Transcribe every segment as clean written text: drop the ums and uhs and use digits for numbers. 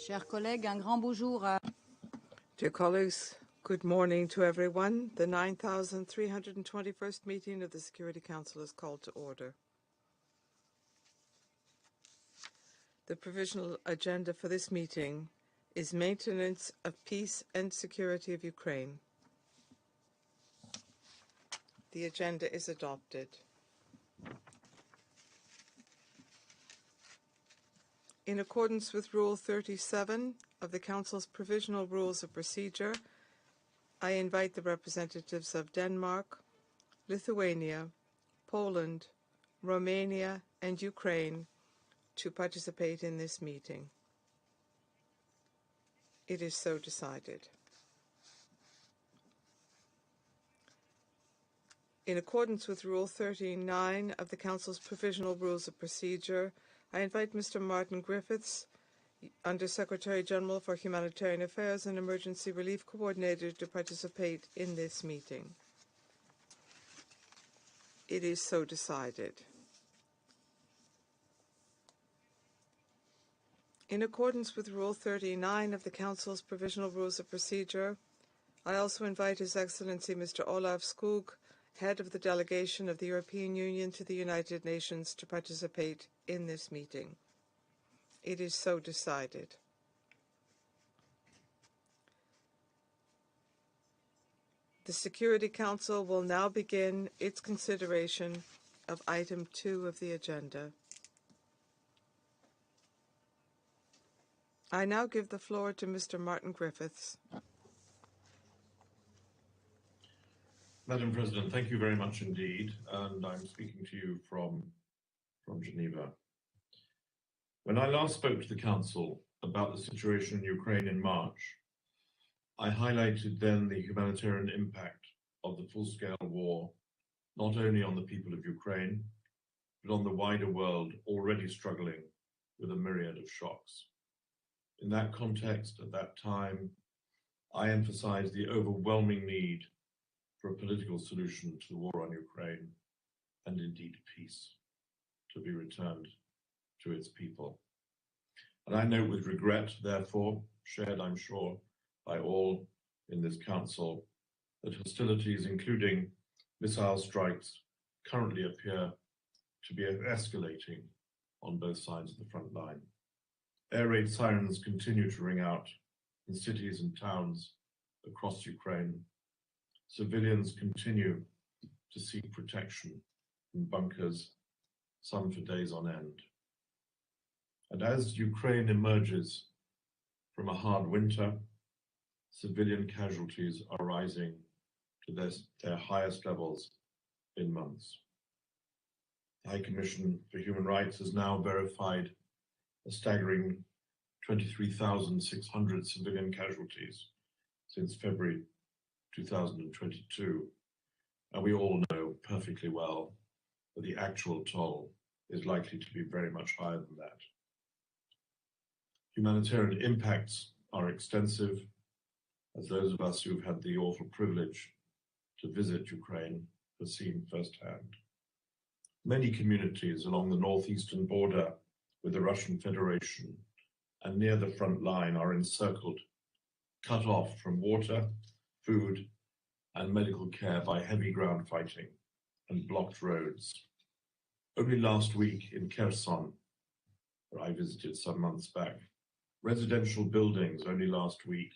Chers collègues, un grand bonjour à... Dear colleagues, good morning to everyone. The 9,321st meeting of the Security Council is called to order. The provisional agenda for this meeting is maintenance of peace and security of Ukraine. The agenda is adopted. In accordance with Rule 37 of the Council's Provisional Rules of Procedure, I invite the representatives of Denmark, Lithuania, Poland, Romania, and Ukraine to participate in this meeting. It is so decided. In accordance with Rule 39 of the Council's Provisional Rules of Procedure, I invite Mr. Martin Griffiths, Under Secretary General for Humanitarian Affairs and Emergency Relief Coordinator, to participate in this meeting. It is so decided. In accordance with Rule 39 of the Council's Provisional Rules of Procedure, I also invite His Excellency Mr. Olaf Skog, Head of the Delegation of the European Union to the United Nations, to participate in this meeting. It is so decided. The Security Council will now begin its consideration of item 2 of the agenda. I now give the floor to Mr. Martin Griffiths. Madam President, thank you very much indeed, and I'm speaking to you from Geneva. When I last spoke to the Council about the situation in Ukraine in March, I highlighted then the humanitarian impact of the full-scale war, not only on the people of Ukraine, but on the wider world already struggling with a myriad of shocks. In that context, at that time, I emphasized the overwhelming need for a political solution to the war on Ukraine, and indeed peace, to be returned to its people. And I note with regret, therefore, shared, I'm sure, by all in this Council, that hostilities, including missile strikes, currently appear to be escalating on both sides of the front line. Air raid sirens continue to ring out in cities and towns across Ukraine. Civilians continue to seek protection in bunkers, some for days on end. And as Ukraine emerges from a hard winter, civilian casualties are rising to their highest levels in months. The High Commission for Human Rights has now verified a staggering 23,600 civilian casualties since February 2022. And we all know perfectly well that the actual toll is likely to be very much higher than that. Humanitarian impacts are extensive, as those of us who've had the awful privilege to visit Ukraine have seen firsthand. Many communities along the northeastern border with the Russian Federation and near the front line are encircled, cut off from water, food, and medical care by heavy ground fighting and blocked roads. Only last week in Kherson, where I visited some months back, residential buildings only last week,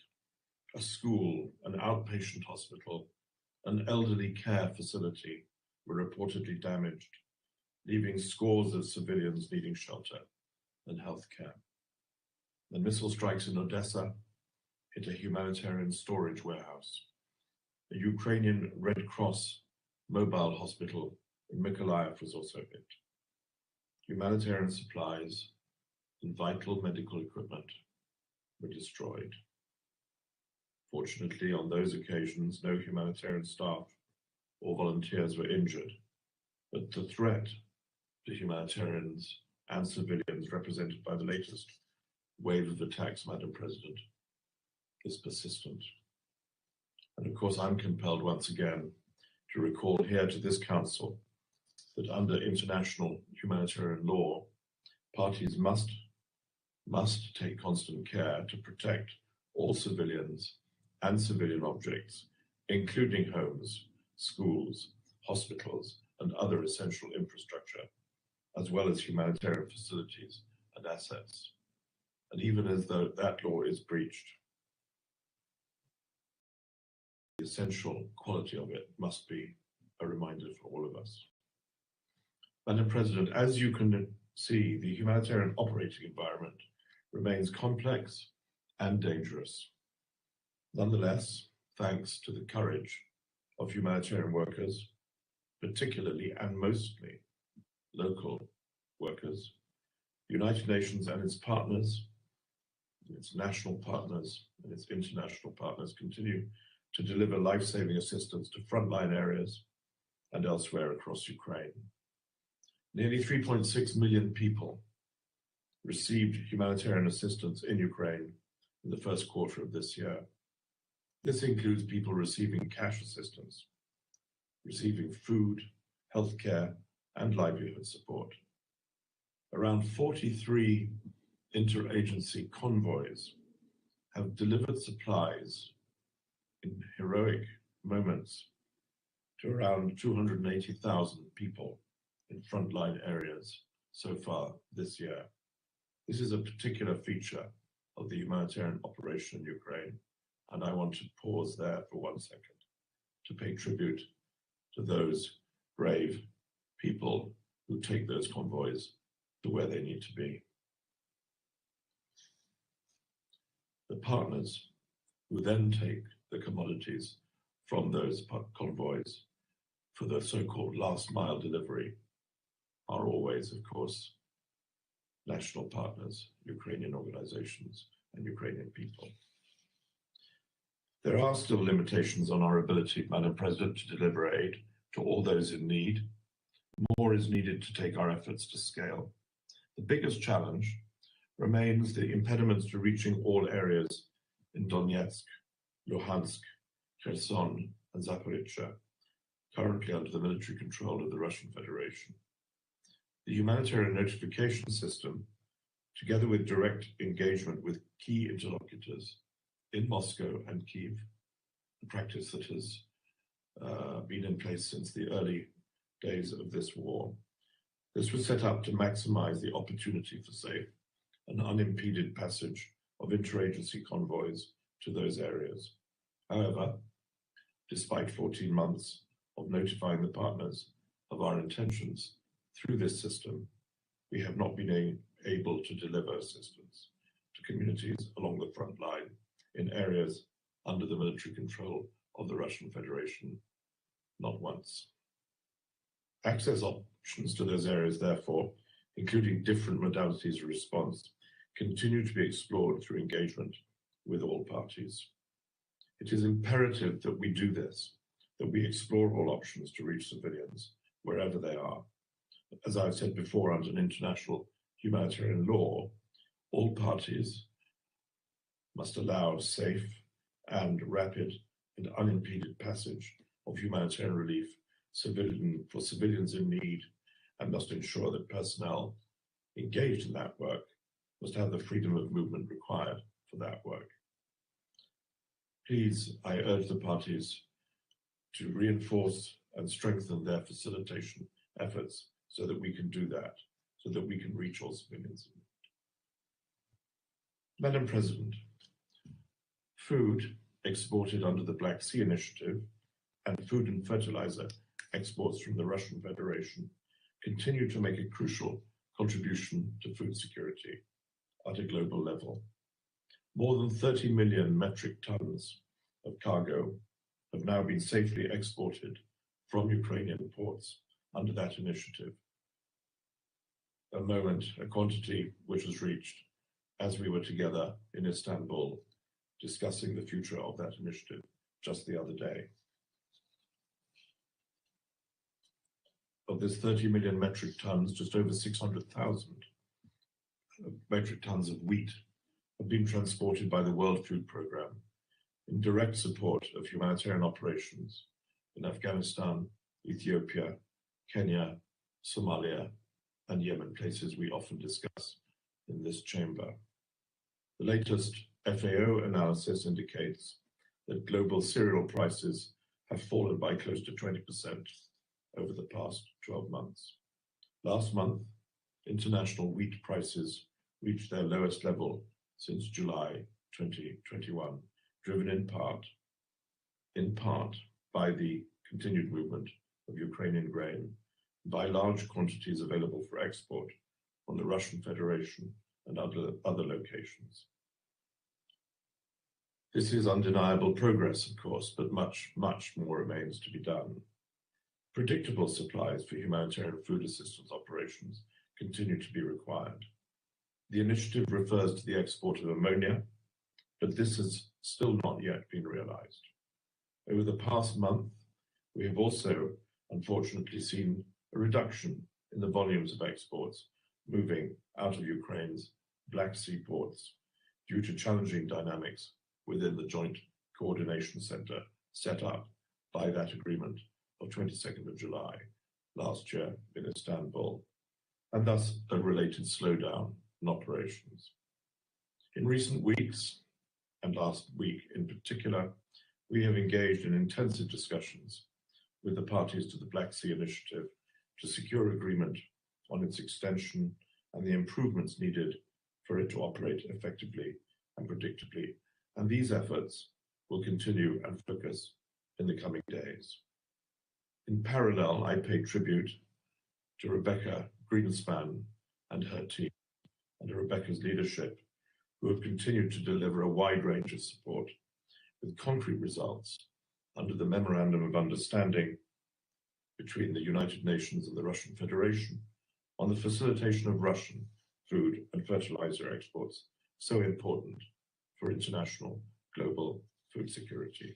a school, an outpatient hospital, an elderly care facility were reportedly damaged, leaving scores of civilians needing shelter and health care. The missile strikes in Odessa hit a humanitarian storage warehouse. A Ukrainian Red Cross mobile hospital in Mykolaiv was also hit. Humanitarian supplies and vital medical equipment were destroyed. Fortunately, on those occasions, no humanitarian staff or volunteers were injured, but the threat to humanitarians and civilians represented by the latest wave of attacks, Madam President, is persistent. And of course, I'm compelled once again to recall here to this Council that under international humanitarian law, parties must take constant care to protect all civilians and civilian objects, including homes, schools, hospitals, and other essential infrastructure, as well as humanitarian facilities and assets. And even as though that law is breached, the essential quality of it must be a reminder for all of us. Madam President, as you can see, the humanitarian operating environment remains complex and dangerous. Nonetheless, thanks to the courage of humanitarian workers, particularly and mostly local workers, the United Nations and its partners, its national partners and its international partners continue to deliver life-saving assistance to frontline areas and elsewhere across Ukraine. Nearly 3.6 million people received humanitarian assistance in Ukraine in the first quarter of this year. This includes people receiving cash assistance, receiving food, healthcare, and livelihood support. Around 43 interagency convoys have delivered supplies in heroic moments to around 280,000 people in frontline areas so far this year. This is a particular feature of the humanitarian operation in Ukraine, and I want to pause there for 1 second to pay tribute to those brave people who take those convoys to where they need to be. The partners who then take the commodities from those convoys for the so-called last mile delivery are always, of course, national partners, Ukrainian organizations and Ukrainian people. There are still limitations on our ability, Madam President, to deliver aid to all those in need. More is needed to take our efforts to scale. The biggest challenge remains the impediments to reaching all areas in Donetsk, Luhansk, Kherson, and Zaporizhzhia, currently under the military control of the Russian Federation. The humanitarian notification system, together with direct engagement with key interlocutors in Moscow and Kyiv, a practice that has been in place since the early days of this war. This was set up to maximize the opportunity for safe and unimpeded passage of interagency convoys to those areas. However, despite 14 months of notifying the partners of our intentions through this system, we have not been able to deliver assistance to communities along the front line in areas under the military control of the Russian Federation, not once. Access options to those areas, therefore, including different modalities of response, continue to be explored through engagement with all parties. It is imperative that we do this, that we explore all options to reach civilians wherever they are. As I've said before, under international humanitarian law, all parties must allow safe and rapid and unimpeded passage of humanitarian relief for civilians in need, and must ensure that personnel engaged in that work must have the freedom of movement required for that work. Please, I urge the parties to reinforce and strengthen their facilitation efforts so that we can do that, so that we can reach all civilians. Madam President, food exported under the Black Sea Initiative and food and fertilizer exports from the Russian Federation continue to make a crucial contribution to food security at a global level. More than 30 million metric tons of cargo have now been safely exported from Ukrainian ports under that initiative. A quantity which was reached as we were together in Istanbul discussing the future of that initiative just the other day. Of this 30 million metric tons, just over 600,000 metric tons of wheat have been transported by the World Food Programme in direct support of humanitarian operations in Afghanistan, Ethiopia, Kenya, Somalia, and Yemen, places we often discuss in this chamber. The latest FAO analysis indicates that global cereal prices have fallen by close to 20% over the past 12 months. Last month, international wheat prices reached their lowest level since July 2021, driven in part by the continued movement of Ukrainian grain, by large quantities available for export from the Russian Federation and other locations. This is undeniable progress, of course, but much, much more remains to be done. Predictable supplies for humanitarian food assistance operations continue to be required. The initiative refers to the export of ammonia, but this has still not yet been realized. Over the past month, we have also, unfortunately, seen a reduction in the volumes of exports moving out of Ukraine's Black Sea ports due to challenging dynamics within the Joint Coordination Center set up by that agreement of 22nd of July last year in Istanbul, and thus a related slowdown in operations. In recent weeks, and last week in particular, we have engaged in intensive discussions with the parties to the Black Sea Initiative to secure agreement on its extension and the improvements needed for it to operate effectively and predictably. And these efforts will continue and focus in the coming days. In parallel, I pay tribute to Rebecca Greenspan and her team, and to Rebecca's leadership, who have continued to deliver a wide range of support with concrete results under the Memorandum of Understanding between the United Nations and the Russian Federation on the facilitation of Russian food and fertilizer exports, so important for international global food security.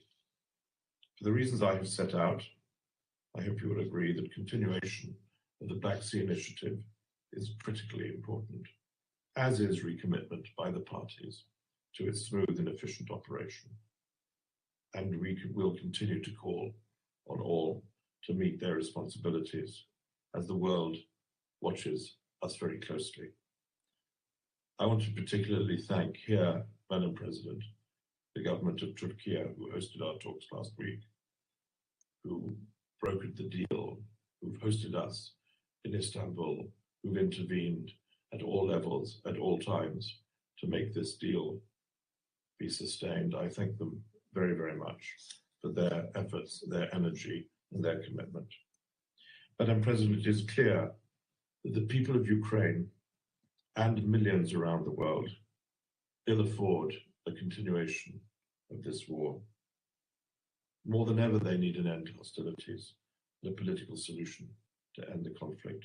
For the reasons I have set out, I hope you will agree that continuation of the Black Sea Initiative is critically important, as is recommitment by the parties to its smooth and efficient operation. And we will continue to call on all to meet their responsibilities as the world watches us very closely. I want to particularly thank here, Madam President, the government of Turkey, who hosted our talks last week, who brokered the deal, who've hosted us in Istanbul, who've intervened at all levels, at all times, to make this deal be sustained. I thank them very, very much for their efforts, their energy, and their commitment. Madam President, it is clear that the people of Ukraine and millions around the world ill afford a continuation of this war. More than ever, they need an end to hostilities and a political solution to end the conflict.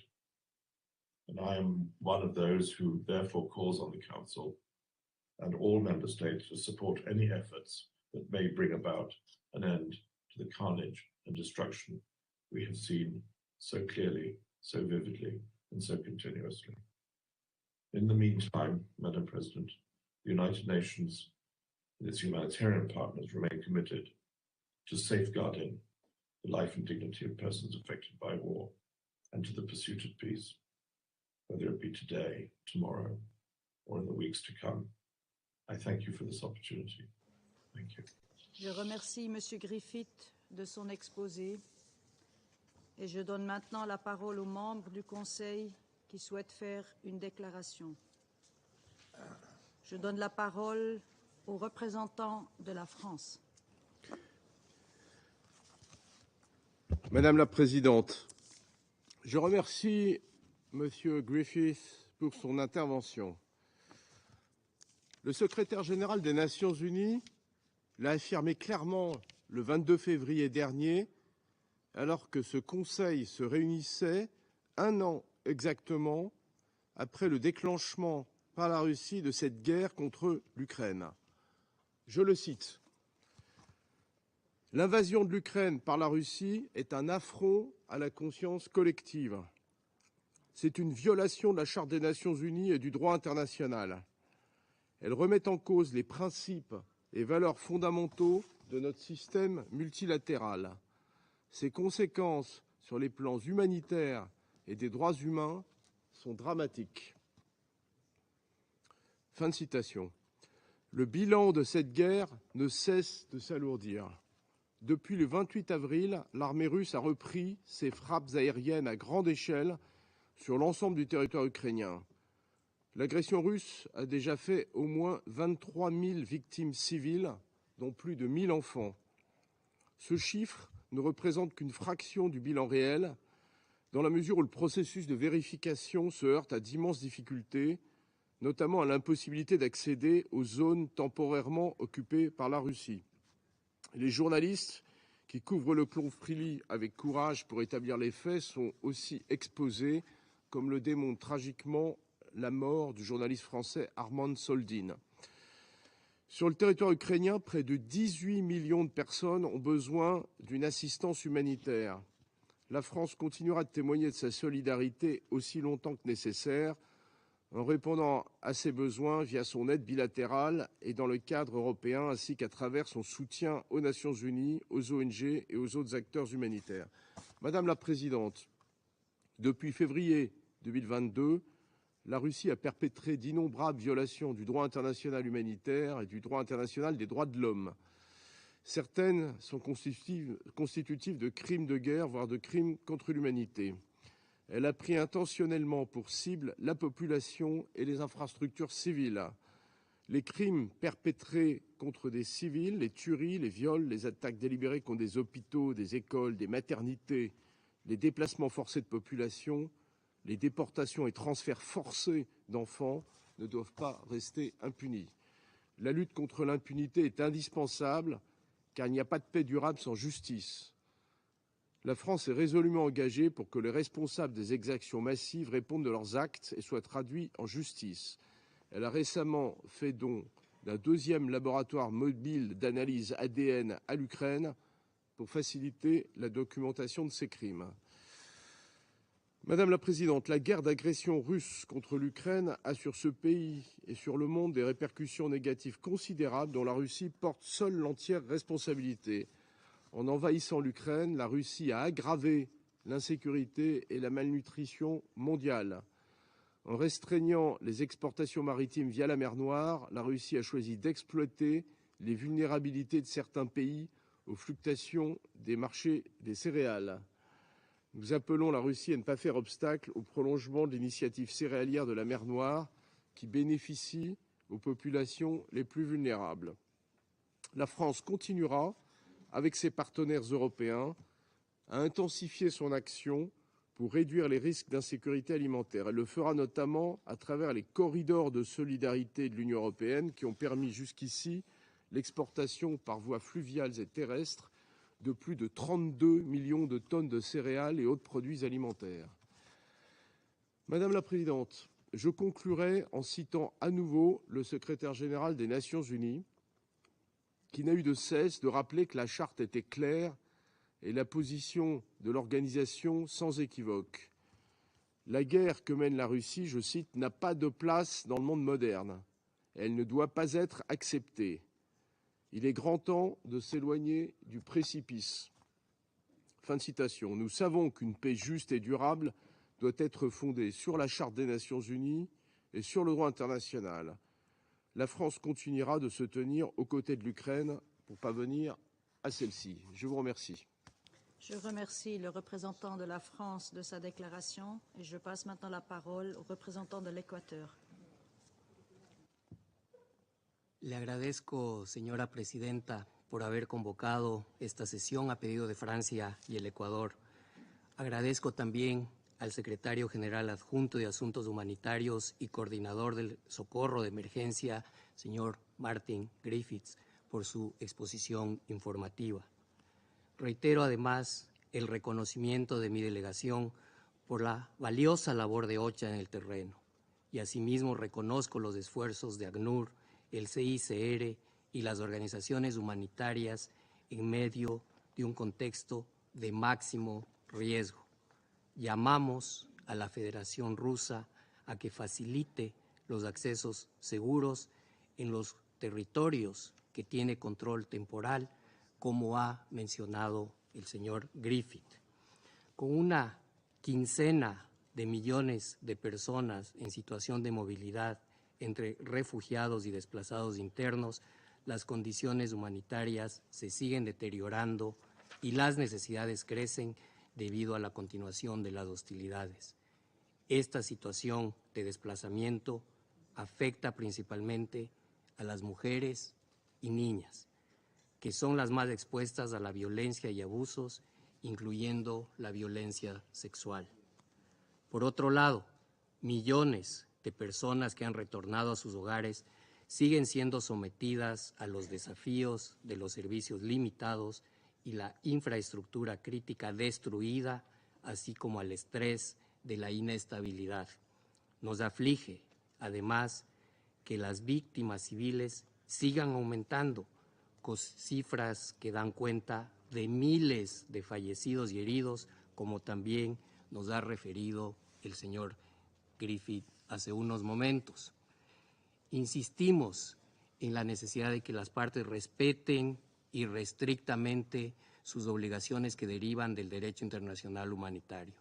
And I am one of those who therefore calls on the Council and all member states to support any efforts that may bring about an end to the carnage and destruction we have seen so clearly, so vividly, and so continuously. In the meantime, Madam President, the United Nations and its humanitarian partners remain committed to safeguarding the life and dignity of persons affected by war and to the pursuit of peace, whether it be today, tomorrow, or in the weeks to come. I thank you for this opportunity. Thank you. Je remercie M. Griffith de son exposé et je donne maintenant la parole aux membres du Conseil qui souhaitent faire une déclaration. Je donne la parole aux représentants de la France. Madame la Présidente, je remercie M. Griffith pour son intervention. Le secrétaire général des Nations Unies l'a affirmé clairement le 22 février dernier, alors que ce Conseil se réunissait un an exactement après le déclenchement par la Russie de cette guerre contre l'Ukraine. Je le cite. L'invasion de l'Ukraine par la Russie est un affront à la conscience collective. C'est une violation de la Charte des Nations Unies et du droit international. Elle remet en cause les principes et valeurs fondamentaux de notre système multilatéral. Ses conséquences sur les plans humanitaires et des droits humains sont dramatiques. Fin de citation. Le bilan de cette guerre ne cesse de s'alourdir. Depuis le 28 avril, l'armée russe a repris ses frappes aériennes à grande échelle sur l'ensemble du territoire ukrainien. L'agression russe a déjà fait au moins 23 000 victimes civiles, dont plus de 1 000 enfants. Ce chiffre ne représente qu'une fraction du bilan réel, dans la mesure où le processus de vérification se heurte à d'immenses difficultés, notamment à l'impossibilité d'accéder aux zones temporairement occupées par la Russie. Les journalistes qui couvrent le conflit avec courage pour établir les faits sont aussi exposés, comme le démontre tragiquement la mort du journaliste français Armand Soldin. Sur le territoire ukrainien, près de 18 millions de personnes ont besoin d'une assistance humanitaire. La France continuera de témoigner de sa solidarité aussi longtemps que nécessaire, en répondant à ces besoins via son aide bilatérale et dans le cadre européen, ainsi qu'à travers son soutien aux Nations Unies, aux ONG et aux autres acteurs humanitaires. Madame la Présidente, depuis février 2022, la Russie a perpétré d'innombrables violations du droit international humanitaire et du droit international des droits de l'homme. Certaines sont constitutives de crimes de guerre, voire de crimes contre l'humanité. Elle a pris intentionnellement pour cible la population et les infrastructures civiles. Les crimes perpétrés contre des civils, les tueries, les viols, les attaques délibérées contre des hôpitaux, des écoles, des maternités, les déplacements forcés de population, les déportations et transferts forcés d'enfants ne doivent pas rester impunis. La lutte contre l'impunité est indispensable car il n'y a pas de paix durable sans justice. La France est résolument engagée pour que les responsables des exactions massives répondent de leurs actes et soient traduits en justice. Elle a récemment fait don d'un deuxième laboratoire mobile d'analyse ADN à l'Ukraine pour faciliter la documentation de ces crimes. Madame la Présidente, la guerre d'agression russe contre l'Ukraine a sur ce pays et sur le monde des répercussions négatives considérables dont la Russie porte seule l'entière responsabilité. En envahissant l'Ukraine, la Russie a aggravé l'insécurité et la malnutrition mondiale. En restreignant les exportations maritimes via la mer Noire, la Russie a choisi d'exploiter les vulnérabilités de certains pays aux fluctuations des marchés des céréales. Nous appelons la Russie à ne pas faire obstacle au prolongement de l'initiative céréalière de la mer Noire qui bénéficie aux populations les plus vulnérables. La France continuera, avec ses partenaires européens, à intensifier son action pour réduire les risques d'insécurité alimentaire. Elle le fera notamment à travers les corridors de solidarité de l'Union européenne qui ont permis jusqu'ici l'exportation par voies fluviales et terrestres de plus de 32 millions de tonnes de céréales et autres produits alimentaires. Madame la Présidente, je conclurai en citant à nouveau le secrétaire général des Nations Unies, qui n'a eu de cesse de rappeler que la charte était claire et la position de l'organisation sans équivoque. La guerre que mène la Russie, je cite, n'a pas de place dans le monde moderne. Elle ne doit pas être acceptée. Il est grand temps de s'éloigner du précipice. Fin de citation. Nous savons qu'une paix juste et durable doit être fondée sur la Charte des Nations Unies et sur le droit international. La France continuera de se tenir aux côtés de l'Ukraine pour parvenir à celle-ci. Je vous remercie. Je remercie le représentant de la France de sa déclaration et je passe maintenant la parole au représentant de l'Équateur. Le agradezco, señora presidenta, por haber convocado esta sesión a pedido de Francia y el Ecuador. Agradezco también al secretario general adjunto de Asuntos Humanitarios y coordinador del socorro de emergencia, señor Martin Griffiths, por su exposición informativa. Reitero además el reconocimiento de mi delegación por la valiosa labor de OCHA en el terreno y asimismo reconozco los esfuerzos de ACNUR, el CICR y las organizaciones humanitarias en medio de un contexto de máximo riesgo. Llamamos a la Federación Rusa a que facilite los accesos seguros en los territorios que tiene control temporal, como ha mencionado el señor Griffith. Con una quincena de millones de personas en situación de movilidad entre refugiados y desplazados internos, las condiciones humanitarias se siguen deteriorando y las necesidades crecen debido a la continuación de las hostilidades. Esta situación de desplazamiento afecta principalmente a las mujeres y niñas, que son las más expuestas a la violencia y abusos, incluyendo la violencia sexual. Por otro lado, millones de personas que han retornado a sus hogares siguen siendo sometidas a los desafíos de los servicios limitados y la infraestructura crítica destruida, así como al estrés de la inestabilidad. Nos aflige, además, que las víctimas civiles sigan aumentando, con cifras que dan cuenta de miles de fallecidos y heridos, como también nos ha referido el señor Griffith hace unos momentos. Insistimos en la necesidad de que las partes respeten irrestrictamente sus obligaciones que derivan del derecho internacional humanitario.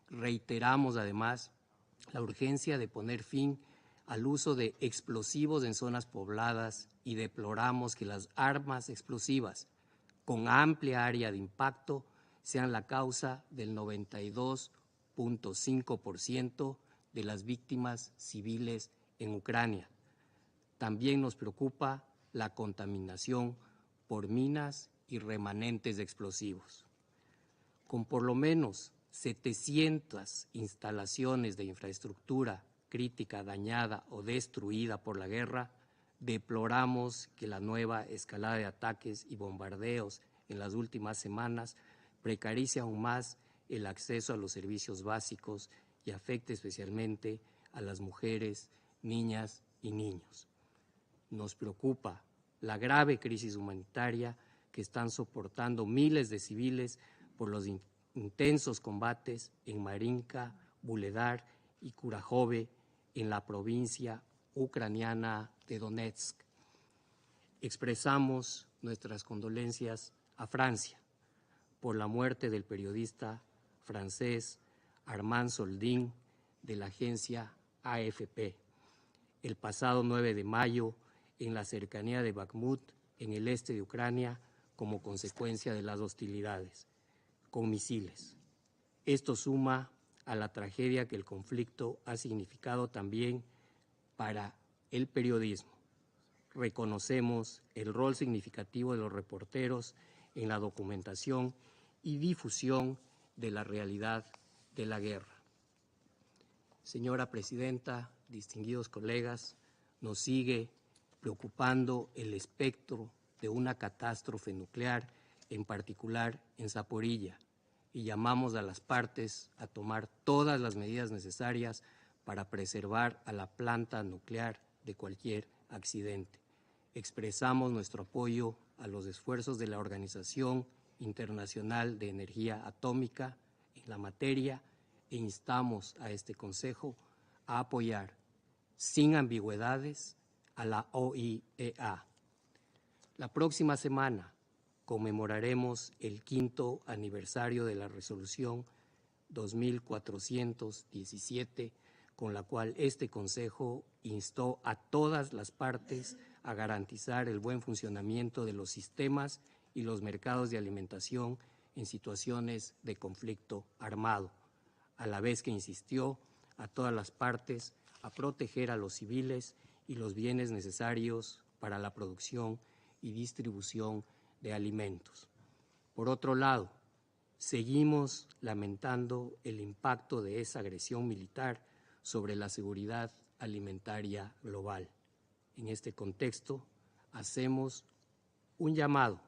Reiteramos además la urgencia de poner fin al uso de explosivos en zonas pobladas y deploramos que las armas explosivas con amplia área de impacto sean la causa del 92.5% de las víctimas civiles en Ucrania. También nos preocupa la contaminación por minas y remanentes de explosivos. Con por lo menos 700 instalaciones de infraestructura crítica dañada o destruida por la guerra, deploramos que la nueva escalada de ataques y bombardeos en las últimas semanas precarice aún más el acceso a los servicios básicos y afecte especialmente a las mujeres, niñas y niños. Nos preocupa la grave crisis humanitaria que están soportando miles de civiles por los intensos combates en Marinka, Vuhledar y Kurahove en la provincia ucraniana de Donetsk. Expresamos nuestras condolencias a Francia por la muerte del periodista francés Armand Soldin de la agencia AFP el pasado 9 de mayo en la cercanía de Bakhmut, en el este de Ucrania, como consecuencia de las hostilidades con misiles. Esto suma a la tragedia que el conflicto ha significado también para el periodismo. Reconocemos el rol significativo de los reporteros en la documentación y difusión de la realidad de la guerra. Señora Presidenta, distinguidos colegas, nos sigue preocupando el espectro de una catástrofe nuclear, en particular en Zaporilla, y llamamos a las partes a tomar todas las medidas necesarias para preservar a la planta nuclear de cualquier accidente. Expresamos nuestro apoyo a los esfuerzos de la Organización Internacional de Energía Atómica en la materia e instamos a este Consejo a apoyar sin ambigüedades a la OIEA. La próxima semana conmemoraremos el 5º aniversario de la resolución 2417, con la cual este Consejo instó a todas las partes a garantizar el buen funcionamiento de los sistemas y los mercados de alimentación en situaciones de conflicto armado, a la vez que insistió a todas las partes a proteger a los civiles y los bienes necesarios para la producción y distribución de alimentos. Por otro lado, seguimos lamentando el impacto de esa agresión militar sobre la seguridad alimentaria global. En este contexto, hacemos un llamado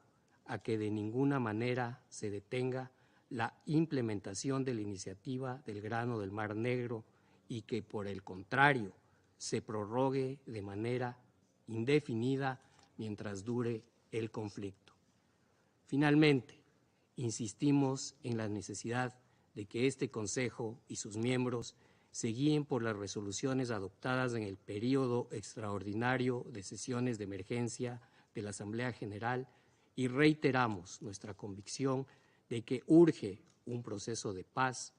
a que de ninguna manera se detenga la implementación de la iniciativa del grano del Mar Negro y que, por el contrario, se prorrogue de manera indefinida mientras dure el conflicto. Finalmente, insistimos en la necesidad de que este Consejo y sus miembros se guíen por las resoluciones adoptadas en el período extraordinario de sesiones de emergencia de la Asamblea General y reiteramos nuestra convicción de que urge un proceso de paz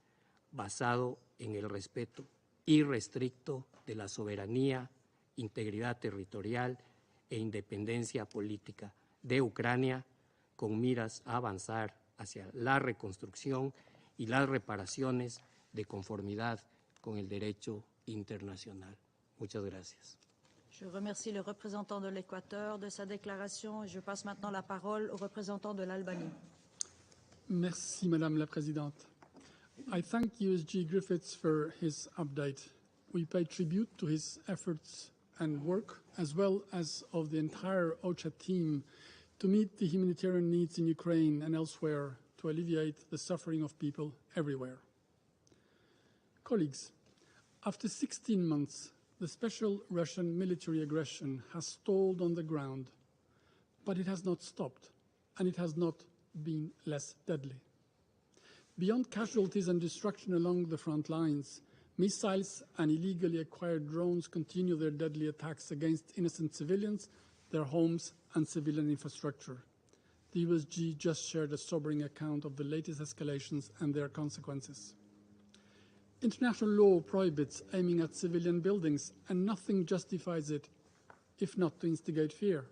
basado en el respeto irrestricto de la soberanía, integridad territorial e independencia política de Ucrania, con miras a avanzar hacia la reconstrucción y las reparaciones de conformidad con el derecho internacional. Muchas gracias. Je remercie le représentant de l'Équateur de sa déclaration et je passe maintenant la parole au représentant de l'Albanie. Merci, Madame la Présidente. I thank USG Griffiths for his update. We pay tribute to his efforts and work, as well as of the entire OCHA team, to meet the humanitarian needs in Ukraine and elsewhere to alleviate the suffering of people everywhere. Colleagues, after 16 months, the special Russian military aggression has stalled on the ground, but it has not stopped, and it has not been less deadly. Beyond casualties and destruction along the front lines, missiles and illegally acquired drones continue their deadly attacks against innocent civilians, their homes, and civilian infrastructure. The USG just shared a sobering account of the latest escalations and their consequences. International law prohibits aiming at civilian buildings, and nothing justifies it, if not to instigate fear.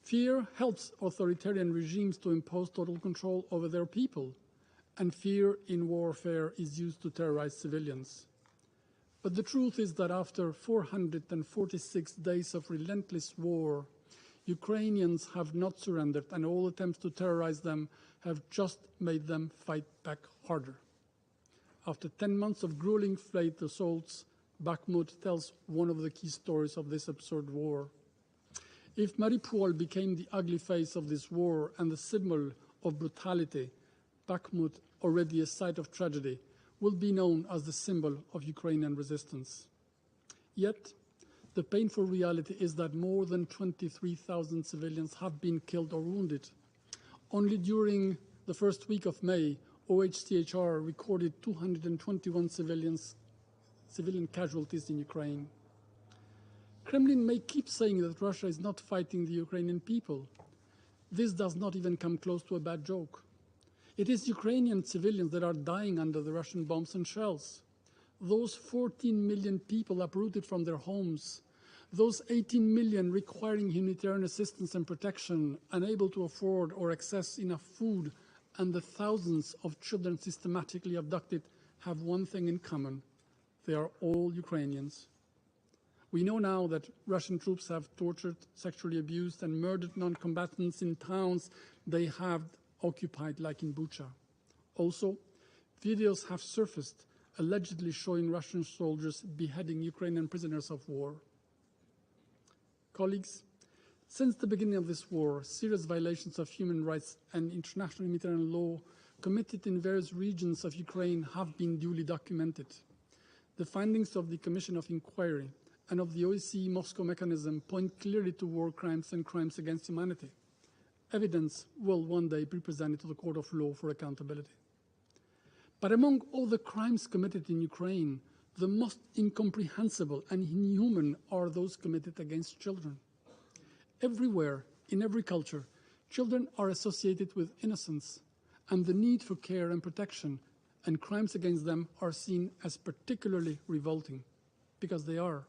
Fear helps authoritarian regimes to impose total control over their people, and fear in warfare is used to terrorize civilians. But the truth is that after 446 days of relentless war, Ukrainians have not surrendered, and all attempts to terrorize them have just made them fight back harder. After 10 months of grueling fleet assaults, Bakhmut tells one of the key stories of this absurd war. If Mariupol became the ugly face of this war and the symbol of brutality, Bakhmut, already a site of tragedy, will be known as the symbol of Ukrainian resistance. Yet, the painful reality is that more than 23,000 civilians have been killed or wounded. Only during the first week of May, OHCHR recorded 221 civilian casualties in Ukraine. Kremlin may keep saying that Russia is not fighting the Ukrainian people. This does not even come close to a bad joke. It is Ukrainian civilians that are dying under the Russian bombs and shells. Those 14 million people uprooted from their homes, those 18 million requiring humanitarian assistance and protection, unable to afford or access enough food, and the thousands of children systematically abducted have one thing in common. They are all Ukrainians. We know now that Russian troops have tortured, sexually abused, and murdered non-combatants in towns they have occupied, like in Bucha. Also, videos have surfaced allegedly showing Russian soldiers beheading Ukrainian prisoners of war. Colleagues, since the beginning of this war, serious violations of human rights and international humanitarian law committed in various regions of Ukraine have been duly documented. The findings of the Commission of Inquiry and of the OSCE Moscow mechanism point clearly to war crimes and crimes against humanity. Evidence will one day be presented to the court of law for accountability. But among all the crimes committed in Ukraine, the most incomprehensible and inhuman are those committed against children. Everywhere, in every culture, children are associated with innocence and the need for care and protection, and crimes against them are seen as particularly revolting, because they are.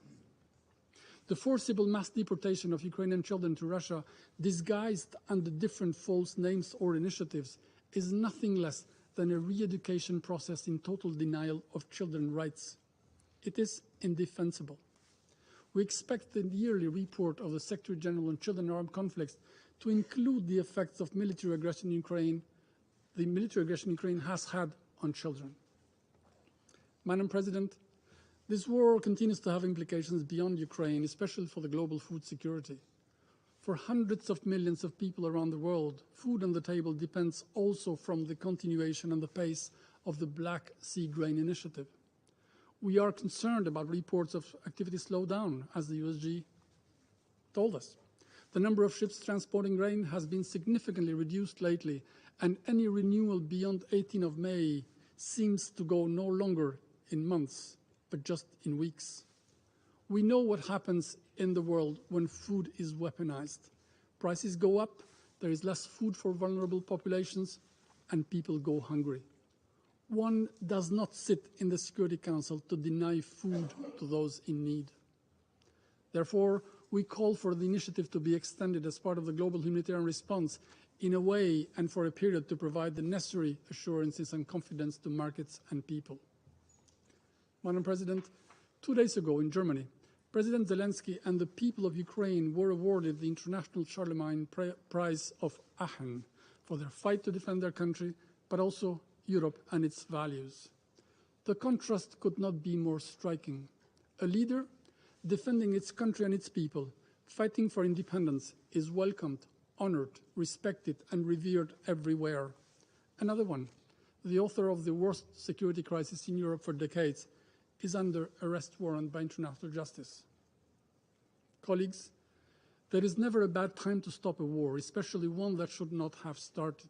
The forcible mass deportation of Ukrainian children to Russia, disguised under different false names or initiatives, is nothing less than a re-education process in total denial of children's rights. It is indefensible. We expect the yearly report of the Secretary General on Children and Armed Conflicts to include the effects of military aggression in Ukraine, the military aggression Ukraine has had on children. Madam President, this war continues to have implications beyond Ukraine, especially for the global food security. For hundreds of millions of people around the world, food on the table depends also from the continuation and the pace of the Black Sea Grain Initiative. We are concerned about reports of activity slowdown, as the USG told us. The number of ships transporting grain has been significantly reduced lately, and any renewal beyond 18 of May seems to go no longer in months, but just in weeks. We know what happens in the world when food is weaponized. Prices go up, there is less food for vulnerable populations, and people go hungry. One does not sit in the Security Council to deny food to those in need. Therefore, we call for the initiative to be extended as part of the global humanitarian response in a way and for a period to provide the necessary assurances and confidence to markets and people. Madam President, 2 days ago in Germany, President Zelensky and the people of Ukraine were awarded the International Charlemagne Prize of Aachen for their fight to defend their country, but also Europe and its values. The contrast could not be more striking. A leader defending its country and its people, fighting for independence, is welcomed, honored, respected, and revered everywhere. Another one, the author of the worst security crisis in Europe for decades, is under arrest warrant by international justice. Colleagues, there is never a bad time to stop a war, especially one that should not have started.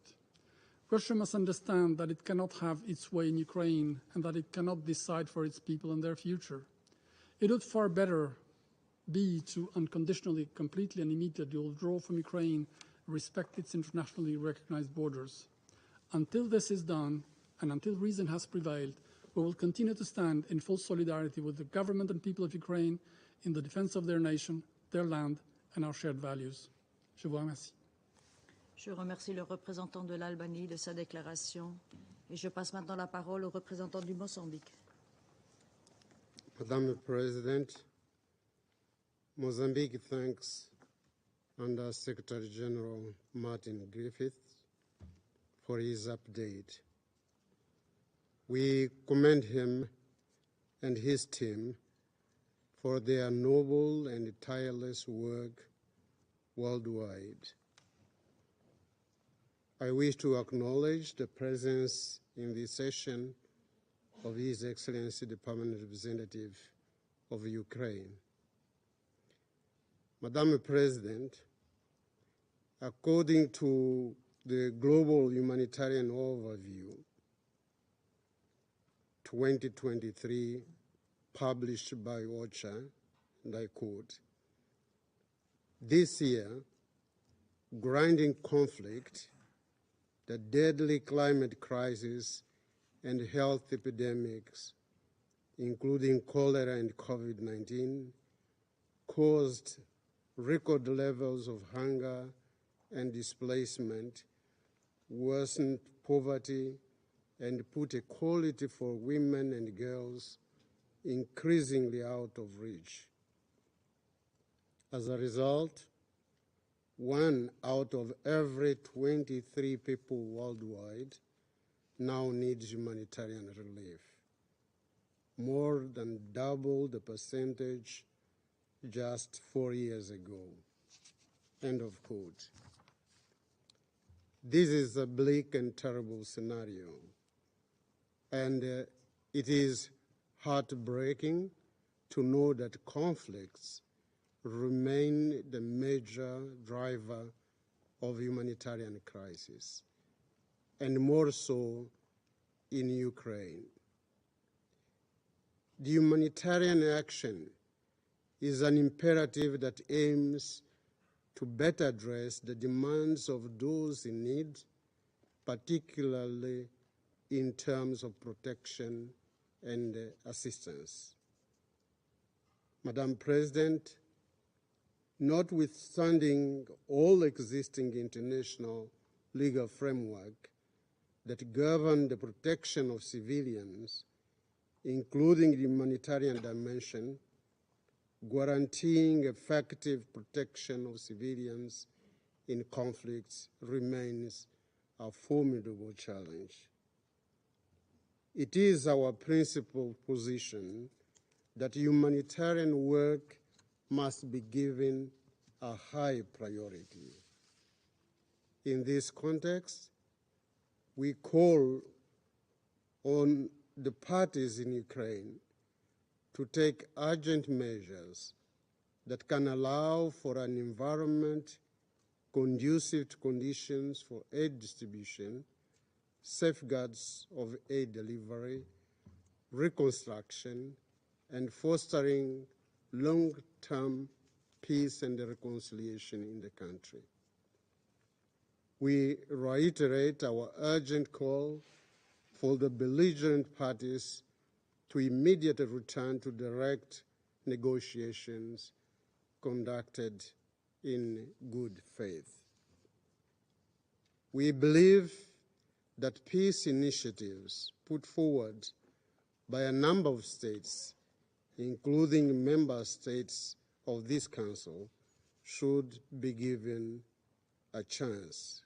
Russia must understand that it cannot have its way in Ukraine and that it cannot decide for its people and their future. It would far better be to unconditionally, completely, and immediately withdraw from Ukraine, respect its internationally recognized borders. Until this is done, and until reason has prevailed, we will continue to stand in full solidarity with the government and people of Ukraine in the defense of their nation, their land, and our shared values. Je vous remercie. Je remercie le représentant de l'Albanie de sa déclaration et je passe maintenant la parole au représentant du Mozambique. Madam President, Mozambique thanks Under Secretary General Martin Griffiths for his update. We commend him and his team for their noble and tireless work worldwide. I wish to acknowledge the presence in this session of His Excellency the Permanent Representative of Ukraine. Madam President, according to the Global Humanitarian Overview 2023, published by OCHA, and I quote, "This year, grinding conflict, the deadly climate crisis, and health epidemics, including cholera and COVID-19, caused record levels of hunger and displacement, worsened poverty, and put equality for women and girls increasingly out of reach. As a result, 1 out of every 23 people worldwide now needs humanitarian relief, more than double the percentage just 4 years ago." End of quote. This is a bleak and terrible scenario, and it is heartbreaking to know that conflicts remain the major driver of humanitarian crisis, and more so in Ukraine. The humanitarian action is an imperative that aims to better address the demands of those in need, particularly in terms of protection and assistance. Madam President, notwithstanding all existing international legal framework that govern the protection of civilians, including the humanitarian dimension, guaranteeing effective protection of civilians in conflicts remains a formidable challenge. It is our principal position that humanitarian work must be given a high priority. In this context, we call on the parties in Ukraine to take urgent measures that can allow for an environment conducive to conditions for aid distribution, safeguards of aid delivery, reconstruction, and fostering long-term peace and reconciliation in the country. We reiterate our urgent call for the belligerent parties to immediately return to direct negotiations conducted in good faith. We believe that peace initiatives put forward by a number of states, including member states of this Council, should be given a chance.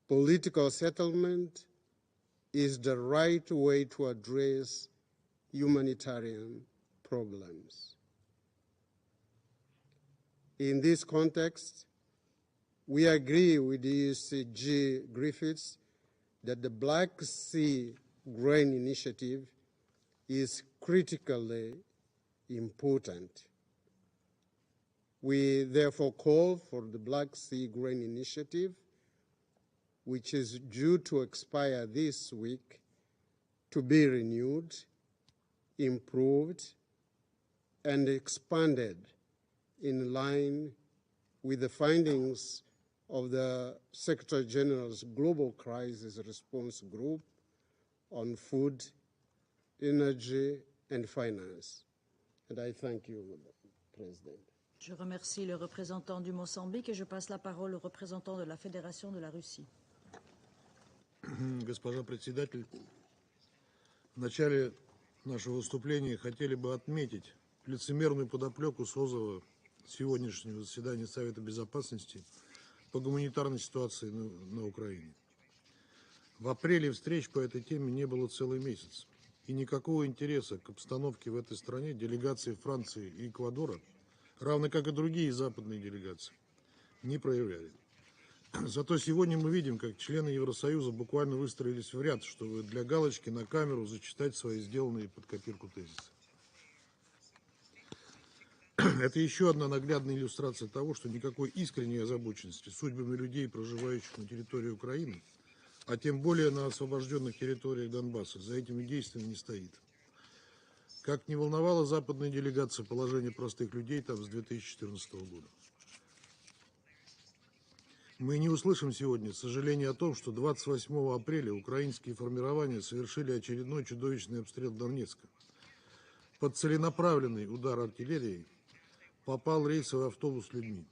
Political settlement is the right way to address humanitarian problems. In this context, we agree with ESG Griffiths that the Black Sea Grain Initiative is critically important. We therefore call for the Black Sea Grain Initiative, which is due to expire this week, to be renewed, improved, and expanded in line with the findings of the Secretary General's Global Crisis Response Group on food, energy, and finance. And I thank you, President. Je remercie le représentant du Mozambique et je passe la parole au représentant de la Fédération de la Russie. Госпожа председатель, в начале нашего выступления хотели бы отметить лицемерную подоплеку созыва сегодняшнего заседания Совета Безопасности по гуманитарной ситуации на Украине. В апреле встреч по этой теме не было целый месяц, и никакого интереса к обстановке в этой стране делегации Франции и Эквадора, равно как и другие западные делегации, не проявляли. Зато сегодня мы видим, как члены Евросоюза буквально выстроились в ряд, чтобы для галочки на камеру зачитать свои сделанные под копирку тезисы. Это еще одна наглядная иллюстрация того, что никакой искренней озабоченности судьбами людей, проживающих на территории Украины, а тем более на освобожденных территориях Донбасса, за этими действиями не стоит. Как не волновала западная делегация положение простых людей там с 2014 года. Мы не услышим сегодня сожаления о том, что 28 апреля украинские формирования совершили очередной чудовищный обстрел Донецка. Под целенаправленный удар артиллерии попал рейсовый автобус с людьми.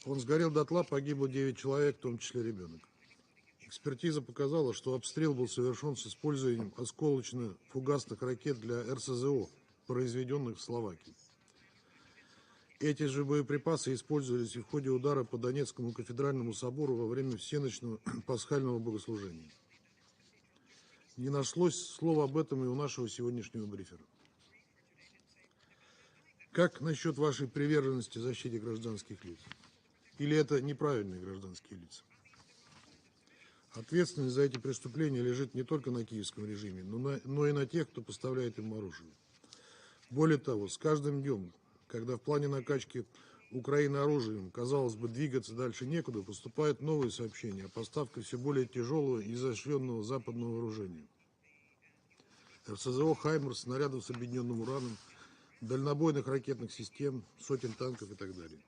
Он сгорел дотла, погибло 9 человек, в том числе ребенок. Экспертиза показала, что обстрел был совершен с использованием осколочно-фугасных ракет для РСЗО, произведенных в Словакии. Эти же боеприпасы использовались и в ходе удара по Донецкому кафедральному собору во время всеночного пасхального богослужения. Не нашлось слова об этом и у нашего сегодняшнего брифера. Как насчет вашей приверженности защите гражданских лиц? Или это неправильные гражданские лица? Ответственность за эти преступления лежит не только на киевском режиме, но и на тех, кто поставляет им оружие. Более того, с каждым днем, когда в плане накачки Украины оружием, казалось бы, двигаться дальше некуда, поступают новые сообщения о поставке все более тяжелого и изощренного западного вооружения. РСЗО «Хаймерс», снарядов с объединенным ураном, дальнобойных ракетных систем, сотен танков и так далее.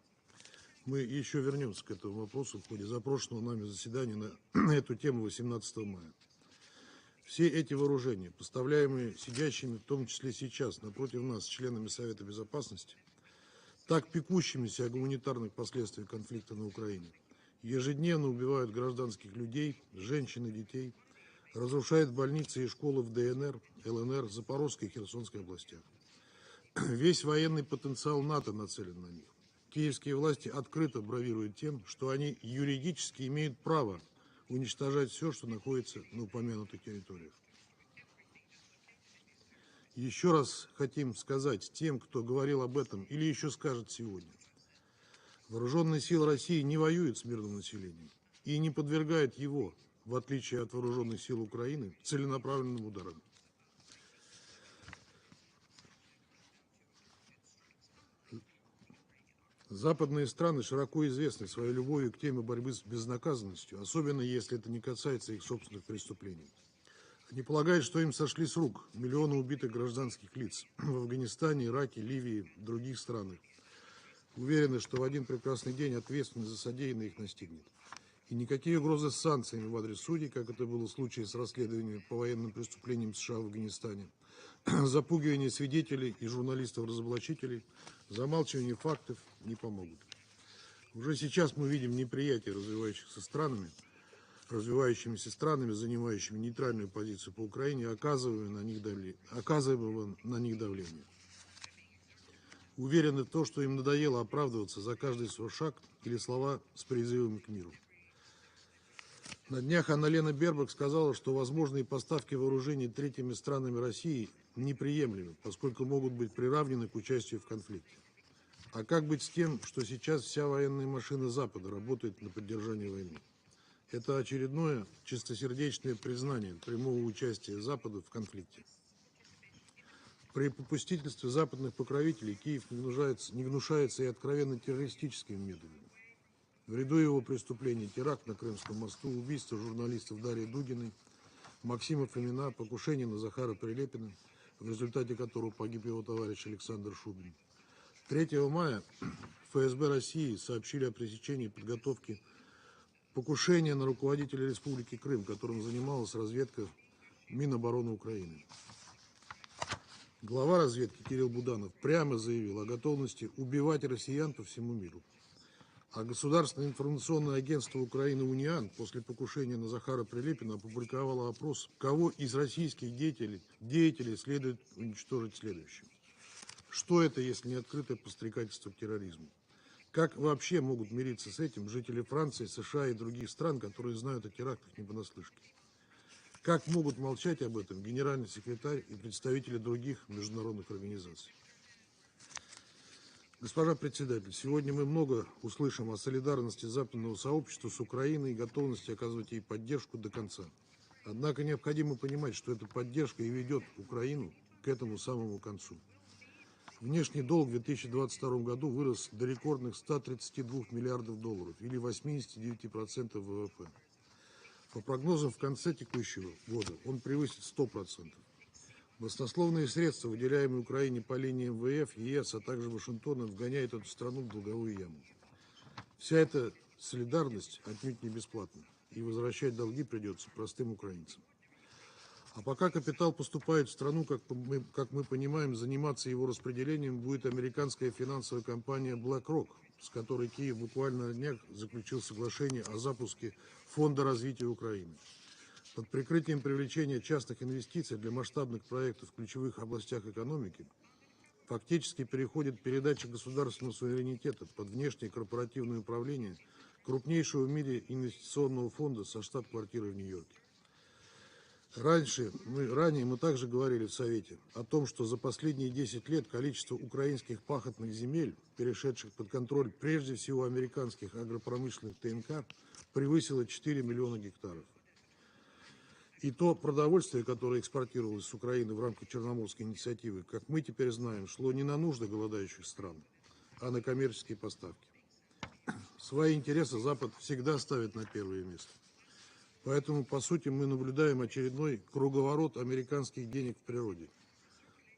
Мы еще вернемся к этому вопросу в ходе запрошенного нами заседания на эту тему 18 мая. Все эти вооружения, поставляемые сидящими, в том числе сейчас, напротив нас, членами Совета Безопасности, так пекущимися о гуманитарных последствиях конфликта на Украине, ежедневно убивают гражданских людей, женщин и детей, разрушают больницы и школы в ДНР, ЛНР, Запорожской и Херсонской областях. Весь военный потенциал НАТО нацелен на них. Киевские власти открыто бравируют тем, что они юридически имеют право уничтожать все, что находится на упомянутых территориях. Еще раз хотим сказать тем, кто говорил об этом или еще скажет сегодня. Вооруженные силы России не воюют с мирным населением и не подвергают его, в отличие от вооруженных сил Украины, целенаправленным ударам. Западные страны широко известны своей любовью к теме борьбы с безнаказанностью, особенно если это не касается их собственных преступлений. Они полагают, что им сошли с рук миллионы убитых гражданских лиц в Афганистане, Ираке, Ливии, других странах. Уверены, что в один прекрасный день ответственность за содеянное их настигнет. И никакие угрозы с санкциями в адрес судей, как это было в случае с расследованием по военным преступлениям США в Афганистане, запугивание свидетелей и журналистов-разоблачителей, замалчивание фактов не помогут. Уже сейчас мы видим неприятие развивающимися странами, занимающими нейтральную позицию по Украине, оказываемого на них давление. Уверены в том, что им надоело оправдываться за каждый свой шаг или слова с призывом к миру. На днях Анна-Лена Бербак сказала, что возможные поставки вооружений третьими странами России неприемлемы, поскольку могут быть приравнены к участию в конфликте. А как быть с тем, что сейчас вся военная машина Запада работает на поддержание войны? Это очередное чистосердечное признание прямого участия Запада в конфликте. При попустительстве западных покровителей Киев не гнушается и откровенно террористическими методами. В ряду его преступлений теракт на Крымском мосту, убийство журналистов Дарьи Дугиной, Максима Фомина, покушение на Захара Прилепина, в результате которого погиб его товарищ Александр Шубин. 3 мая ФСБ России сообщили о пресечении подготовки покушения на руководителя Республики Крым, которым занималась разведка Минобороны Украины. Глава разведки Кирилл Буданов прямо заявил о готовности убивать россиян по всему миру. А Государственное информационное агентство Украины УНИАН после покушения на Захара Прилепина опубликовало опрос, кого из российских деятелей следует уничтожить следующим. Что это, если не открытое подстрекательство к терроризму? Как вообще могут мириться с этим жители Франции, США и других стран, которые знают о терактах не понаслышке? Как могут молчать об этом генеральный секретарь и представители других международных организаций? Госпожа председатель, сегодня мы много услышим о солидарности западного сообщества с Украиной и готовности оказывать ей поддержку до конца. Однако необходимо понимать, что эта поддержка и ведет Украину к этому самому концу. Внешний долг в 2022 году вырос до рекордных 132 миллиардов долларов или 89% ВВП. По прогнозам, в конце текущего года он превысит 100%. Баснословные средства, выделяемые Украине по линии МВФ, ЕС, а также Вашингтона, вгоняют эту страну в долговую яму. Вся эта солидарность отнюдь не бесплатна, и возвращать долги придется простым украинцам. А пока капитал поступает в страну, как мы понимаем, заниматься его распределением будет американская финансовая компания BlackRock, с которой Киев буквально на днях заключил соглашение о запуске Фонда развития Украины. Под прикрытием привлечения частных инвестиций для масштабных проектов в ключевых областях экономики фактически переходит передача государственного суверенитета под внешнее корпоративное управление крупнейшего в мире инвестиционного фонда со штаб-квартирой в Нью-Йорке. Ранее мы также говорили в Совете о том, что за последние 10 лет количество украинских пахотных земель, перешедших под контроль прежде всего американских агропромышленных ТНК, превысило 4 миллиона гектаров. И то продовольствие, которое экспортировалось с Украины в рамках Черноморской инициативы, как мы теперь знаем, шло не на нужды голодающих стран, а на коммерческие поставки. Свои интересы Запад всегда ставит на первое место. Поэтому, по сути, мы наблюдаем очередной круговорот американских денег в природе.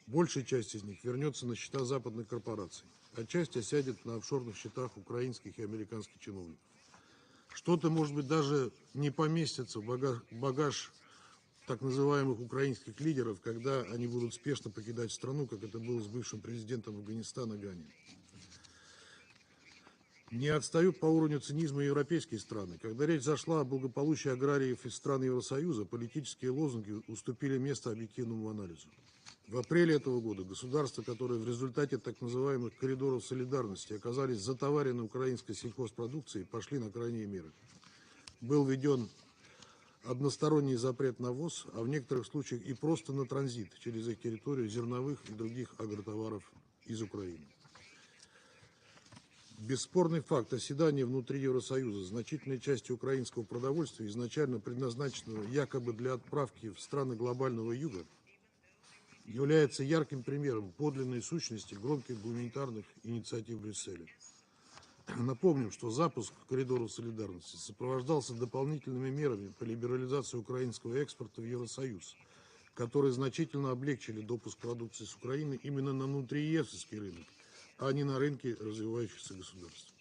Большая часть из них вернется на счета западных корпораций, а часть осядет на офшорных счетах украинских и американских чиновников. Что-то, может быть, даже не поместится в багаж так называемых украинских лидеров, когда они будут спешно покидать страну, как это было с бывшим президентом Афганистана Гани. Не отстают по уровню цинизма европейские страны. Когда речь зашла о благополучии аграриев из стран Евросоюза, политические лозунги уступили место объективному анализу. В апреле этого года государства, которые в результате так называемых коридоров солидарности оказались затоварены украинской сельхозпродукцией, пошли на крайние меры. Был введен односторонний запрет на ввоз, а в некоторых случаях и просто на транзит через их территорию зерновых и других агротоваров из Украины. Бесспорный факт оседания внутри Евросоюза значительной части украинского продовольствия, изначально предназначенного якобы для отправки в страны глобального юга, является ярким примером подлинной сущности громких гуманитарных инициатив Брюсселя. Напомним, что запуск коридоров солидарности сопровождался дополнительными мерами по либерализации украинского экспорта в Евросоюз, которые значительно облегчили допуск продукции с Украины именно на внутриевропейский рынок, а не на рынке развивающихся государств.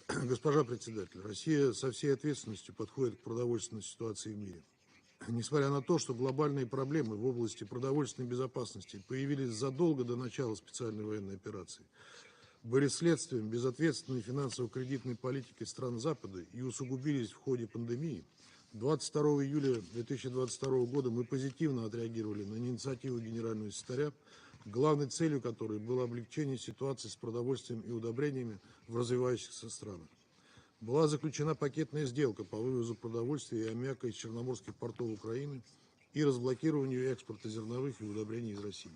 Госпожа председатель, Россия со всей ответственностью подходит к продовольственной ситуации в мире. Несмотря на то, что глобальные проблемы в области продовольственной безопасности появились задолго до начала специальной военной операции, были следствием безответственной финансово-кредитной политики стран Запада и усугубились в ходе пандемии, 22 июля 2022 года мы позитивно отреагировали на инициативу генерального секретаря, главной целью которой было облегчение ситуации с продовольствием и удобрениями в развивающихся странах. Была заключена пакетная сделка по вывозу продовольствия и аммиака из черноморских портов Украины и разблокированию экспорта зерновых и удобрений из России.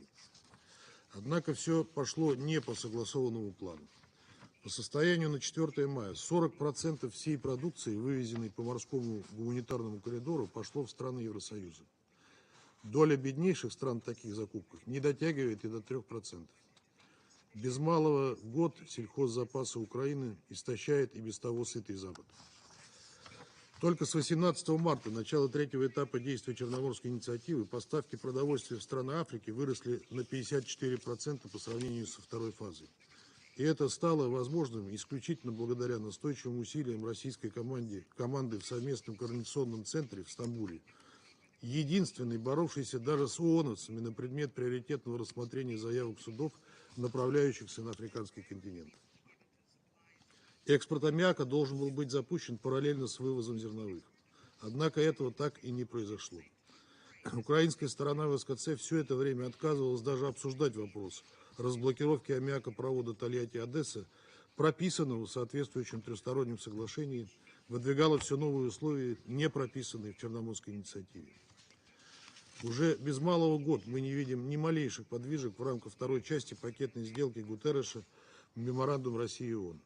Однако все пошло не по согласованному плану. По состоянию на 4 мая 40% всей продукции, вывезенной по морскому гуманитарному коридору, пошло в страны Евросоюза. Доля беднейших стран в таких закупках не дотягивает и до 3%. Без малого год сельхоззапасы Украины истощает и без того сытый Запад. Только с 18 марта, начала третьего этапа действия Черноморской инициативы, поставки продовольствия в страны Африки выросли на 54% по сравнению со второй фазой. И это стало возможным исключительно благодаря настойчивым усилиям российской команды в совместном координационном центре в Стамбуле, единственной боровшейся даже с ООНовцами на предмет приоритетного рассмотрения заявок судов, направляющихся на африканский континент. Экспорт аммиака должен был быть запущен параллельно с вывозом зерновых. Однако этого так и не произошло. Украинская сторона в СКЦ все это время отказывалась даже обсуждать вопрос разблокировки аммиакопровода Тольятти-Одесса, прописанного в соответствующем трехстороннем соглашении, выдвигала все новые условия, не прописанные в Черноморской инициативе. Уже без малого год мы не видим ни малейших подвижек в рамках второй части пакетной сделки Гутерреша меморандум России и ООН.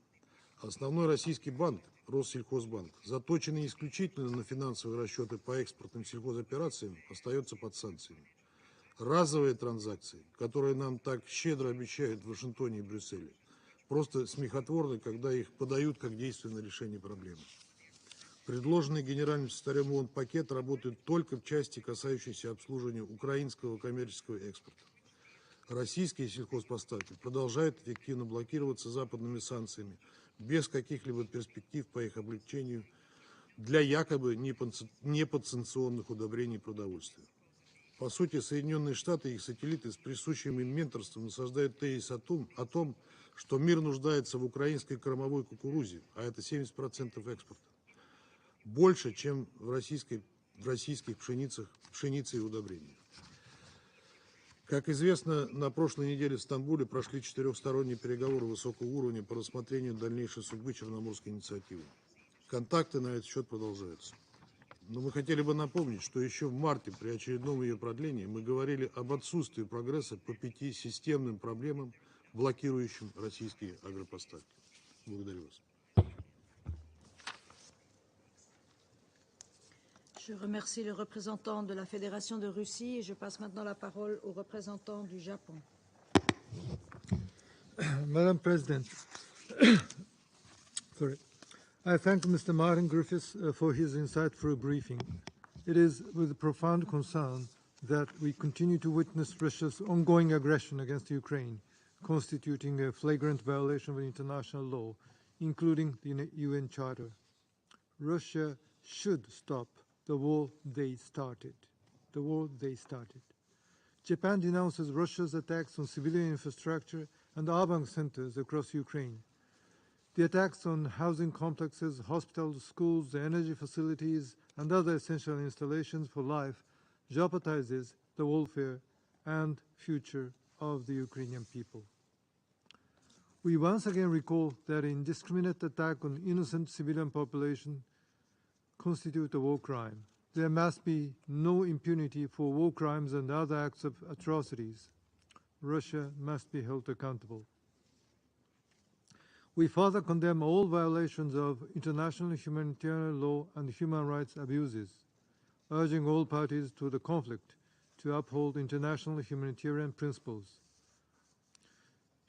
Основной российский банк, Россельхозбанк, заточенный исключительно на финансовые расчеты по экспортным сельхозоперациям, остается под санкциями. Разовые транзакции, которые нам так щедро обещают в Вашингтоне и Брюсселе, просто смехотворны, когда их подают как действенное решение проблемы. Предложенный генеральным секретарем ООН пакет работает только в части, касающейся обслуживания украинского коммерческого экспорта. Российские сельхозпоставки продолжают эффективно блокироваться западными санкциями, без каких-либо перспектив по их облегчению для якобы неподсанкционных удобрений продовольствия. По сути, Соединенные Штаты и их сателлиты с присущим им менторством насаждают тезис о том, что мир нуждается в украинской кормовой кукурузе, а это 70% экспорта. Больше, чем в российских пшенице и удобрениях. Как известно, на прошлой неделе в Стамбуле прошли четырехсторонние переговоры высокого уровня по рассмотрению дальнейшей судьбы Черноморской инициативы. Контакты на этот счет продолжаются. Но мы хотели бы напомнить, что еще в марте при очередном ее продлении мы говорили об отсутствии прогресса по 5 системным проблемам, блокирующим российские агропоставки. Благодарю вас. Je remercie le représentant de la Fédération de Russie et je passe maintenant la parole au représentant du Japon. Madam President, I thank Mr. Martin Griffiths for his insightful briefing. It is with profound concern that we continue to witness Russia's ongoing aggression against Ukraine, constituting a flagrant violation of international law, including the UN Charter. Russia should stop the war they started. Japan denounces Russia's attacks on civilian infrastructure and urban centers across Ukraine. The attacks on housing complexes, hospitals, schools, energy facilities, and other essential installations for life jeopardizes the welfare and future of the Ukrainian people. We once again recall that indiscriminate attack on innocent civilian population constitute a war crime. There must be no impunity for war crimes and other acts of atrocities. Russia must be held accountable. We further condemn all violations of international humanitarian law and human rights abuses, urging all parties to the conflict to uphold international humanitarian principles.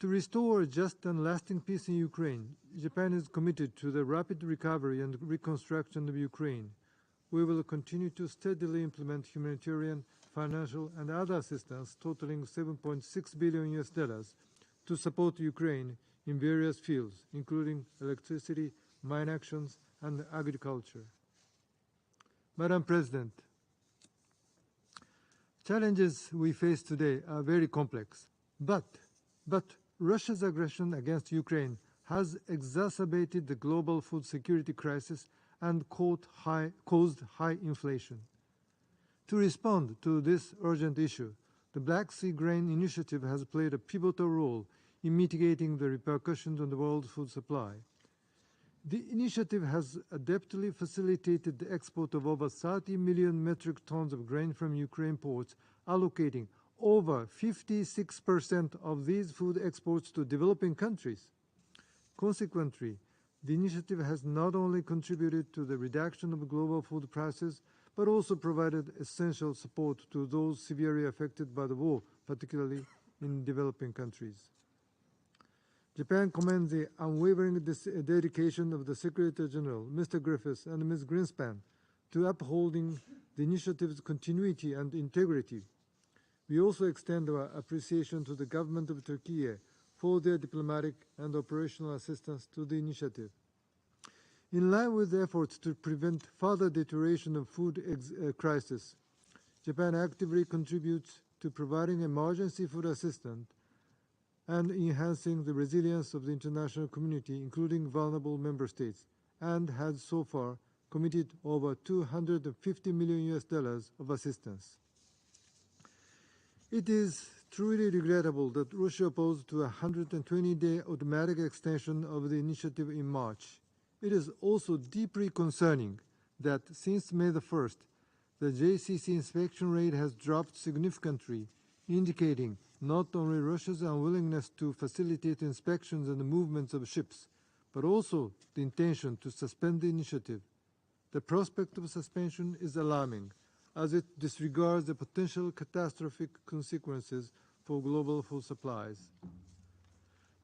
To restore a just and lasting peace in Ukraine, Japan is committed to the rapid recovery and reconstruction of Ukraine. We will continue to steadily implement humanitarian, financial, and other assistance totaling $7.6 billion to support Ukraine in various fields, including electricity, mine actions, and agriculture. Madam President, challenges we face today are very complex, but Russia's aggression against Ukraine has exacerbated the global food security crisis and caused high inflation. To respond to this urgent issue, the Black Sea Grain Initiative has played a pivotal role in mitigating the repercussions on the world's food supply. The initiative has adeptly facilitated the export of over 30 million metric tons of grain from Ukraine ports, allocating over 56% of these food exports to developing countries. Consequently, the initiative has not only contributed to the reduction of global food prices, but also provided essential support to those severely affected by the war, particularly in developing countries. Japan commends the unwavering dedication of the Secretary General, Mr. Griffiths, and Ms. Greenspan to upholding the initiative's continuity and integrity. We also extend our appreciation to the government of Turkey for their diplomatic and operational assistance to the initiative. In line with efforts to prevent further deterioration of food crisis, Japan actively contributes to providing emergency food assistance and enhancing the resilience of the international community, including vulnerable member states, and has so far committed over $250 million of assistance. It is truly regrettable that Russia opposed to a 120-day automatic extension of the initiative in March. It is also deeply concerning that since May the 1st, the JCC inspection rate has dropped significantly, indicating not only Russia's unwillingness to facilitate inspections and the movements of ships, but also the intention to suspend the initiative. The prospect of suspension is alarming, as it disregards the potential catastrophic consequences for global food supplies.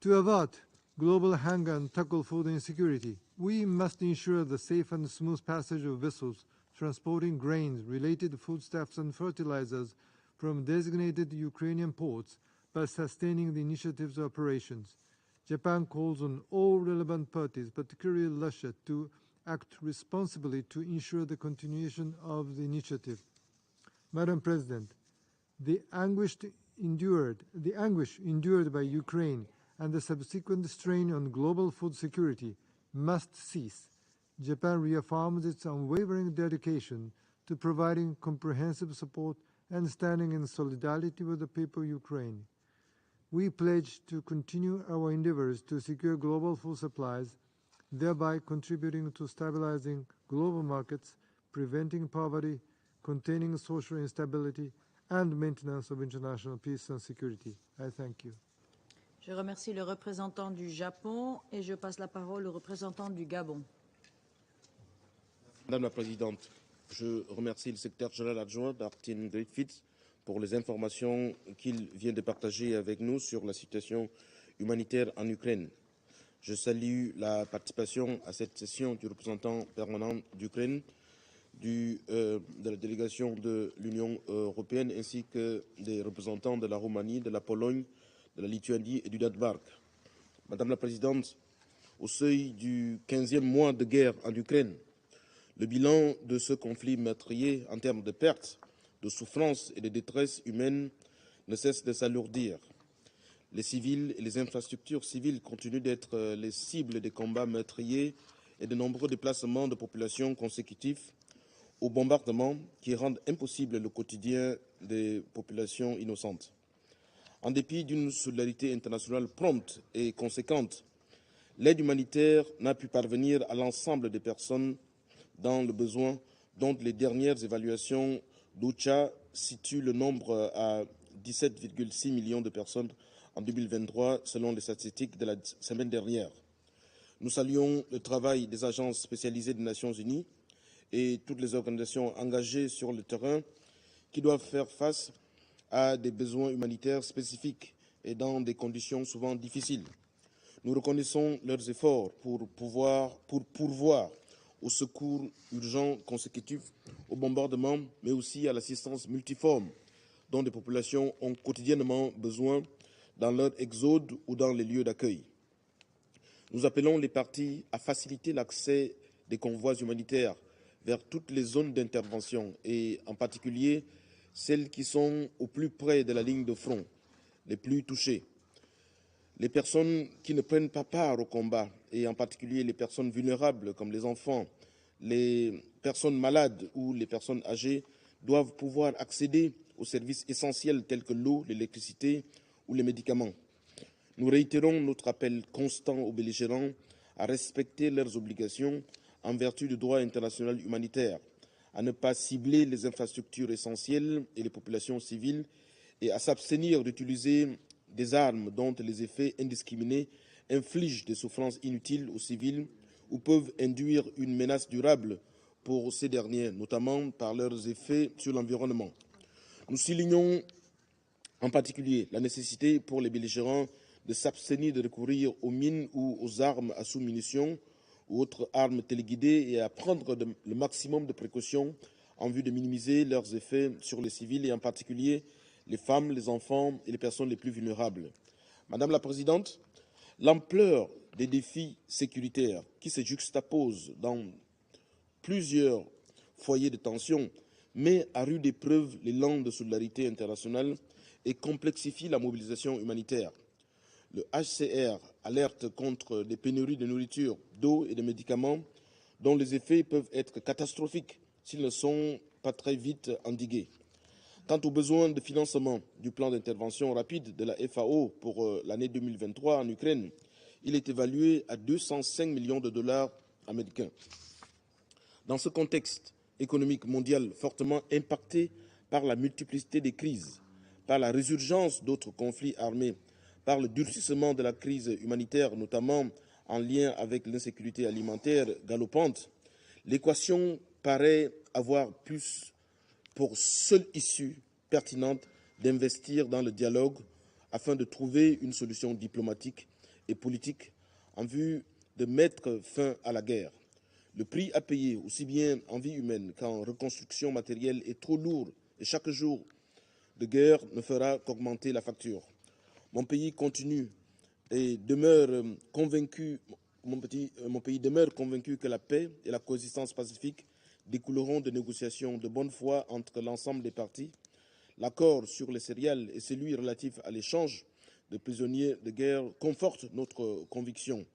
To avert global hunger and tackle food insecurity, we must ensure the safe and smooth passage of vessels transporting grains, related foodstuffs, and fertilizers from designated Ukrainian ports by sustaining the initiative's operations. Japan calls on all relevant parties, particularly Russia, to act responsibly to ensure the continuation of the initiative. Madam President, the anguish endured by Ukraine and the subsequent strain on global food security must cease. Japan reaffirms its unwavering dedication to providing comprehensive support and standing in solidarity with the people of Ukraine. We pledge to continue our endeavors to secure global food supplies, thereby contributing to stabilizing global markets, preventing poverty, containing social instability, and maintenance of international peace and security. I thank you. Je remercie le représentant du Japon et je passe la parole au représentant du Gabon. Madame la Présidente, je remercie le secrétaire général adjoint Martin Griffiths pour les informations qu'il vient de partager avec nous sur la situation humanitaire en Ukraine. Je salue la participation à cette session du représentant permanent d'Ukraine, de la délégation de l'Union européenne ainsi que des représentants de la Roumanie, de la Pologne, de la Lituanie et du Danemark. Madame la Présidente, au seuil du 15e mois de guerre en Ukraine, le bilan de ce conflit meurtrier en termes de pertes, de souffrances et de détresse humaine ne cesse de s'alourdir. Les civils et les infrastructures civiles continuent d'être les cibles des combats meurtriers et de nombreux déplacements de populations consécutifs aux bombardements qui rendent impossible le quotidien des populations innocentes. En dépit d'une solidarité internationale prompte et conséquente, l'aide humanitaire n'a pu parvenir à l'ensemble des personnes dans le besoin, dont les dernières évaluations d'OCHA situent le nombre à 17,6 millions de personnes en 2023, selon les statistiques de la semaine dernière. Nous saluons le travail des agences spécialisées des Nations Unies et toutes les organisations engagées sur le terrain qui doivent faire face à des besoins humanitaires spécifiques et dans des conditions souvent difficiles. Nous reconnaissons leurs efforts pour pourvoir aux secours urgents consécutifs au bombardement, mais aussi à l'assistance multiforme dont les populations ont quotidiennement besoin dans leur exode ou dans les lieux d'accueil. Nous appelons les parties à faciliter l'accès des convois humanitaires vers toutes les zones d'intervention et en particulier celles qui sont au plus près de la ligne de front, les plus touchées. Les personnes qui ne prennent pas part au combat, et en particulier les personnes vulnérables comme les enfants, les personnes malades ou les personnes âgées, doivent pouvoir accéder aux services essentiels tels que l'eau, l'électricité ou les médicaments. Nous réitérons notre appel constant aux belligérants à respecter leurs obligations en vertu du droit international humanitaire, à ne pas cibler les infrastructures essentielles et les populations civiles et à s'abstenir d'utiliser des armes dont les effets indiscriminés infligent des souffrances inutiles aux civils ou peuvent induire une menace durable pour ces derniers, notamment par leurs effets sur l'environnement. Nous soulignons en particulier la nécessité pour les belligérants de s'abstenir de recourir aux mines ou aux armes à sous-munitions ou autres armes téléguidées et à prendre le maximum de précautions en vue de minimiser leurs effets sur les civils et en particulier les femmes, les enfants et les personnes les plus vulnérables. Madame la Présidente, l'ampleur des défis sécuritaires qui se juxtaposent dans plusieurs foyers de tension met à rude épreuve l'élan de solidarité internationale et complexifie la mobilisation humanitaire. Le HCR alerte contre des pénuries de nourriture, d'eau et de médicaments dont les effets peuvent être catastrophiques s'ils ne sont pas très vite endigués. Quant aux besoins de financement du plan d'intervention rapide de la FAO pour l'année 2023 en Ukraine, il est évalué à 205 millions de dollars américains. Dans ce contexte, économique mondiale fortement impactée par la multiplicité des crises, par la résurgence d'autres conflits armés, par le durcissement de la crise humanitaire, notamment en lien avec l'insécurité alimentaire galopante, l'équation paraît avoir plus pour seule issue pertinente d'investir dans le dialogue afin de trouver une solution diplomatique et politique en vue de mettre fin à la guerre. Le prix à payer, aussi bien en vie humaine qu'en reconstruction matérielle, est trop lourd et chaque jour de guerre ne fera qu'augmenter la facture. Mon pays continue et demeure convaincu, mon pays demeure convaincu que la paix et la coexistence pacifique découleront de négociations de bonne foi entre l'ensemble des parties. L'accord sur les céréales et celui relatif à l'échange de prisonniers de guerre confortent notre conviction.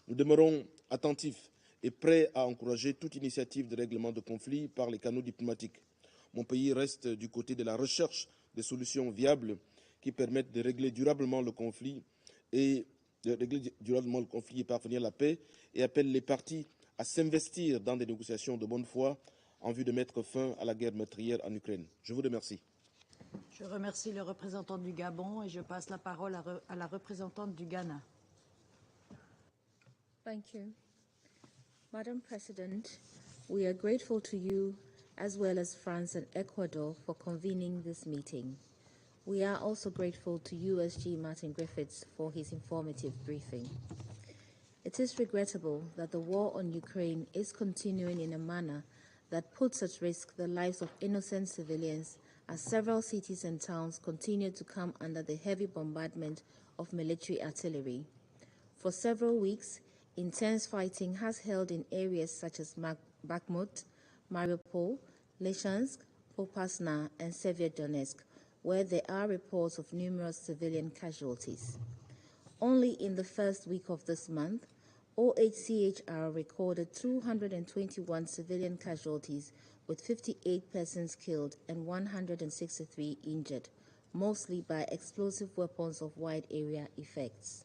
Nous demeurons attentifs et prêts à encourager toute initiative de règlement de conflit par les canaux diplomatiques. Mon pays reste du côté de la recherche des solutions viables qui permettent de régler durablement le conflit et parvenir à la paix, et appelle les parties à s'investir dans des négociations de bonne foi en vue de mettre fin à la guerre meurtrière en Ukraine. Je vous remercie. Je remercie le représentant du Gabon et je passe la parole à la représentante du Ghana. Thank you. Madam President, we are grateful to you as well as France and Ecuador for convening this meeting. We are also grateful to USG Martin Griffiths for his informative briefing. It is regrettable that the war on Ukraine is continuing in a manner that puts at risk the lives of innocent civilians as several cities and towns continue to come under the heavy bombardment of military artillery. For several weeks, intense fighting has held in areas such as Bakhmut, Mariupol, Lysychansk, Popasna, and Severodonetsk, where there are reports of numerous civilian casualties. Only in the first week of this month, OHCHR recorded 221 civilian casualties, with 58 persons killed and 163 injured, mostly by explosive weapons of wide area effects.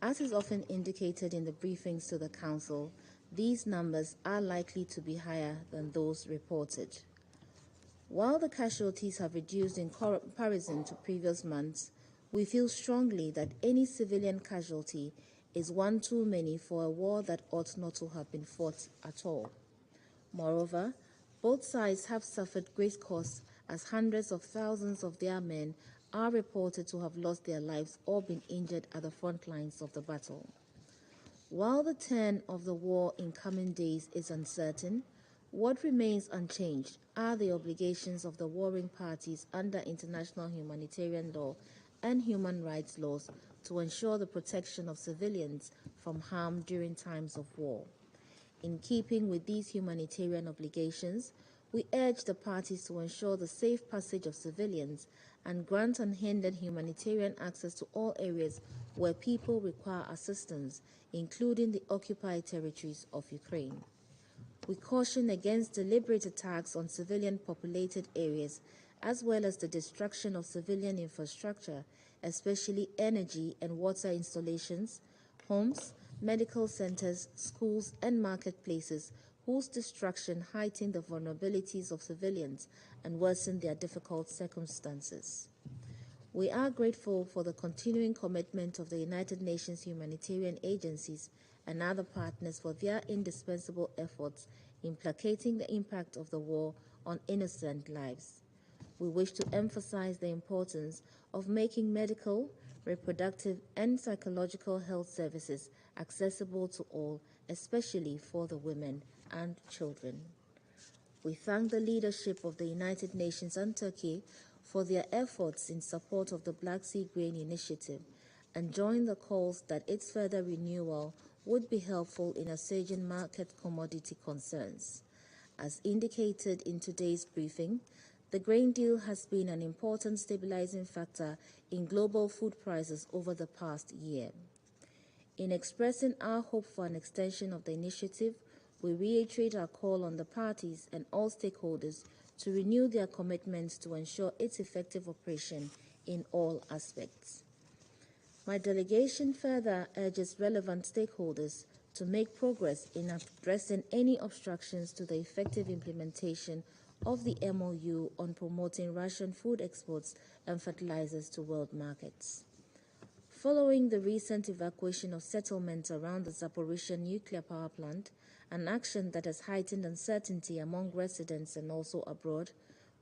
As is often indicated in the briefings to the Council, these numbers are likely to be higher than those reported. While the casualties have reduced in comparison to previous months, we feel strongly that any civilian casualty is one too many for a war that ought not to have been fought at all. Moreover, both sides have suffered great costs as hundreds of thousands of their men are reported to have lost their lives or been injured at the front lines of the battle. While the turn of the war in coming days is uncertain, what remains unchanged are the obligations of the warring parties under international humanitarian law and human rights laws to ensure the protection of civilians from harm during times of war. In keeping with these humanitarian obligations, we urge the parties to ensure the safe passage of civilians and grant unhindered humanitarian access to all areas where people require assistance, including the occupied territories of Ukraine. We caution against deliberate attacks on civilian populated areas, as well as the destruction of civilian infrastructure, especially energy and water installations, homes, medical centers, schools, and marketplaces, whose destruction heighten the vulnerabilities of civilians and worsen their difficult circumstances. We are grateful for the continuing commitment of the United Nations humanitarian agencies and other partners for their indispensable efforts in placating the impact of the war on innocent lives. We wish to emphasize the importance of making medical, reproductive, and psychological health services accessible to all, especially for the women and children. We thank the leadership of the United Nations and Turkey for their efforts in support of the Black Sea Grain Initiative and join the calls that its further renewal would be helpful in assuaging market commodity concerns. As indicated in today's briefing, the grain deal has been an important stabilizing factor in global food prices over the past year. In expressing our hope for an extension of the initiative, we reiterate our call on the parties and all stakeholders to renew their commitments to ensure its effective operation in all aspects. My delegation further urges relevant stakeholders to make progress in addressing any obstructions to the effective implementation of the MOU on promoting Russian food exports and fertilizers to world markets. Following the recent evacuation of settlements around the Zaporizhzhia nuclear power plant, an action that has heightened uncertainty among residents and also abroad,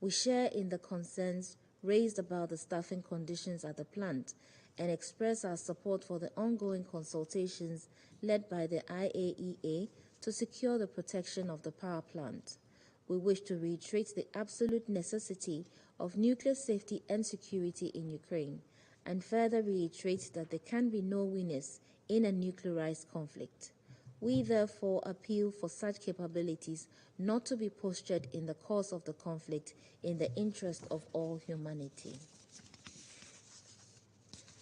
we share in the concerns raised about the staffing conditions at the plant and express our support for the ongoing consultations led by the IAEA to secure the protection of the power plant. We wish to reiterate the absolute necessity of nuclear safety and security in Ukraine, and further reiterate that there can be no winners in a nuclearized conflict. We therefore appeal for such capabilities not to be postured in the course of the conflict in the interest of all humanity.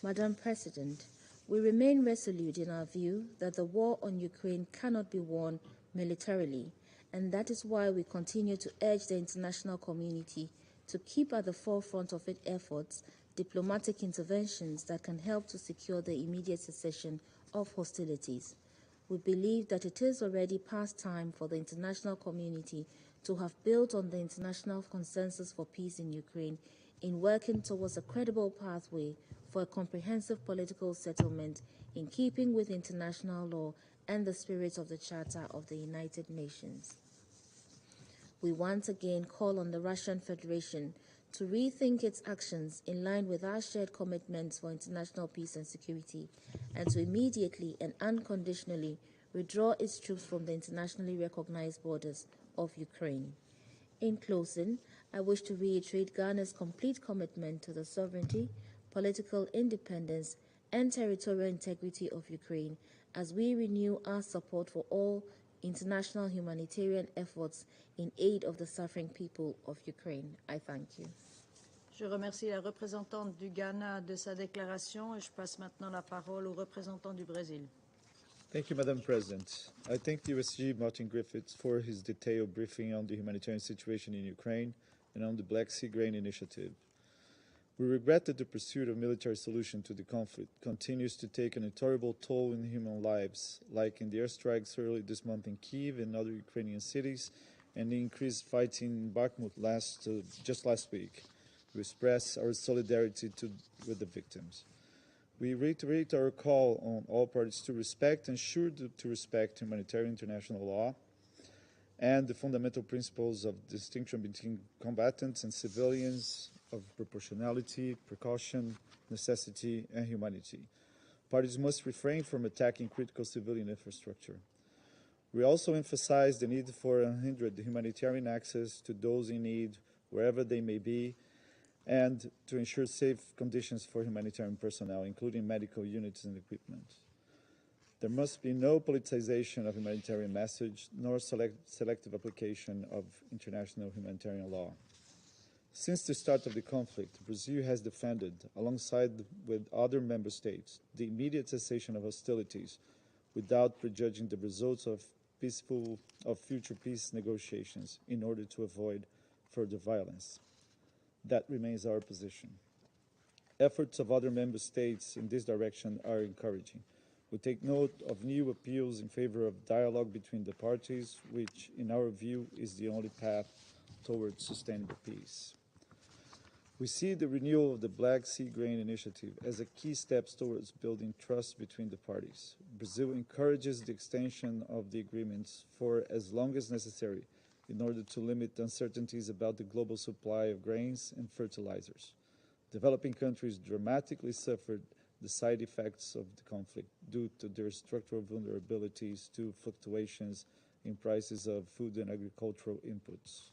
Madam President, we remain resolute in our view that the war on Ukraine cannot be won militarily, and that is why we continue to urge the international community to keep at the forefront of its efforts diplomatic interventions that can help to secure the immediate cessation of hostilities. We believe that it is already past time for the international community to have built on the international consensus for peace in Ukraine in working towards a credible pathway for a comprehensive political settlement in keeping with international law and the spirit of the Charter of the United Nations. We once again call on the Russian Federation to rethink its actions in line with our shared commitments for international peace and security, and to immediately and unconditionally withdraw its troops from the internationally recognized borders of Ukraine. In closing, I wish to reiterate Ghana's complete commitment to the sovereignty, political independence, and territorial integrity of Ukraine as we renew our support for all international humanitarian efforts in aid of the suffering people of Ukraine. I thank you. Je remercie la représentante du Ghana de sa déclaration et je passe maintenant la parole au représentant du Brésil. Thank you, Madam President. I thank the USG Martin Griffiths for his detailed briefing on the humanitarian situation in Ukraine and on the Black Sea Grain Initiative. We regret that the pursuit of military solution to the conflict continues to take an intolerable toll in human lives, like in the airstrikes early this month in Kyiv and other Ukrainian cities, and the increased fighting in Bakhmut just last week. We express our solidarity with the victims. We reiterate our call on all parties to respect and to respect humanitarian international law and the fundamental principles of distinction between combatants and civilians, of proportionality, precaution, necessity, and humanity. Parties must refrain from attacking critical civilian infrastructure. We also emphasize the need for unhindered humanitarian access to those in need, wherever they may be, and to ensure safe conditions for humanitarian personnel, including medical units and equipment. There must be no politicization of humanitarian message, nor selective application of international humanitarian law. Since the start of the conflict, Brazil has defended, alongside with other member states, the immediate cessation of hostilities without prejudging the results of future peace negotiations in order to avoid further violence. That remains our position. Efforts of other member states in this direction are encouraging. We take note of new appeals in favor of dialogue between the parties, which, in our view, is the only path towards sustainable peace. We see the renewal of the Black Sea Grain Initiative as a key step towards building trust between the parties. Brazil encourages the extension of the agreements for as long as necessary in order to limit uncertainties about the global supply of grains and fertilizers. Developing countries dramatically suffered the side effects of the conflict due to their structural vulnerabilities to fluctuations in prices of food and agricultural inputs.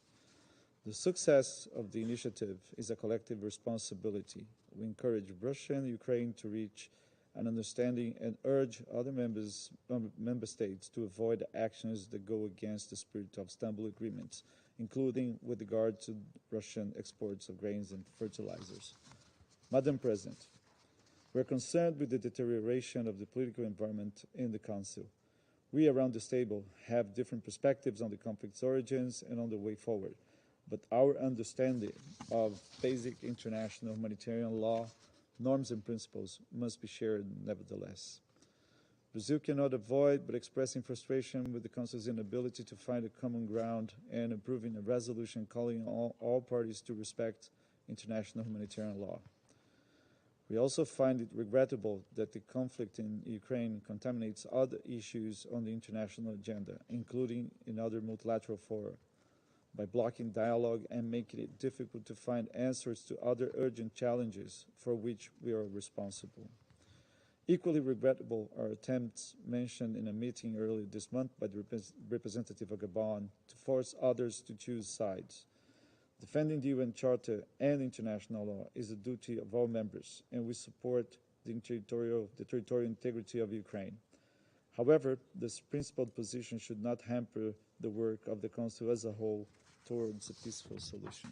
The success of the initiative is a collective responsibility. We encourage Russia and Ukraine to reach an understanding and urge other member states to avoid actions that go against the spirit of Istanbul agreements, including with regard to Russian exports of grains and fertilizers. Madam President, we're concerned with the deterioration of the political environment in the Council. We around this table have different perspectives on the conflict's origins and on the way forward, but our understanding of basic international humanitarian law, norms and principles must be shared nevertheless. Brazil cannot avoid but expressing frustration with the Council's inability to find a common ground and approving a resolution calling on all parties to respect international humanitarian law. We also find it regrettable that the conflict in Ukraine contaminates other issues on the international agenda, including in other multilateral fora, by blocking dialogue and making it difficult to find answers to other urgent challenges for which we are responsible. Equally regrettable are attempts mentioned in a meeting earlier this month by the representative of Gabon to force others to choose sides. Defending the UN Charter and international law is a duty of all members, and we support the territorial integrity of Ukraine. However, this principled position should not hamper the work of the Council as a whole towards a peaceful solution.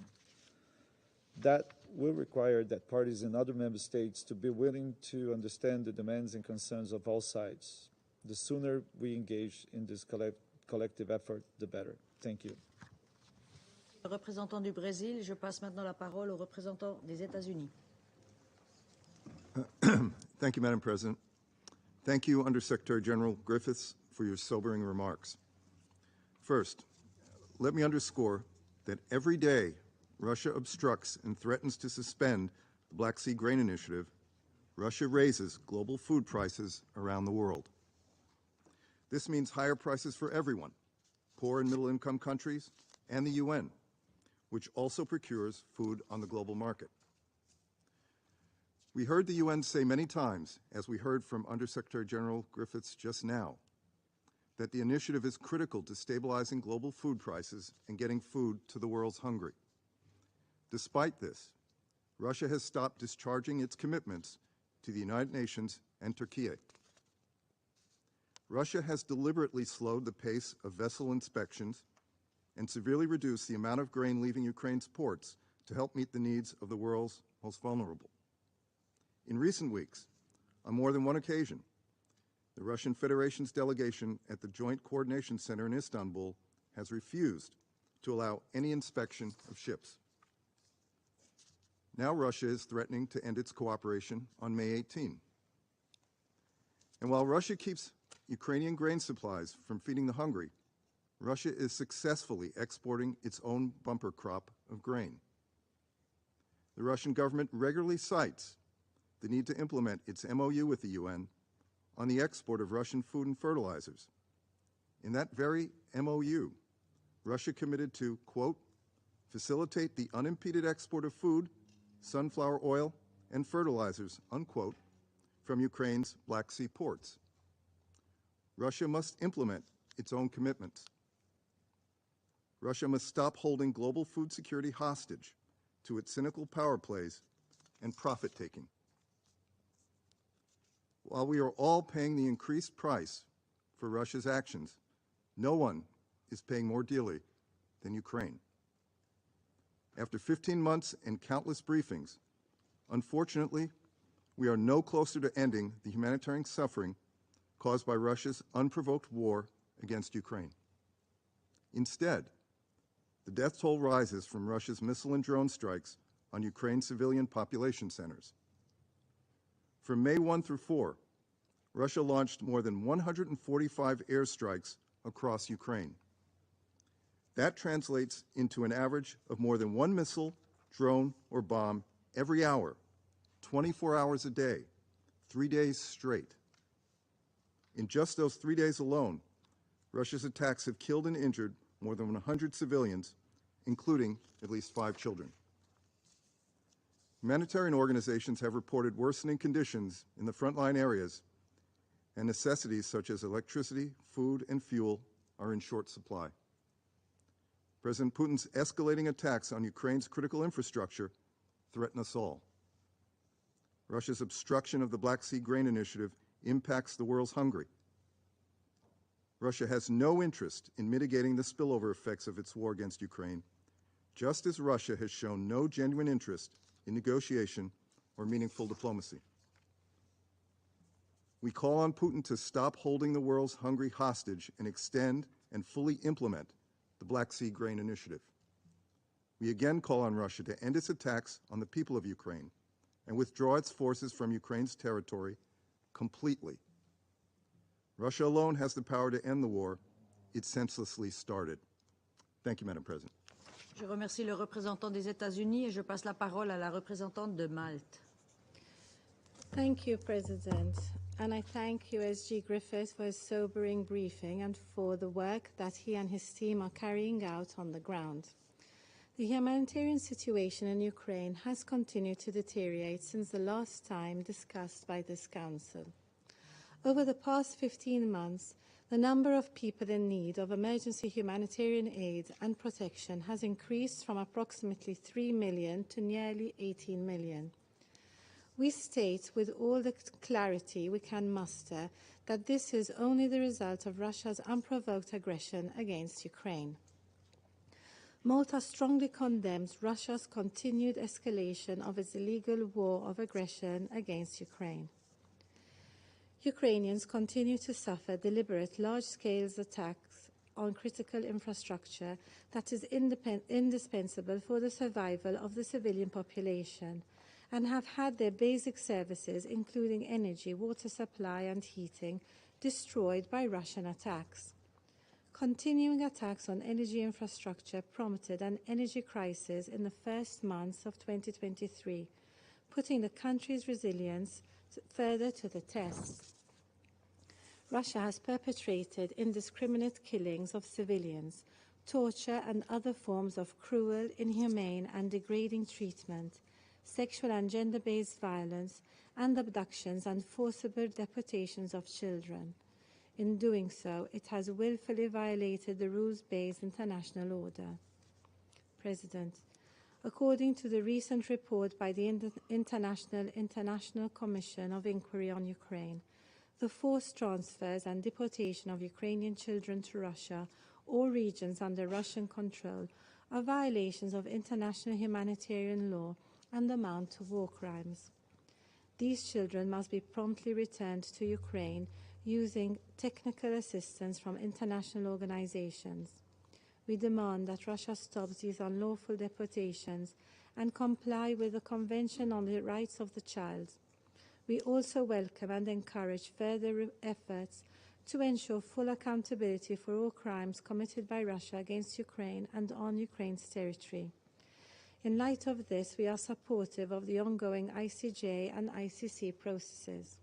That will require that parties in other member states to be willing to understand the demands and concerns of all sides. The sooner we engage in this collective effort, the better. Thank you. Le représentant du Brésil, je passe maintenant la parole au représentant des États-Unis. Thank you, Madam President. Thank you, Undersecretary General Griffiths, for your sobering remarks. First, let me underscore that every day Russia obstructs and threatens to suspend the Black Sea Grain Initiative, Russia raises global food prices around the world. This means higher prices for everyone, poor and middle-income countries, and the UN, which also procures food on the global market. We heard the UN say many times, as we heard from Undersecretary General Griffiths just now, that the initiative is critical to stabilizing global food prices and getting food to the world's hungry. Despite this, Russia has stopped discharging its commitments to the United Nations and Turkey. Russia has deliberately slowed the pace of vessel inspections and severely reduced the amount of grain leaving Ukraine's ports to help meet the needs of the world's most vulnerable. In recent weeks, on more than one occasion, the Russian Federation's delegation at the Joint Coordination Center in Istanbul has refused to allow any inspection of ships. Now Russia is threatening to end its cooperation on May 18. And while Russia keeps Ukrainian grain supplies from feeding the hungry, Russia is successfully exporting its own bumper crop of grain. The Russian government regularly cites the need to implement its MOU with the UN on the export of Russian food and fertilizers. In that very MOU, Russia committed to, quote, facilitate the unimpeded export of food, sunflower oil, and fertilizers, unquote, from Ukraine's Black Sea ports. Russia must implement its own commitments. Russia must stop holding global food security hostage to its cynical power plays and profit-taking. While we are all paying the increased price for Russia's actions, no one is paying more dearly than Ukraine. After 15 months and countless briefings, unfortunately, we are no closer to ending the humanitarian suffering caused by Russia's unprovoked war against Ukraine. Instead, the death toll rises from Russia's missile and drone strikes on Ukraine's civilian population centers. From May 1 through 4, Russia launched more than 145 airstrikes across Ukraine. That translates into an average of more than one missile, drone, or bomb every hour, 24 hours a day, 3 days straight. In just those 3 days alone, Russia's attacks have killed and injured more than 100 civilians, including at least 5 children. Humanitarian organizations have reported worsening conditions in the frontline areas, and necessities such as electricity, food, and fuel are in short supply. President Putin's escalating attacks on Ukraine's critical infrastructure threaten us all. Russia's obstruction of the Black Sea Grain Initiative impacts the world's hungry. Russia has no interest in mitigating the spillover effects of its war against Ukraine, just as Russia has shown no genuine interest in negotiation or meaningful diplomacy. We call on Putin to stop holding the world's hungry hostage and extend and fully implement the Black Sea Grain Initiative. We again call on Russia to end its attacks on the people of Ukraine and withdraw its forces from Ukraine's territory completely. Russia alone has the power to end the war it senselessly started. Thank you, Madam President. Je remercie le représentant des États-Unis et je passe la parole à la représentante de Malte. Thank you, President. And I thank USG Griffiths for his sobering briefing and for the work that he and his team are carrying out on the ground. The humanitarian situation in Ukraine has continued to deteriorate since the last time discussed by this Council. Over the past 15 months, the number of people in need of emergency humanitarian aid and protection has increased from approximately 3 million to nearly 18 million. We state with all the clarity we can muster that this is only the result of Russia's unprovoked aggression against Ukraine. Malta strongly condemns Russia's continued escalation of its illegal war of aggression against Ukraine. Ukrainians continue to suffer deliberate large-scale attacks on critical infrastructure that is indispensable for the survival of the civilian population, and have had their basic services, including energy, water supply and heating, destroyed by Russian attacks. Continuing attacks on energy infrastructure prompted an energy crisis in the first months of 2023, putting the country's resilience further to the test. Russia has perpetrated indiscriminate killings of civilians, torture and other forms of cruel, inhumane and degrading treatment, sexual and gender-based violence, and abductions and forcible deportations of children. In doing so, it has willfully violated the rules-based international order. President, according to the recent report by the International Commission of Inquiry on Ukraine, the forced transfers and deportation of Ukrainian children to Russia or regions under Russian control are violations of international humanitarian law and amount to war crimes. These children must be promptly returned to Ukraine using technical assistance from international organizations. We demand that Russia stops these unlawful deportations and comply with the Convention on the Rights of the Child. We also welcome and encourage further efforts to ensure full accountability for all crimes committed by Russia against Ukraine and on Ukraine's territory. In light of this, we are supportive of the ongoing ICJ and ICC processes.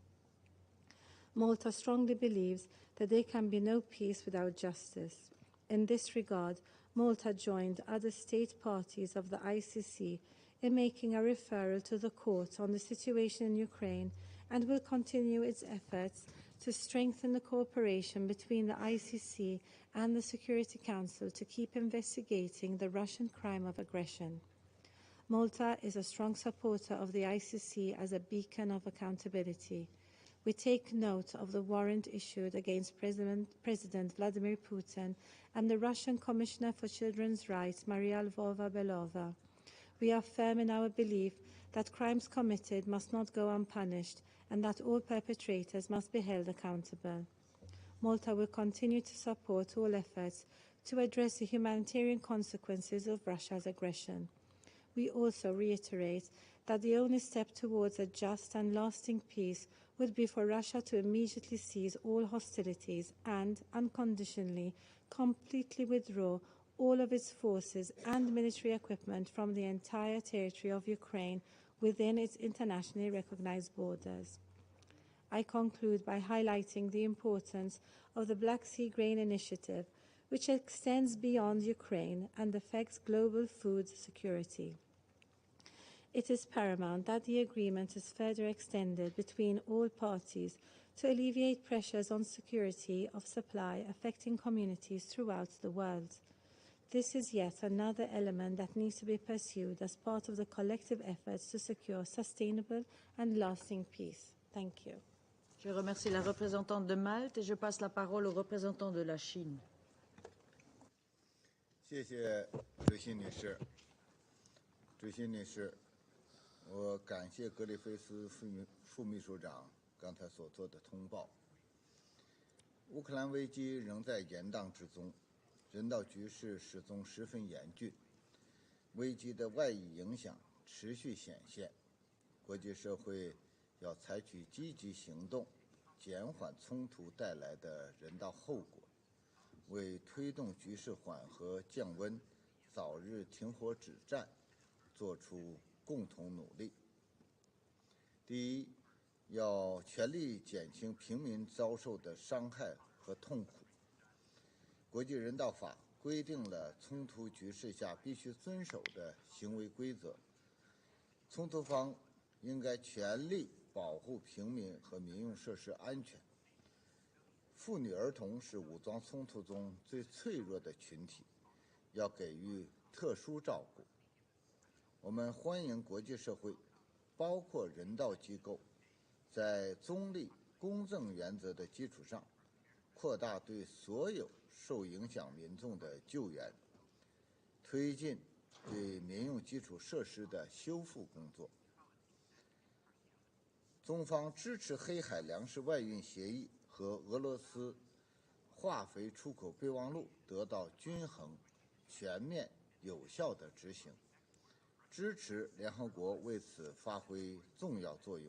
Malta strongly believes that there can be no peace without justice. In this regard, Malta joined other state parties of the ICC in making a referral to the court on the situation in Ukraine and will continue its efforts to strengthen the cooperation between the ICC and the Security Council to keep investigating the Russian crime of aggression. Malta is a strong supporter of the ICC as a beacon of accountability. We take note of the warrant issued against President Vladimir Putin and the Russian Commissioner for Children's Rights, Maria Lvova-Belova. We are firm in our belief that crimes committed must not go unpunished and that all perpetrators must be held accountable. Malta will continue to support all efforts to address the humanitarian consequences of Russia's aggression. We also reiterate that the only step towards a just and lasting peace would be for Russia to immediately cease all hostilities and, unconditionally, completely withdraw all of its forces and military equipment from the entire territory of Ukraine within its internationally recognized borders. I conclude by highlighting the importance of the Black Sea Grain Initiative, which extends beyond Ukraine and affects global food security. It is paramount that the agreement is further extended between all parties to alleviate pressures on security of supply affecting communities throughout the world. This is yet another element that needs to be pursued as part of the collective efforts to secure sustainable and lasting peace. Thank you. Je remercie la représentante de Malte et je passe la parole au représentant de la Chine. 谢谢主席女士。主席女士，我感谢格里菲斯副秘书长刚才所做的通报。乌克兰危机仍在延宕之中，人道局势始终十分严峻，危机的外溢影响持续显现，国际社会要采取积极行动，减缓冲突带来的人道后果，为推动局势缓和降温、早日停火止战做出共同努力。第一，要全力减轻平民遭受的伤害和痛苦。国际人道法规定了冲突局势下必须遵守的行为规则，冲突方应该全力保护平民和民用设施安全。妇女儿童是武装冲突中最脆弱的群体，要给予特殊照顾。我们欢迎国际社会，包括人道机构，在中立、公正原则的基础上，扩大对所有受影响民众的救援，推进对民用基础设施的修复工作。中方支持黑海粮食外运协议和俄罗斯化肥出口备忘录得到均衡、全面、有效的执行，支持联合国为此发挥重要作用，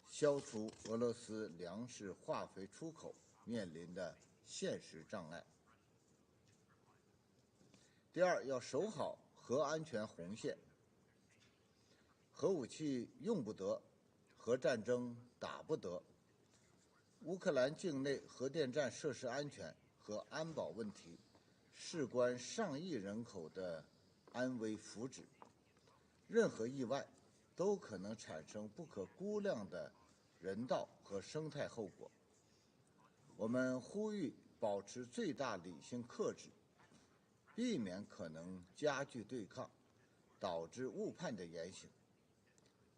消除俄罗斯粮食化肥出口面临的现实障碍。第二，要守好核安全红线，核武器用不得，核战争打不得。乌克兰境内核电站设施安全和安保问题事关上亿人口的安危福祉，任何意外都可能产生不可估量的人道和生态后果。我们呼吁保持最大理性克制，避免可能加剧对抗、导致误判的言行。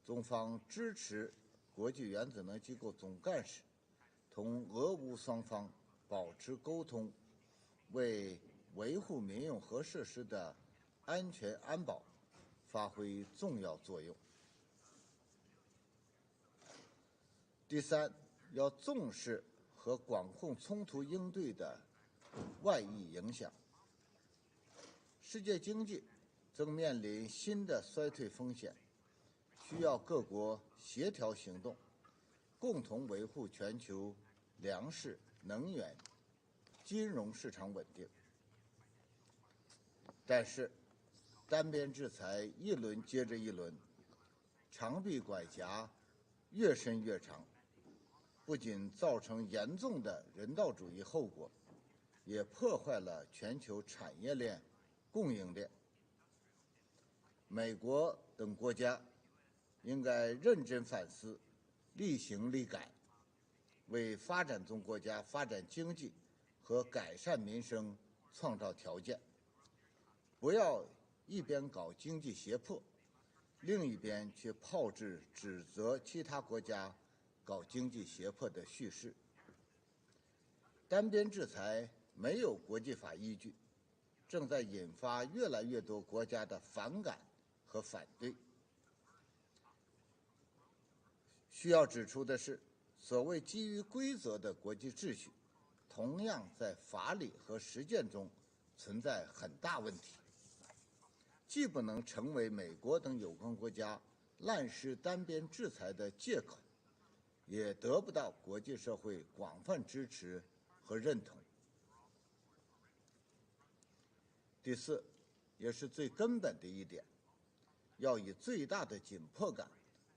中方支持国际原子能机构总干事同俄乌双方保持沟通，为维护民用核设施的安全安保发挥重要作用。第三，要重视和管控冲突应对的外溢影响。世界经济正面临新的衰退风险，需要各国协调行动，共同维护全球粮食、能源、金融市场稳定。但是，单边制裁一轮接着一轮，长臂管辖越伸越长，不仅造成严重的人道主义后果，也破坏了全球产业链、供应链。美国等国家应该认真反思，力行力改，为发展中国家发展经济和改善民生创造条件，不要一边搞经济胁迫，另一边却炮制指责其他国家搞经济胁迫的叙事。单边制裁没有国际法依据，正在引发越来越多国家的反感和反对。需要指出的是，所谓基于规则的国际秩序，同样在法理和实践中存在很大问题，既不能成为美国等有关国家滥施单边制裁的借口，也得不到国际社会广泛支持和认同。第四，也是最根本的一点，要以最大的紧迫感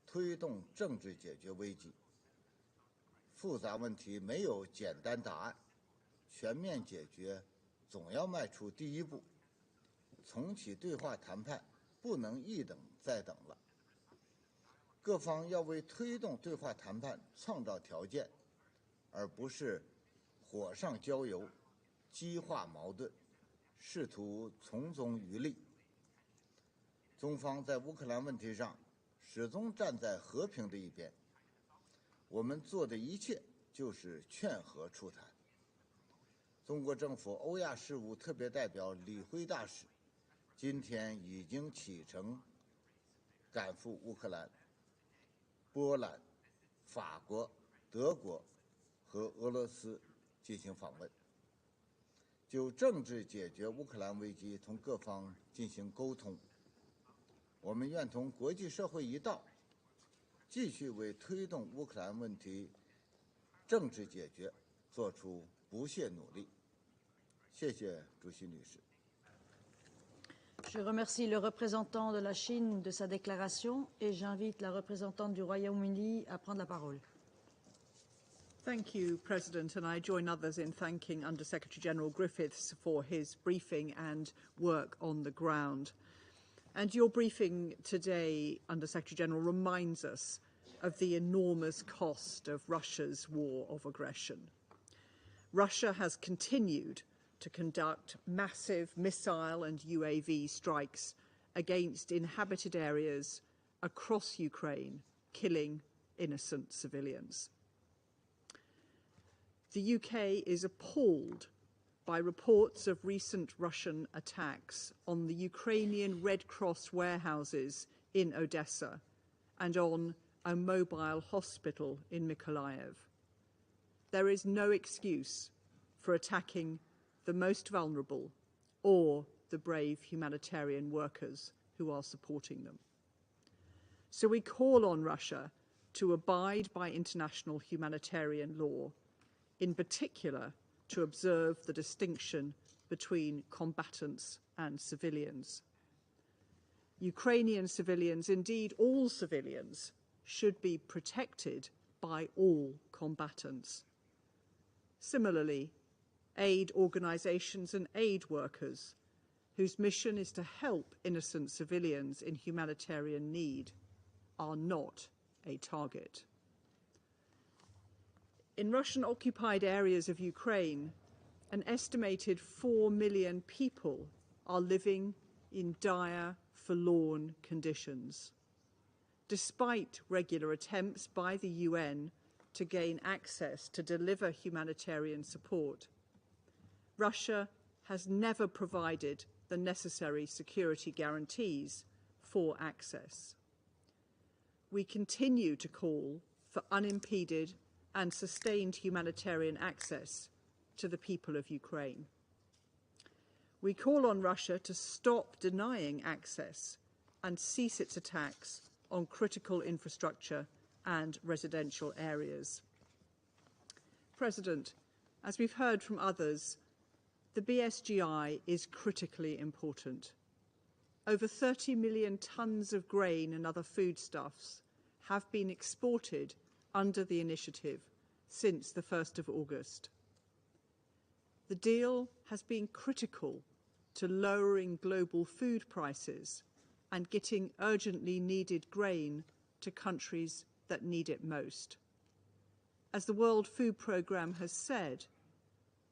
推动政治解决危机。复杂问题没有简单答案，全面解决总要迈出第一步。重启对话谈判不能一等再等了，各方要为推动对话谈判创造条件，而不是火上浇油、激化矛盾，试图从中渔利。中方在乌克兰问题上始终站在和平的一边，我们做的一切就是劝和促谈。中国政府欧亚事务特别代表李辉大使今天已经启程赶赴乌克兰、波兰、法国、德国和俄罗斯进行访问，就政治解决乌克兰危机同各方进行沟通。我们愿同国际社会一道，继续为推动乌克兰问题政治解决做出不懈努力。谢谢主席女士。Je remercie le représentant de la Chine de sa déclaration et j'invite la représentante du Royaume-Uni à prendre la parole. Thank you, President, and I join others in thanking Under-Secretary General Griffiths for his briefing and work on the ground. And your briefing today, Under-Secretary General, reminds us of the enormous cost of Russia's war of aggression. Russia has continued to conduct massive missile and UAV strikes against inhabited areas across Ukraine, killing innocent civilians. The UK is appalled by reports of recent Russian attacks on the Ukrainian Red Cross warehouses in Odessa and on a mobile hospital in Mykolaiv. There is no excuse for attacking the most vulnerable or the brave humanitarian workers who are supporting them. So we call on Russia to abide by international humanitarian law, in particular to observe the distinction between combatants and civilians. Ukrainian civilians, indeed all civilians, should be protected by all combatants. Similarly, aid organisations and aid workers, whose mission is to help innocent civilians in humanitarian need, are not a target. In Russian-occupied areas of Ukraine, an estimated 4 million people are living in dire, forlorn conditions. Despite regular attempts by the UN to gain access to deliver humanitarian support, Russia has never provided the necessary security guarantees for access. We continue to call for unimpeded and sustained humanitarian access to the people of Ukraine. We call on Russia to stop denying access and cease its attacks on critical infrastructure and residential areas. President, as we've heard from others, the BSGI is critically important. Over 30 million tonnes of grain and other foodstuffs have been exported under the initiative since the 1st of August. The deal has been critical to lowering global food prices and getting urgently needed grain to countries that need it most. As the World Food Programme has said,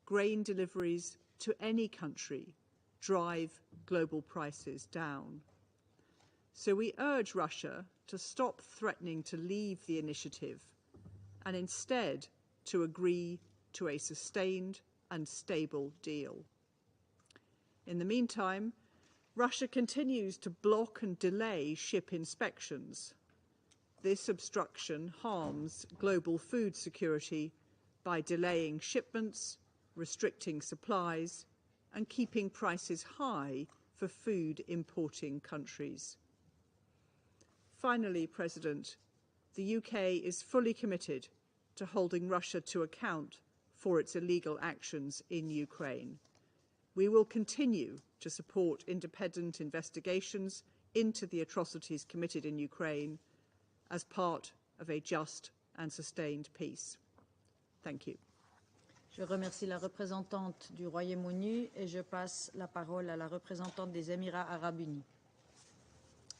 grain deliveries to any country drive global prices down. So we urge Russia to stop threatening to leave the initiative and instead to agree to a sustained and stable deal. In the meantime, Russia continues to block and delay ship inspections. This obstruction harms global food security by delaying shipments, restricting supplies, and keeping prices high for food importing countries. Finally, President, the UK is fully committed to holding Russia to account for its illegal actions in Ukraine. We will continue to support independent investigations into the atrocities committed in Ukraine as part of a just and sustained peace. Thank you. Je remercie la représentante du Royaume-Uni et je passe la parole à la représentante des Émirats arabes unis.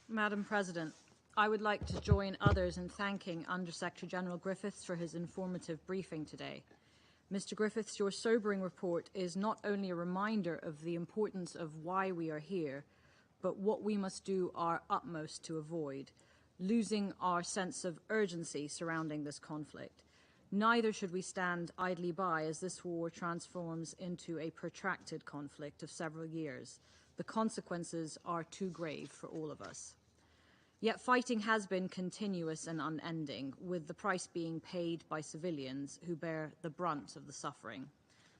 Madam President, I would like to join others in thanking Under-Secretary General Griffiths for his informative briefing today. Mr. Griffiths, your sobering report is not only a reminder of the importance of why we are here, but what we must do our utmost to avoid, losing our sense of urgency surrounding this conflict. Neither should we stand idly by as this war transforms into a protracted conflict of several years. The consequences are too grave for all of us. Yet fighting has been continuous and unending, with the price being paid by civilians who bear the brunt of the suffering.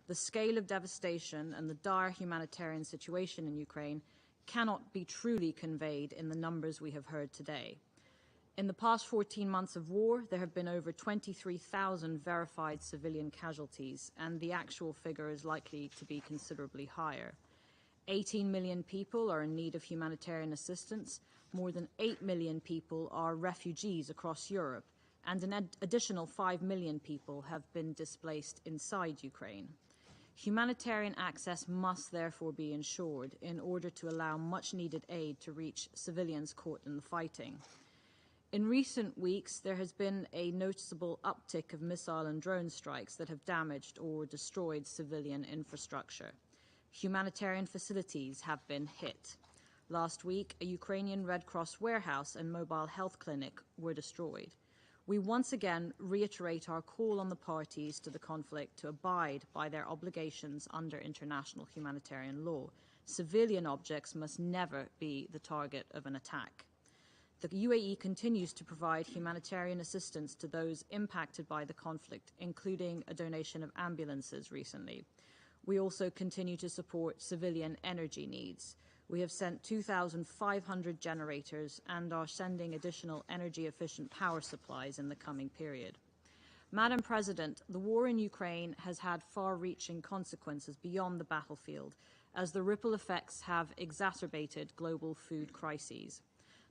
The scale of devastation and the dire humanitarian situation in Ukraine cannot be truly conveyed in the numbers we have heard today. In the past 14 months of war, there have been over 23,000 verified civilian casualties, and the actual figure is likely to be considerably higher. 18 million people are in need of humanitarian assistance, more than 8 million people are refugees across Europe, and an additional 5 million people have been displaced inside Ukraine. Humanitarian access must therefore be ensured in order to allow much-needed aid to reach civilians caught in the fighting. In recent weeks, there has been a noticeable uptick of missile and drone strikes that have damaged or destroyed civilian infrastructure. Humanitarian facilities have been hit. Last week, a Ukrainian Red Cross warehouse and mobile health clinic were destroyed. We once again reiterate our call on the parties to the conflict to abide by their obligations under international humanitarian law. Civilian objects must never be the target of an attack. The UAE continues to provide humanitarian assistance to those impacted by the conflict, including a donation of ambulances recently. We also continue to support civilian energy needs. We have sent 2,500 generators and are sending additional energy-efficient power supplies in the coming period. Madam President, the war in Ukraine has had far-reaching consequences beyond the battlefield, as the ripple effects have exacerbated global food crises.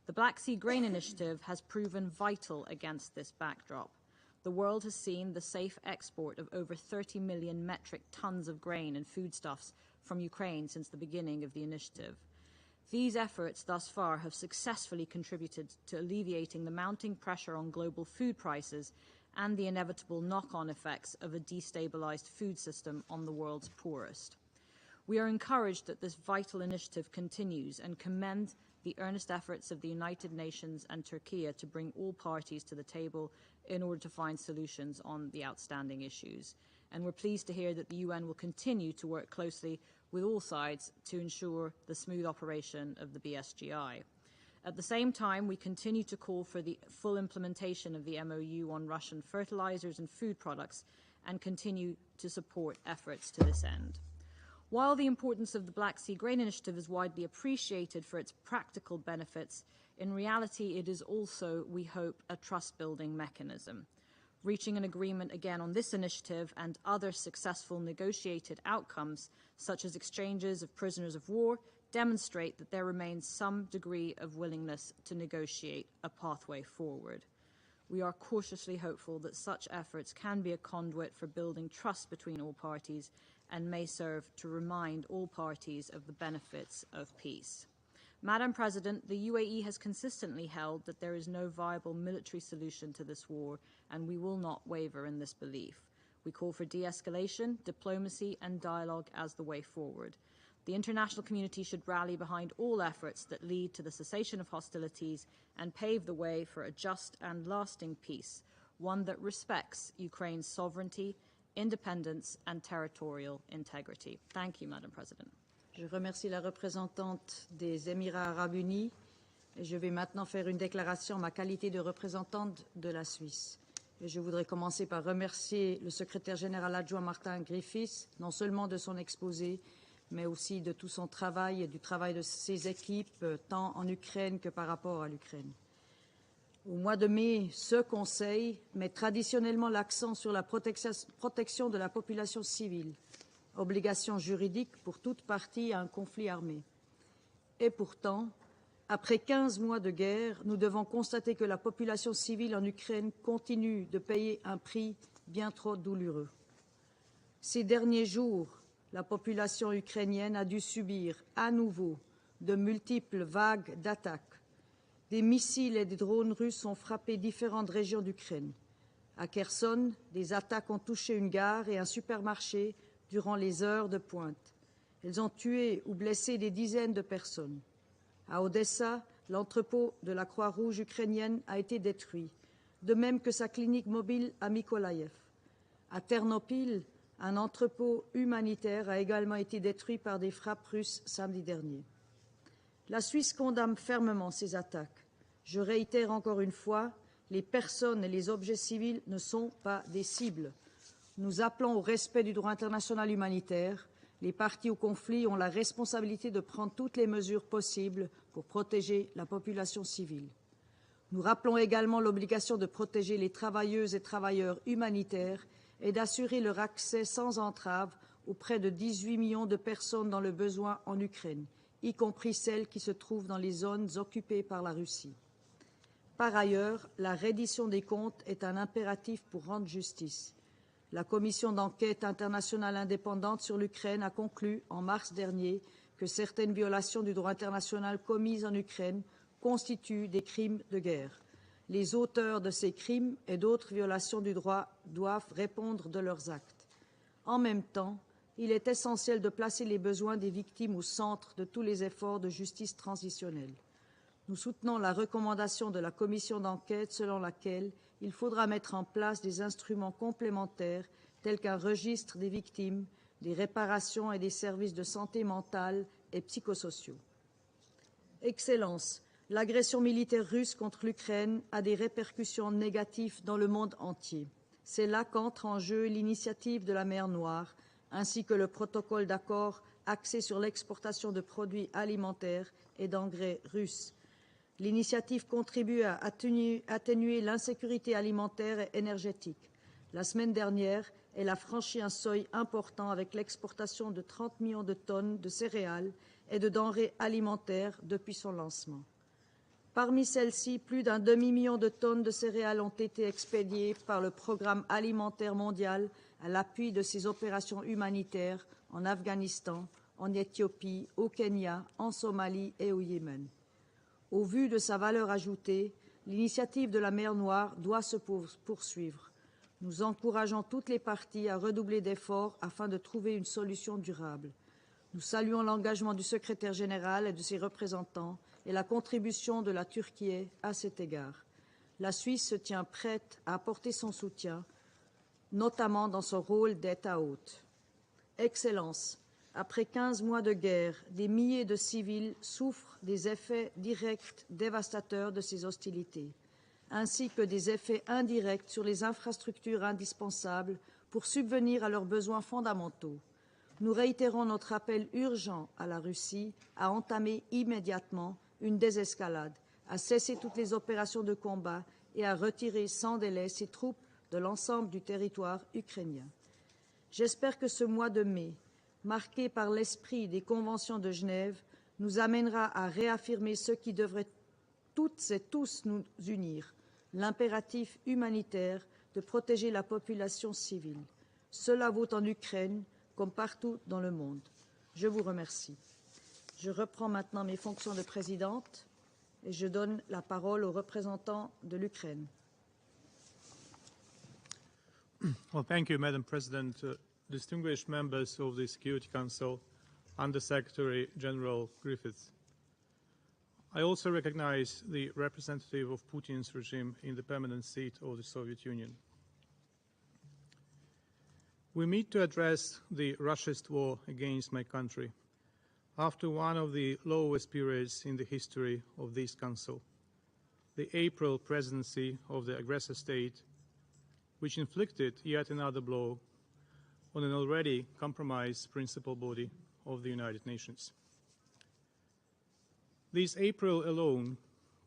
The Black Sea Grain Initiative has proven vital against this backdrop. The world has seen the safe export of over 30 million metric tons of grain and foodstuffs from Ukraine since the beginning of the initiative. These efforts thus far have successfully contributed to alleviating the mounting pressure on global food prices and the inevitable knock-on effects of a destabilized food system on the world's poorest. We are encouraged that this vital initiative continues and commend the earnest efforts of the United Nations and Turkey to bring all parties to the table in order to find solutions on the outstanding issues. And we're pleased to hear that the UN will continue to work closely with all sides to ensure the smooth operation of the BSGI. At the same time, we continue to call for the full implementation of the MOU on Russian fertilizers and food products and continue to support efforts to this end. While the importance of the Black Sea Grain Initiative is widely appreciated for its practical benefits, in reality it is also, we hope, a trust-building mechanism. Reaching an agreement again on this initiative and other successful negotiated outcomes, such as exchanges of prisoners of war, demonstrate that there remains some degree of willingness to negotiate a pathway forward. We are cautiously hopeful that such efforts can be a conduit for building trust between all parties and may serve to remind all parties of the benefits of peace. Madam President, the UAE has consistently held that there is no viable military solution to this war, and we will not waver in this belief. We call for de-escalation, diplomacy, and dialogue as the way forward. The international community should rally behind all efforts that lead to the cessation of hostilities and pave the way for a just and lasting peace, one that respects Ukraine's sovereignty, independence, and territorial integrity. Thank you, Madam President. Je remercie la représentante des Émirats arabes unis et je vais maintenant faire une déclaration en ma qualité de représentante de la Suisse. Et je voudrais commencer par remercier le secrétaire général adjoint Martin Griffiths, non seulement de son exposé, mais aussi de tout son travail et du travail de ses équipes, tant en Ukraine que par rapport à l'Ukraine. Au mois de mai, ce Conseil met traditionnellement l'accent sur la protection de la population civile, obligation juridique pour toute partie à un conflit armé. Et pourtant, après 15 mois de guerre, nous devons constater que la population civile en Ukraine continue de payer un prix bien trop douloureux. Ces derniers jours, la population ukrainienne a dû subir à nouveau de multiples vagues d'attaques. Des missiles et des drones russes ont frappé différentes régions d'Ukraine. À Kherson, des attaques ont touché une gare et un supermarché durant les heures de pointe. Elles ont tué ou blessé des dizaines de personnes. À Odessa, l'entrepôt de la Croix-Rouge ukrainienne a été détruit, de même que sa clinique mobile à Mykolaïev. À Ternopil, un entrepôt humanitaire a également été détruit par des frappes russes samedi dernier. La Suisse condamne fermement ces attaques. Je réitère encore une fois, les personnes et les objets civils ne sont pas des cibles. Nous appelons au respect du droit international humanitaire. Les parties au conflit ont la responsabilité de prendre toutes les mesures possibles pour protéger la population civile. Nous rappelons également l'obligation de protéger les travailleuses et travailleurs humanitaires et d'assurer leur accès sans entrave aux près de 18 millions de personnes dans le besoin en Ukraine, y compris celles qui se trouvent dans les zones occupées par la Russie. Par ailleurs, la reddition des comptes est un impératif pour rendre justice. La commission d'enquête internationale indépendante sur l'Ukraine a conclu en mars dernier que certaines violations du droit international commises en Ukraine constituent des crimes de guerre. Les auteurs de ces crimes et d'autres violations du droit doivent répondre de leurs actes. En même temps, il est essentiel de placer les besoins des victimes au centre de tous les efforts de justice transitionnelle. Nous soutenons la recommandation de la commission d'enquête selon laquelle il faudra mettre en place des instruments complémentaires tels qu'un registre des victimes, des réparations et des services de santé mentale et psychosociaux. Excellences, l'agression militaire russe contre l'Ukraine a des répercussions négatives dans le monde entier. C'est là qu'entre en jeu l'initiative de la mer Noire, ainsi que le protocole d'accord axé sur l'exportation de produits alimentaires et d'engrais russes. L'initiative contribue à atténuer l'insécurité alimentaire et énergétique. La semaine dernière, elle a franchi un seuil important avec l'exportation de 30 millions de tonnes de céréales et de denrées alimentaires depuis son lancement. Parmi celles-ci, plus d'un demi-million de tonnes de céréales ont été expédiées par le Programme alimentaire mondial à l'appui de ses opérations humanitaires en Afghanistan, en Éthiopie, au Kenya, en Somalie et au Yémen. Au vu de sa valeur ajoutée, l'initiative de la mer Noire doit se poursuivre. Nous encourageons toutes les parties à redoubler d'efforts afin de trouver une solution durable. Nous saluons l'engagement du secrétaire général et de ses représentants et la contribution de la Turquie à cet égard. La Suisse se tient prête à apporter son soutien, notamment dans son rôle d'État hôte. Excellences, après 15 mois de guerre, des milliers de civils souffrent des effets directs dévastateurs de ces hostilités, ainsi que des effets indirects sur les infrastructures indispensables pour subvenir à leurs besoins fondamentaux. Nous réitérons notre appel urgent à la Russie à entamer immédiatement une désescalade, à cesser toutes les opérations de combat et à retirer sans délai ses troupes de l'ensemble du territoire ukrainien. J'espère que ce mois de mai, marqué par l'esprit des conventions de Genève, nous amènera à réaffirmer ce qui devrait toutes et tous nous unir, l'impératif humanitaire de protéger la population civile. Cela vaut en Ukraine comme partout dans le monde. Je vous remercie. Je reprends maintenant mes fonctions de présidente et je donne la parole aux représentants de l'Ukraine. Well, thank you, Madam President. Distinguished members of the Security Council, Under-Secretary General Griffiths. I also recognize the representative of Putin's regime in the permanent seat of the Soviet Union. We meet to address the Russia's war against my country after one of the lowest periods in the history of this Council, the April presidency of the aggressor state, which inflicted yet another blow on an already compromised principal body of the United Nations. This April alone,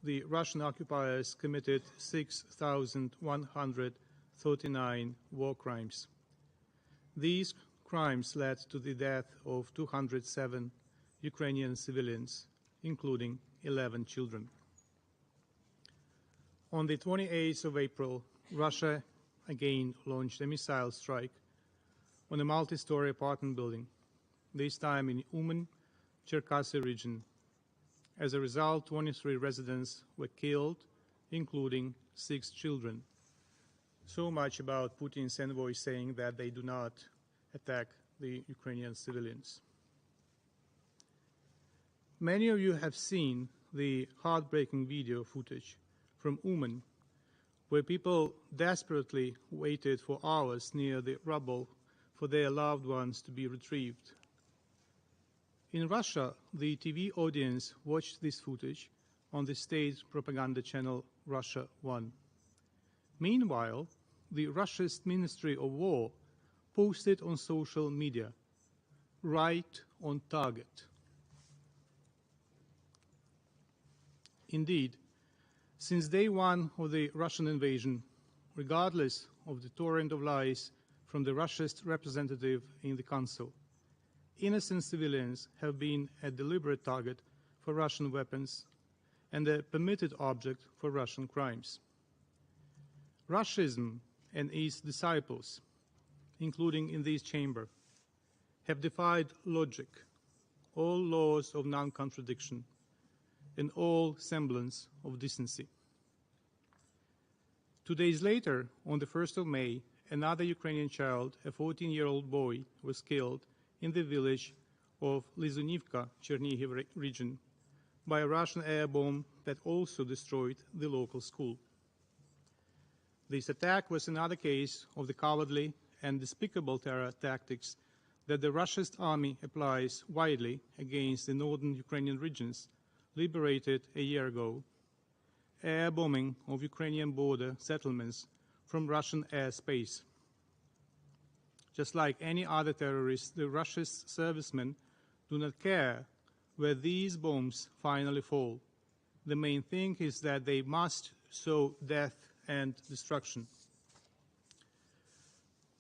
the Russian occupiers committed 6,139 war crimes. These crimes led to the death of 207 Ukrainian civilians, including 11 children. On the 28th of April, Russia again launched a missile strike on a multi-story apartment building, this time in Uman, Cherkasy region. As a result, 23 residents were killed, including 6 children. So much about Putin's envoy saying that they do not attack the Ukrainian civilians. Many of you have seen the heartbreaking video footage from Uman, where people desperately waited for hours near the rubble for their loved ones to be retrieved. In Russia, the TV audience watched this footage on the state propaganda channel Russia 1. Meanwhile, the Russia's Ministry of War posted on social media, "Right on target." Indeed, Since day one of the Russian invasion, regardless of the torrent of lies from the Russia's representative in the Council, innocent civilians have been a deliberate target for Russian weapons and a permitted object for Russian crimes. Russism and its disciples, including in this chamber, have defied logic, all laws of non-contradiction, and all semblance of decency. 2 days later, on the 1st of May, another Ukrainian child, a 14-year-old boy, was killed in the village of Lizunivka, Chernihiv region, by a Russian air bomb that also destroyed the local school. This attack was another case of the cowardly and despicable terror tactics that the Russian army applies widely against the northern Ukrainian regions liberated a year ago, air bombing of Ukrainian border settlements from Russian airspace. Just like any other terrorist, the Russian servicemen do not care where these bombs finally fall. The main thing is that they must sow death and destruction.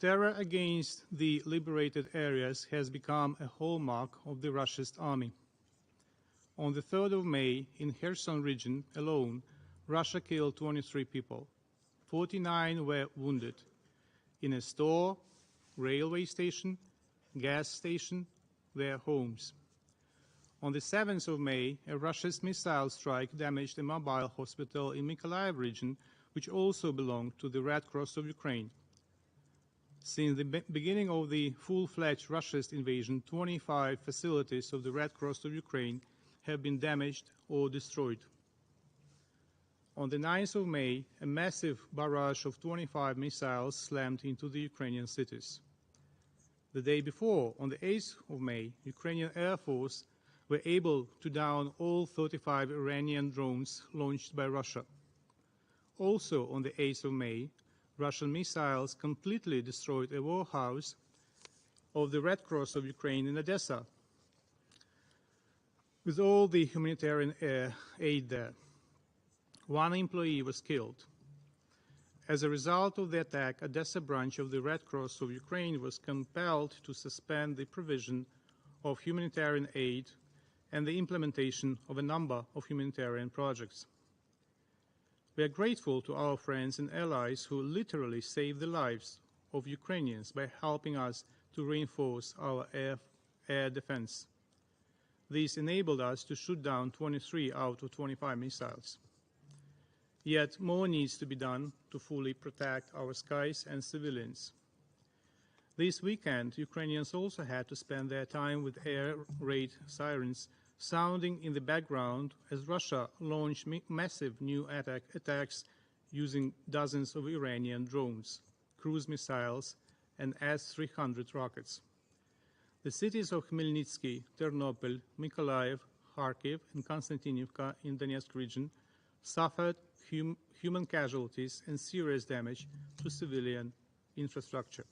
Terror against the liberated areas has become a hallmark of the Russian army. On the 3rd of May, in Kherson region alone, Russia killed 23 people. 49 were wounded in a store, railway station, gas station, their homes. On the 7th of May, a Russian missile strike damaged a mobile hospital in Mykolaiv region, which also belonged to the Red Cross of Ukraine. Since the beginning of the full-fledged Russian invasion, 25 facilities of the Red Cross of Ukraine have been damaged or destroyed. On the 9th of May, a massive barrage of 25 missiles slammed into the Ukrainian cities. The day before, on the 8th of May, Ukrainian Air Force were able to down all 35 Iranian drones launched by Russia. Also on the 8th of May, Russian missiles completely destroyed a warehouse of the Red Cross of Ukraine in Odessa, with all the humanitarian aid there. One employee was killed. As a result of the attack, Odessa branch of the Red Cross of Ukraine was compelled to suspend the provision of humanitarian aid and the implementation of a number of humanitarian projects. We are grateful to our friends and allies who literally saved the lives of Ukrainians by helping us to reinforce our air defense. This enabled us to shoot down 23 out of 25 missiles. Yet more needs to be done to fully protect our skies and civilians. This weekend, Ukrainians also had to spend their time with air raid sirens sounding in the background as Russia launched massive new attacks using dozens of Iranian drones, cruise missiles, and S-300 rockets. The cities of Khmelnytsky, Ternopil, Mykolaiv, Kharkiv, and Konstantinivka in Donetsk region suffered human casualties and serious damage to civilian infrastructure.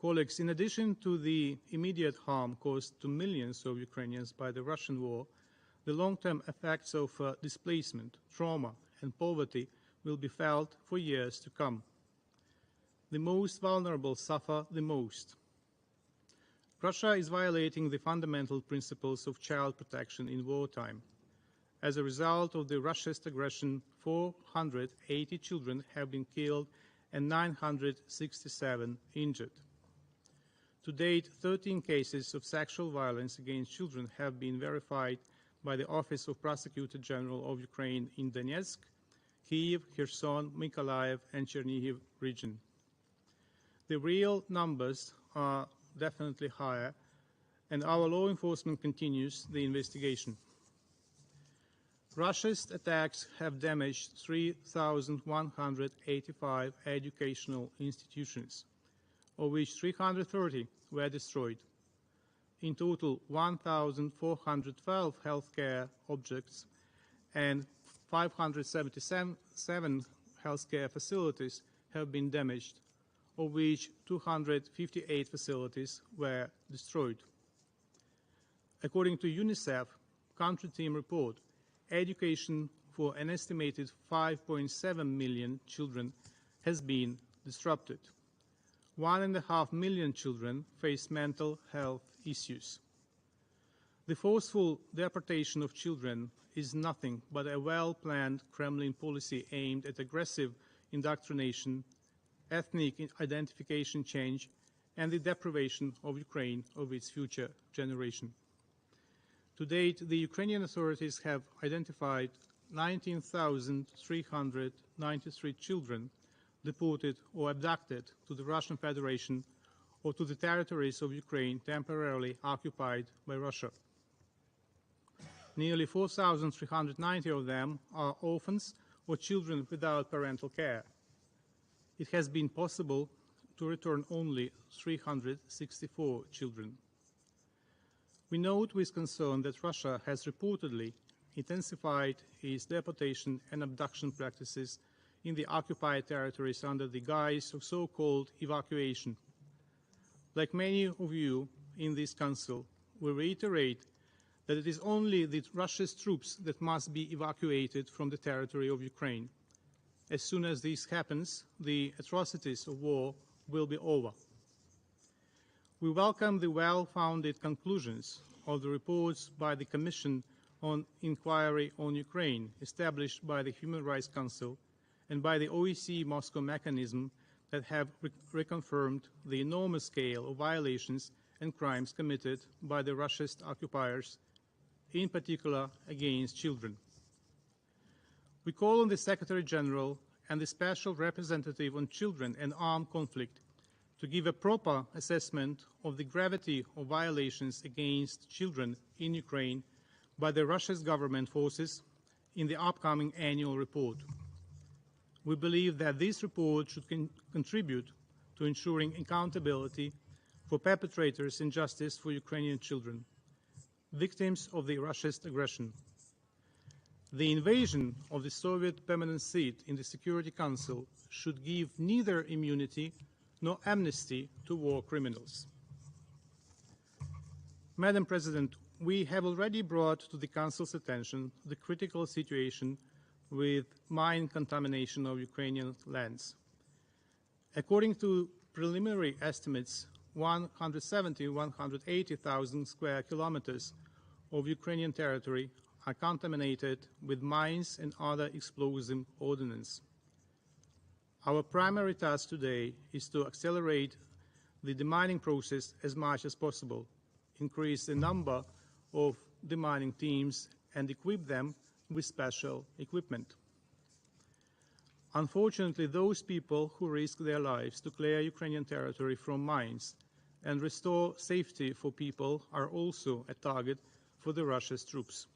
Colleagues, in addition to the immediate harm caused to millions of Ukrainians by the Russian war, the long-term effects of displacement, trauma, and poverty will be felt for years to come. The most vulnerable suffer the most. Russia is violating the fundamental principles of child protection in wartime. As a result of the Russia's aggression, 480 children have been killed and 967 injured. To date, 13 cases of sexual violence against children have been verified by the Office of Prosecutor General of Ukraine in Donetsk, Kyiv, Kherson, Mykolaiv, and Chernihiv region. The real numbers are definitely higher, and our law enforcement continues the investigation. Russia's attacks have damaged 3,185 educational institutions, of which 330 were destroyed. In total, 1,412 healthcare objects and 577 healthcare facilities have been damaged, of which 258 facilities were destroyed. According to UNICEF country team report, education for an estimated 5.7 million children has been disrupted. 1.5 million children face mental health issues. The forceful deportation of children is nothing but a well-planned Kremlin policy aimed at aggressive indoctrination, ethnic identification change, and the deprivation of Ukraine of its future generation. To date, the Ukrainian authorities have identified 19,393 children deported or abducted to the Russian Federation or to the territories of Ukraine temporarily occupied by Russia. Nearly 4,390 of them are orphans or children without parental care. It has been possible to return only 364 children. We note with concern that Russia has reportedly intensified its deportation and abduction practices in the occupied territories under the guise of so-called evacuation. Like many of you in this Council, we reiterate that it is only the Russia's troops that must be evacuated from the territory of Ukraine. As soon as this happens, the atrocities of war will be over. We welcome the well-founded conclusions of the reports by the Commission on Inquiry on Ukraine, established by the Human Rights Council and by the OSCE Moscow mechanism, that have reconfirmed the enormous scale of violations and crimes committed by the Russian occupiers, in particular against children. We call on the Secretary General and the Special Representative on Children and Armed Conflict to give a proper assessment of the gravity of violations against children in Ukraine by the Russia's government forces in the upcoming annual report. We believe that this report should contribute to ensuring accountability for perpetrators and justice for Ukrainian children, victims of the Russia's aggression. The invasion of the Soviet permanent seat in the Security Council should give neither immunity nor amnesty to war criminals. Madam President, we have already brought to the Council's attention the critical situation with mine contamination of Ukrainian lands. According to preliminary estimates, 180,000 square kilometers of Ukrainian territory are contaminated with mines and other explosive ordnance. Our primary task today is to accelerate the demining process as much as possible, increase the number of demining teams, and equip them with special equipment. Unfortunately, those people who risk their lives to clear Ukrainian territory from mines and restore safety for people are also a target for the Russia's troops.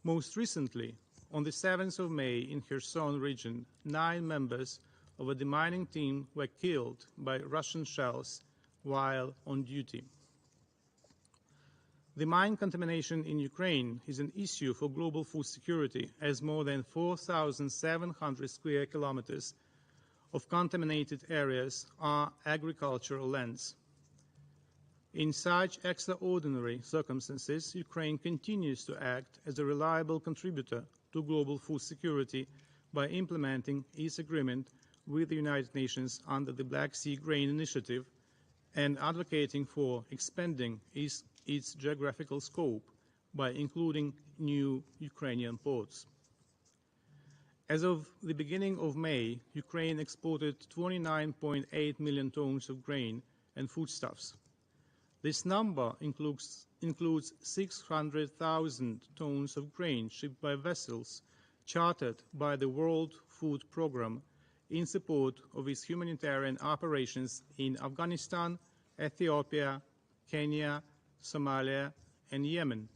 Most recently, on the 7th of May in Kherson region, 9 members of a demining team were killed by Russian shells while on duty. The mine contamination in Ukraine is an issue for global food security, as more than 4,700 square kilometers of contaminated areas are agricultural lands. In such extraordinary circumstances, Ukraine continues to act as a reliable contributor to global food security by implementing its agreement with the United Nations under the Black Sea Grain Initiative and advocating for expanding its geographical scope by including new Ukrainian ports. As of the beginning of May, Ukraine exported 29.8 million tons of grain and foodstuffs. This number includes 600,000 tons of grain shipped by vessels chartered by the World Food Programme in support of its humanitarian operations in Afghanistan, Ethiopia, Kenya, Somalia, and Yemen.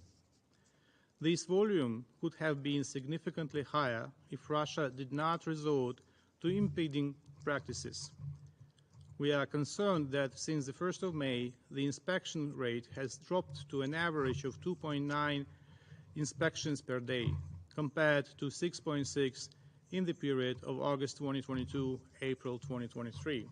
This volume could have been significantly higher if Russia did not resort to impeding practices. We are concerned that since the 1st of May, the inspection rate has dropped to an average of 2.9 inspections per day, compared to 6.6 in the period of August 2022, April 2023.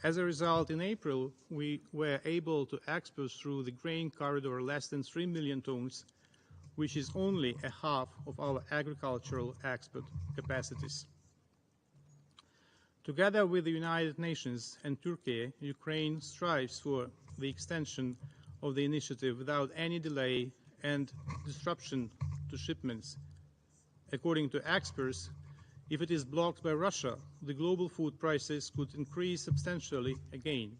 As a result, in April, we were able to export through the grain corridor less than 3 million tons which is only a half of our agricultural export capacities. Together with the United Nations and Turkey, Ukraine strives for the extension of the initiative without any delay and disruption to shipments. According to experts, if it is blocked by Russia, the global food prices could increase substantially again.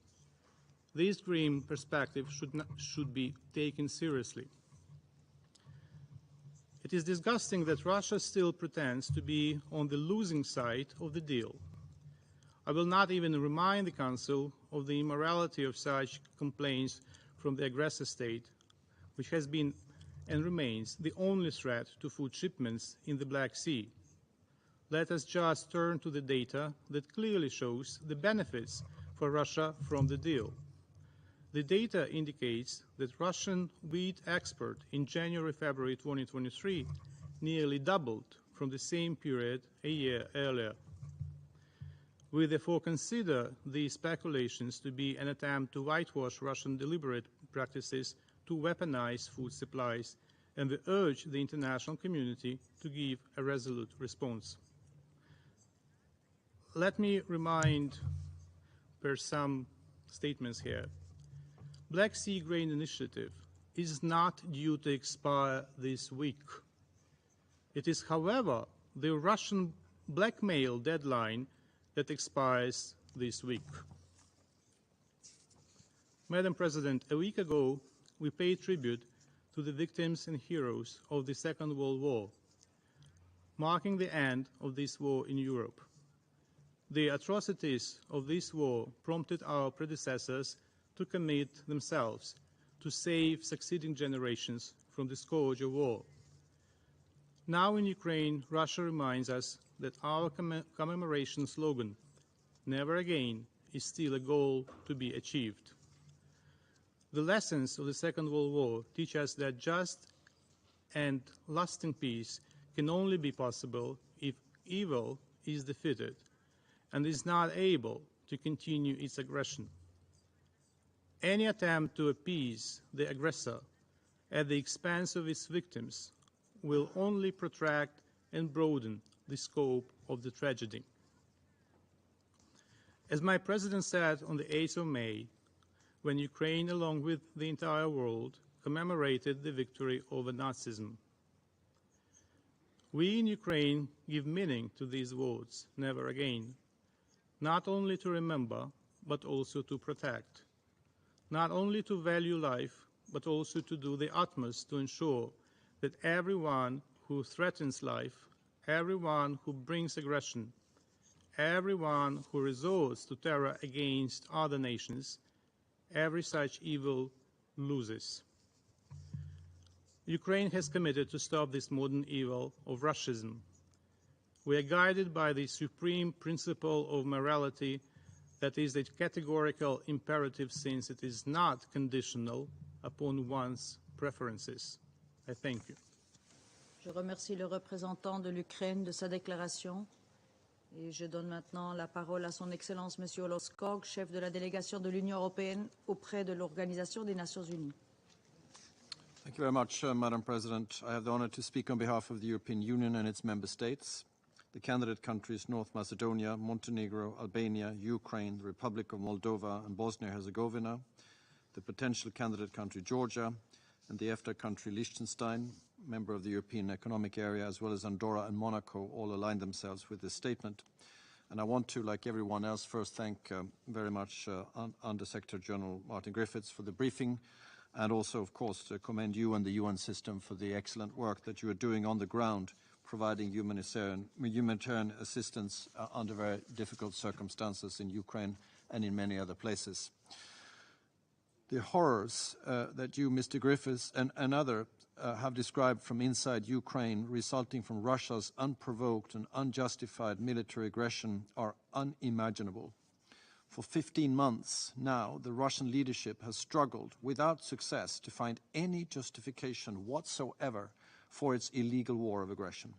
This grim perspective should be taken seriously. It is disgusting that Russia still pretends to be on the losing side of the deal. I will not even remind the Council of the immorality of such complaints from the aggressor state, which has been and remains the only threat to food shipments in the Black Sea. Let us just turn to the data that clearly shows the benefits for Russia from the deal. The data indicates that Russian wheat export in January-February 2023 nearly doubled from the same period a year earlier. We therefore consider these speculations to be an attempt to whitewash Russian deliberate practices to weaponize food supplies, and we urge the international community to give a resolute response. Let me remind some statements here. Black Sea Grain Initiative is not due to expire this week. It is, however, the Russian blackmail deadline that expires this week. Madam President, a week ago, we paid tribute to the victims and heroes of the Second World War, marking the end of this war in Europe. The atrocities of this war prompted our predecessors to commit themselves to save succeeding generations from the scourge of war. Now in Ukraine, Russia reminds us that our commemoration slogan, "Never Again," is still a goal to be achieved. The lessons of the Second World War teach us that just and lasting peace can only be possible if evil is defeated and is not able to continue its aggression. Any attempt to appease the aggressor at the expense of its victims will only protract and broaden the scope of the tragedy. As my President said on the 8th of May, when Ukraine, along with the entire world, commemorated the victory over Nazism. We in Ukraine give meaning to these words, "Never again," not only to remember, but also to protect, not only to value life, but also to do the utmost to ensure that everyone who threatens life, everyone who brings aggression, everyone who resorts to terror against other nations, every such evil loses. Ukraine has committed to stop this modern evil of Russism. We are guided by the supreme principle of morality that is a categorical imperative, since it is not conditional upon one's preferences. I thank you. Je remercie le représentant de l'Ukraine de sa déclaration. Et je donne maintenant la parole à son Excellence M. Oloskog, chef de la délégation de l'Union européenne auprès de l'Organisation des Nations Unies. Thank you very much, Madam President. I have the honor to speak on behalf of the European Union and its member states, the candidate countries North Macedonia, Montenegro, Albania, Ukraine, the Republic of Moldova and Bosnia-Herzegovina, the potential candidate country Georgia, and the EFTA country Liechtenstein, member of the European Economic Area, as well as Andorra and Monaco, all aligned themselves with this statement. And I want to, like everyone else, first thank very much Under Secretary General Martin Griffiths for the briefing, and also, of course, to commend you and the UN system for the excellent work that you are doing on the ground, providing humanitarian assistance under very difficult circumstances in Ukraine and in many other places. The horrors that you, Mr. Griffiths, and others have described from inside Ukraine, resulting from Russia's unprovoked and unjustified military aggression, are unimaginable. For 15 months now, the Russian leadership has struggled without success to find any justification whatsoever for its illegal war of aggression.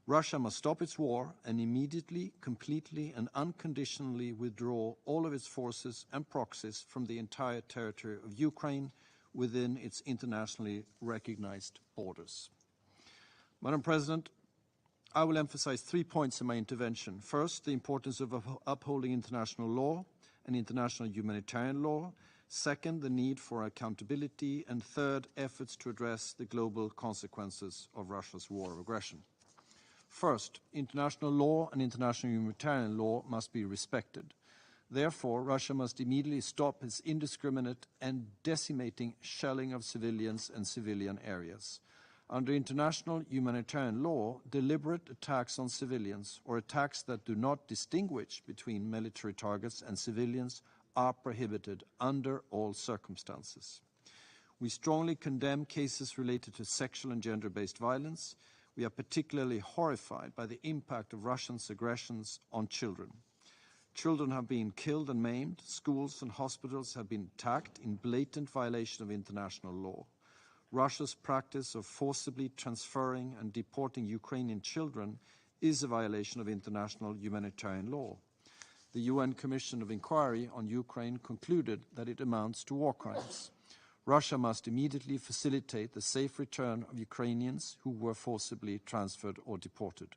Russia must stop its war and immediately, completely and unconditionally withdraw all of its forces and proxies from the entire territory of Ukraine, within its internationally recognized borders. Madam President, I will emphasize 3 points in my intervention. First, the importance of upholding international law and international humanitarian law. Second, the need for accountability. And third, efforts to address the global consequences of Russia's war of aggression. First, international law and international humanitarian law must be respected. Therefore, Russia must immediately stop its indiscriminate and decimating shelling of civilians and civilian areas. Under international humanitarian law, deliberate attacks on civilians or attacks that do not distinguish between military targets and civilians are prohibited under all circumstances. We strongly condemn cases related to sexual and gender-based violence. We are particularly horrified by the impact of Russia's aggressions on children. Children have been killed and maimed. Schools and hospitals have been attacked in blatant violation of international law. Russia's practice of forcibly transferring and deporting Ukrainian children is a violation of international humanitarian law. The UN Commission of Inquiry on Ukraine concluded that it amounts to war crimes. Russia must immediately facilitate the safe return of Ukrainians who were forcibly transferred or deported.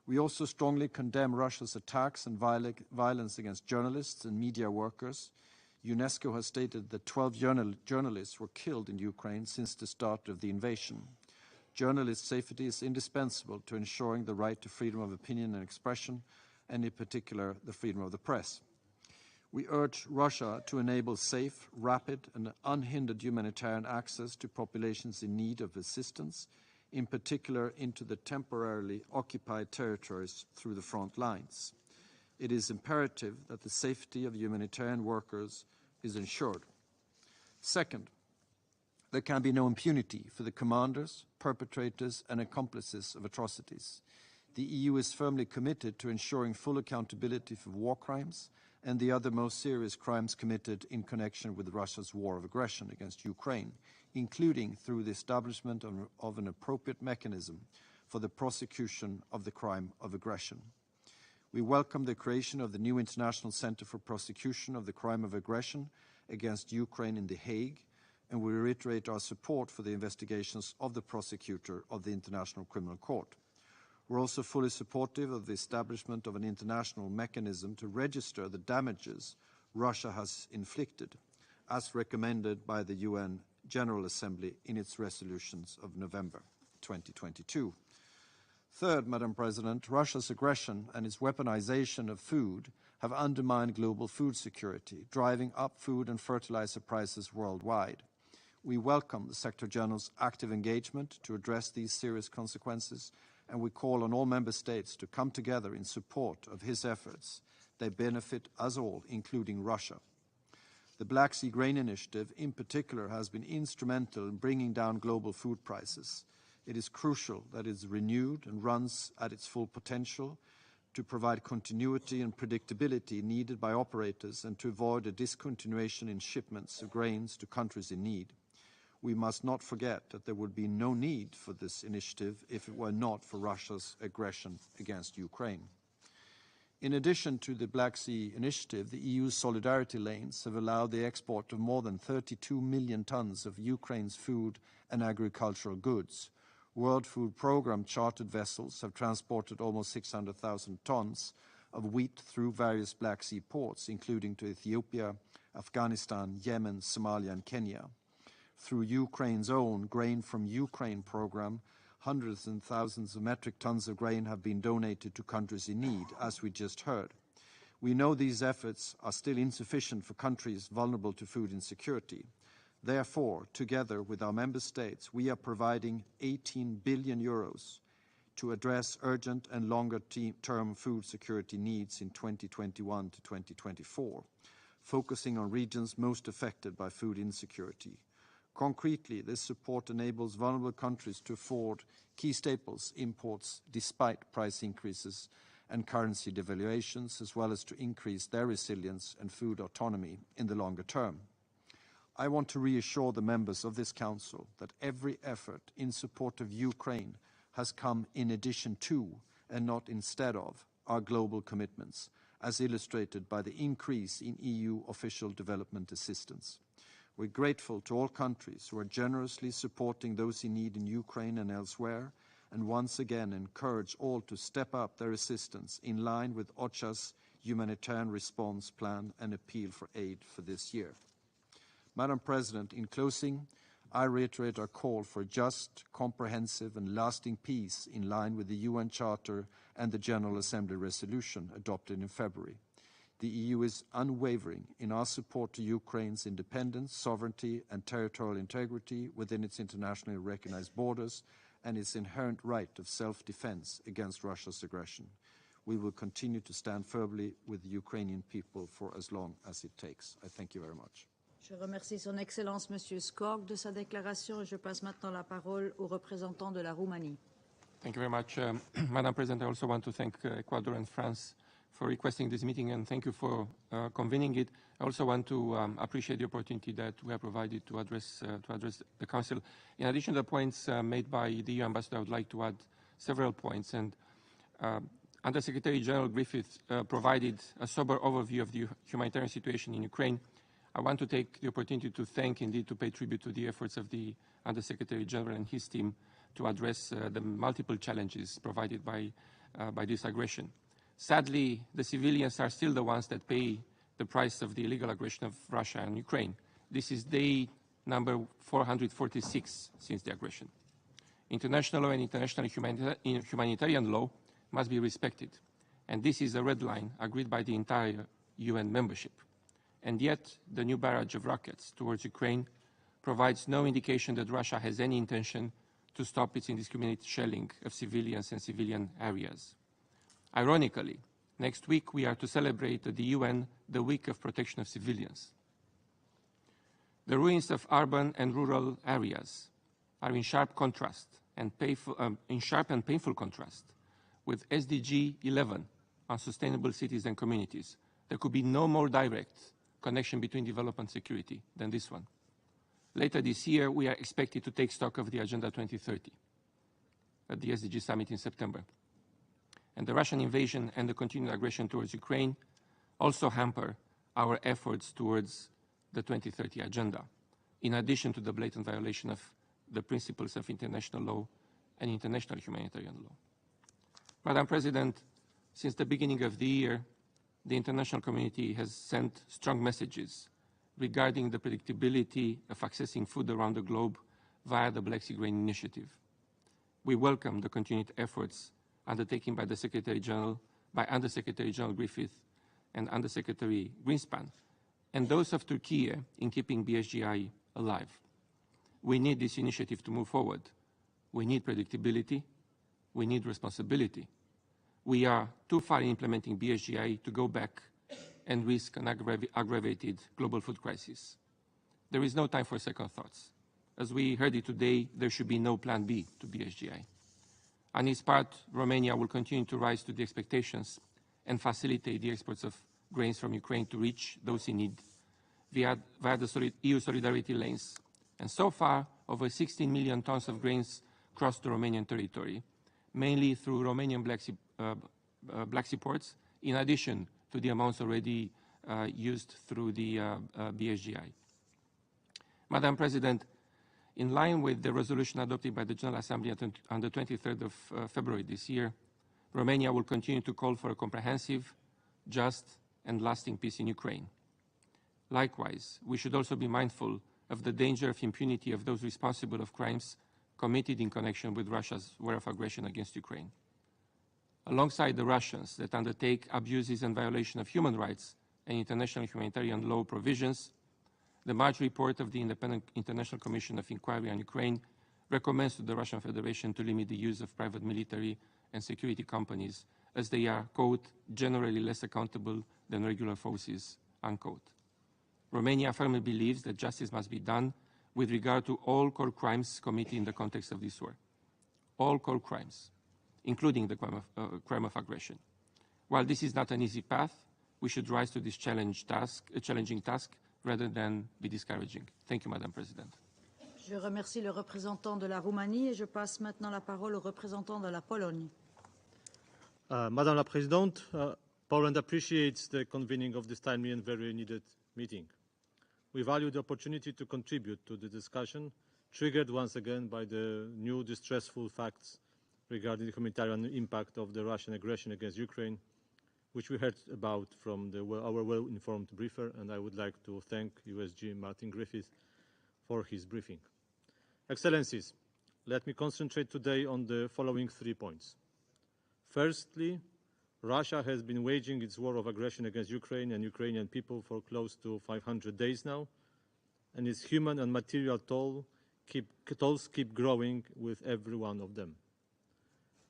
We also strongly condemn Russia's attacks and violence against journalists and media workers. UNESCO has stated that 12 journalists were killed in Ukraine since the start of the invasion. Journalist safety is indispensable to ensuring the right to freedom of opinion and expression, and in particular, the freedom of the press. We urge Russia to enable safe, rapid, and unhindered humanitarian access to populations in need of assistance, in particular into the temporarily occupied territories through the front lines. It is imperative that the safety of humanitarian workers is ensured. Second, there can be no impunity for the commanders, perpetrators, and accomplices of atrocities. The EU is firmly committed to ensuring full accountability for war crimes and the other most serious crimes committed in connection with Russia's war of aggression against Ukraine, including through the establishment of an appropriate mechanism for the prosecution of the crime of aggression. We welcome the creation of the new International Center for Prosecution of the Crime of Aggression against Ukraine in The Hague, and we reiterate our support for the investigations of the prosecutor of the International Criminal Court. We're also fully supportive of the establishment of an international mechanism to register the damages Russia has inflicted, as recommended by the UN General Assembly in its resolutions of November 2022. Third, Madam President, Russia's aggression and its weaponization of food have undermined global food security, driving up food and fertilizer prices worldwide. We welcome the Secretary General's active engagement to address these serious consequences, and we call on all Member States to come together in support of his efforts. They benefit us all, including Russia. The Black Sea Grain Initiative, in particular, has been instrumental in bringing down global food prices. It is crucial that it is renewed and runs at its full potential to provide continuity and predictability needed by operators and to avoid a discontinuation in shipments of grains to countries in need. We must not forget that there would be no need for this initiative if it were not for Russia's aggression against Ukraine. In addition to the Black Sea Initiative, the EU's solidarity lanes have allowed the export of more than 32 million tons of Ukraine's food and agricultural goods. World Food Programme chartered vessels have transported almost 600,000 tons of wheat through various Black Sea ports, including to Ethiopia, Afghanistan, Yemen, Somalia, and Kenya. Through Ukraine's own Grain from Ukraine program, hundreds and thousands of metric tons of grain have been donated to countries in need, as we just heard. We know these efforts are still insufficient for countries vulnerable to food insecurity. Therefore, together with our member states, we are providing 18 billion euros to address urgent and longer-term food security needs in 2021 to 2024, focusing on regions most affected by food insecurity. Concretely, this support enables vulnerable countries to afford key staples imports despite price increases and currency devaluations, as well as to increase their resilience and food autonomy in the longer term. I want to reassure the members of this Council that every effort in support of Ukraine has come in addition to and not instead of our global commitments, as illustrated by the increase in EU official development assistance. We're grateful to all countries who are generously supporting those in need in Ukraine and elsewhere, and once again encourage all to step up their assistance in line with OCHA's humanitarian response plan and appeal for aid for this year. Madam President, in closing, I reiterate our call for just, comprehensive and lasting peace in line with the UN Charter and the General Assembly resolution adopted in February. The EU is unwavering in our support to Ukraine's independence, sovereignty and territorial integrity within its internationally recognized borders and its inherent right of self-defense against Russia's aggression. We will continue to stand firmly with the Ukrainian people for as long as it takes. I thank you very much. Je remercie Son Excellence Monsieur Skog de sa déclaration et je passe maintenant la parole au représentant de la Roumanie. Thank you very much. Madam President, I also want to thank Ecuador and France for requesting this meeting, and thank you for convening it. I also want to appreciate the opportunity that we have provided to address the Council. In addition to the points made by the EU Ambassador, I would like to add several points. And Undersecretary General Griffiths provided a sober overview of the humanitarian situation in Ukraine. I want to take the opportunity to thank, indeed, to pay tribute to the efforts of the Undersecretary General and his team to address the multiple challenges provided by this aggression. Sadly, the civilians are still the ones that pay the price of the illegal aggression of Russia and Ukraine. This is day number 446 since the aggression. International law and international humanitarian law must be respected, and this is a red line agreed by the entire UN membership. And yet, the new barrage of rockets towards Ukraine provides no indication that Russia has any intention to stop its indiscriminate shelling of civilians and civilian areas. Ironically, next week we are to celebrate at the UN the Week of Protection of Civilians. The ruins of urban and rural areas are in sharp contrast and painful contrast with SDG 11 on sustainable cities and communities. There could be no more direct connection between development and security than this one. Later this year, we are expected to take stock of the Agenda 2030 at the SDG Summit in September. And the Russian invasion and the continued aggression towards Ukraine also hamper our efforts towards the 2030 Agenda, in addition to the blatant violation of the principles of international law and international humanitarian law. Madam President, since the beginning of the year, the international community has sent strong messages regarding the predictability of accessing food around the globe via the Black Sea Grain Initiative. We welcome the continued efforts undertaken by the Secretary General, by Undersecretary General Griffith and Undersecretary Greenspan, and those of Turkey in keeping BSGI alive. We need this initiative to move forward. We need predictability. We need responsibility. We are too far in implementing BSGI to go back and risk an aggravated global food crisis. There is no time for second thoughts. As we heard it today, there should be no plan B to BSGI. On its part, Romania will continue to rise to the expectations and facilitate the exports of grains from Ukraine to reach those in need via the EU solidarity lanes. And so far, over 16 million tons of grains crossed the Romanian territory, mainly through Romanian Black Sea ports, in addition to the amounts already used through the BSGI. Madam President, in line with the resolution adopted by the General Assembly on the 23rd of February this year, Romania will continue to call for a comprehensive, just, and lasting peace in Ukraine. Likewise, we should also be mindful of the danger of impunity of those responsible of crimes committed in connection with Russia's war of aggression against Ukraine. Alongside the Russians that undertake abuses and violation of human rights and international humanitarian law provisions, the March report of the Independent International Commission of Inquiry on Ukraine recommends to the Russian Federation to limit the use of private military and security companies as they are, quote, generally less accountable than regular forces, unquote. Romania firmly believes that justice must be done with regard to all core crimes committed in the context of this war. All core crimes, including the crime of aggression. While this is not an easy path, we should rise to this challenging task rather than be discouraging. Thank you, Madam President. Je remercie le représentant de la Roumanie et je passe maintenant la parole au représentant de la Pologne. Madame la Présidente, Poland appreciates the convening of this timely and very needed meeting. We value the opportunity to contribute to the discussion, triggered once again by the new distressful facts regarding the humanitarian impact of the Russian aggression against Ukraine, which we heard about from our well-informed briefer, and I would like to thank USG Martin Griffiths for his briefing. Excellencies, let me concentrate today on the following 3 points. Firstly, Russia has been waging its war of aggression against Ukraine and Ukrainian people for close to 500 days now, and its human and material tolls keep growing with every one of them.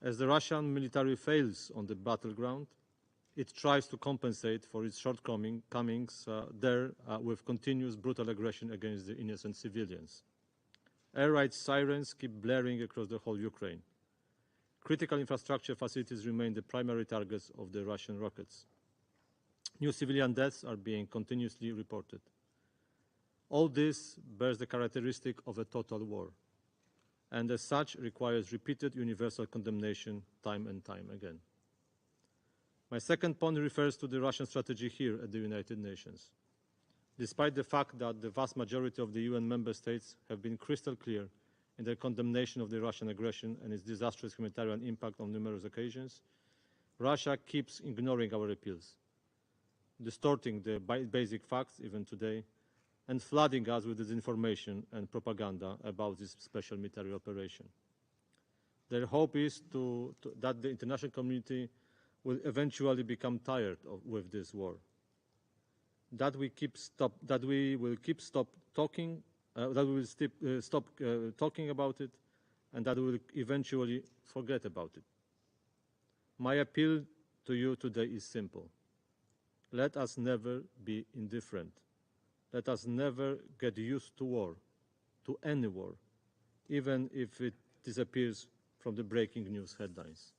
As the Russian military fails on the battleground, it tries to compensate for its shortcomings with continuous brutal aggression against the innocent civilians. Air raid sirens keep blaring across the whole Ukraine. Critical infrastructure facilities remain the primary targets of the Russian rockets. New civilian deaths are being continuously reported. All this bears the characteristic of a total war, and as such requires repeated universal condemnation time and time again. My second point refers to the Russian strategy here at the United Nations. Despite the fact that the vast majority of the UN member states have been crystal clear in their condemnation of the Russian aggression and its disastrous humanitarian impact on numerous occasions, Russia keeps ignoring our appeals, distorting the basic facts even today, and flooding us with disinformation and propaganda about this special military operation. Their hope is that the international community will eventually become tired with this war, that we will stop talking about it, and that we will eventually forget about it. My appeal to you today is simple. Let us never be indifferent. Let us never get used to war, to any war, even if it disappears from the breaking news headlines.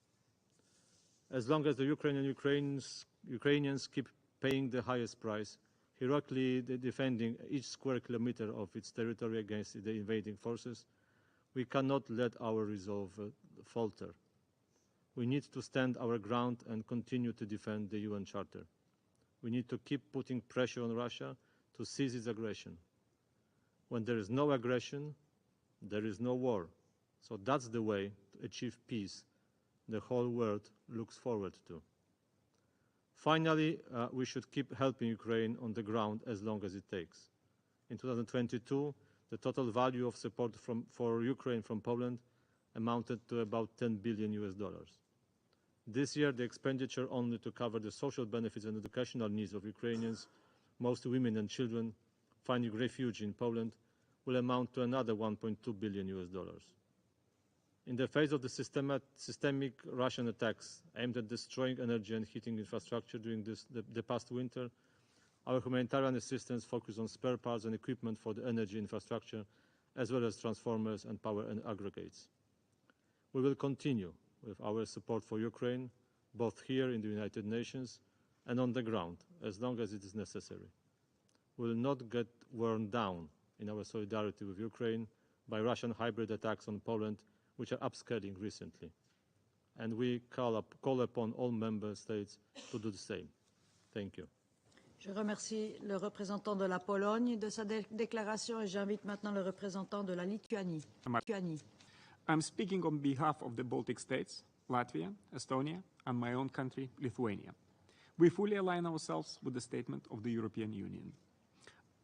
As long as the Ukrainians keep paying the highest price, heroically defending each square kilometer of its territory against the invading forces, we cannot let our resolve falter. We need to stand our ground and continue to defend the UN Charter. We need to keep putting pressure on Russia to cease its aggression. When there is no aggression, there is no war. So that's the way to achieve peace the whole world looks forward to. Finally, we should keep helping Ukraine on the ground as long as it takes. In 2022, the total value of support for Ukraine from Poland amounted to about $10 billion. This year, the expenditure only to cover the social benefits and educational needs of Ukrainians, mostly women and children, finding refuge in Poland, will amount to another $1.2 billion. In the face of the systemic Russian attacks aimed at destroying energy and heating infrastructure during the past winter, our humanitarian assistance focused on spare parts and equipment for the energy infrastructure, as well as transformers and power and aggregates. We will continue with our support for Ukraine, both here in the United Nations and on the ground, as long as it is necessary. We will not get worn down in our solidarity with Ukraine by Russian hybrid attacks on Poland, which are upscaling recently. And we call upon all member states to do the same. Thank you. Je remercie le représentant de la Pologne de sa déclaration et j'invite maintenant le représentant de la Lituanie. I'm speaking on behalf of the Baltic states, Latvia, Estonia, and my own country, Lithuania. We fully align ourselves with the statement of the European Union.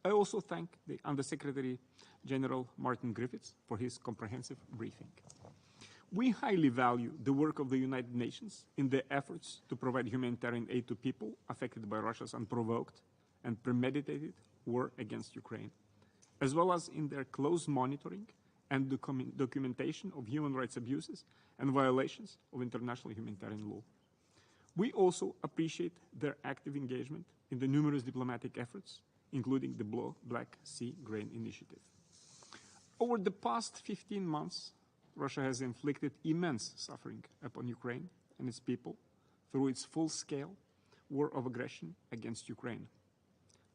I also thank the Undersecretary General Martin Griffiths for his comprehensive briefing. We highly value the work of the United Nations in their efforts to provide humanitarian aid to people affected by Russia's unprovoked and premeditated war against Ukraine, as well as in their close monitoring and documentation of human rights abuses and violations of international humanitarian law. We also appreciate their active engagement in the numerous diplomatic efforts, including the Black Sea Grain Initiative. Over the past 15 months, Russia has inflicted immense suffering upon Ukraine and its people through its full-scale war of aggression against Ukraine.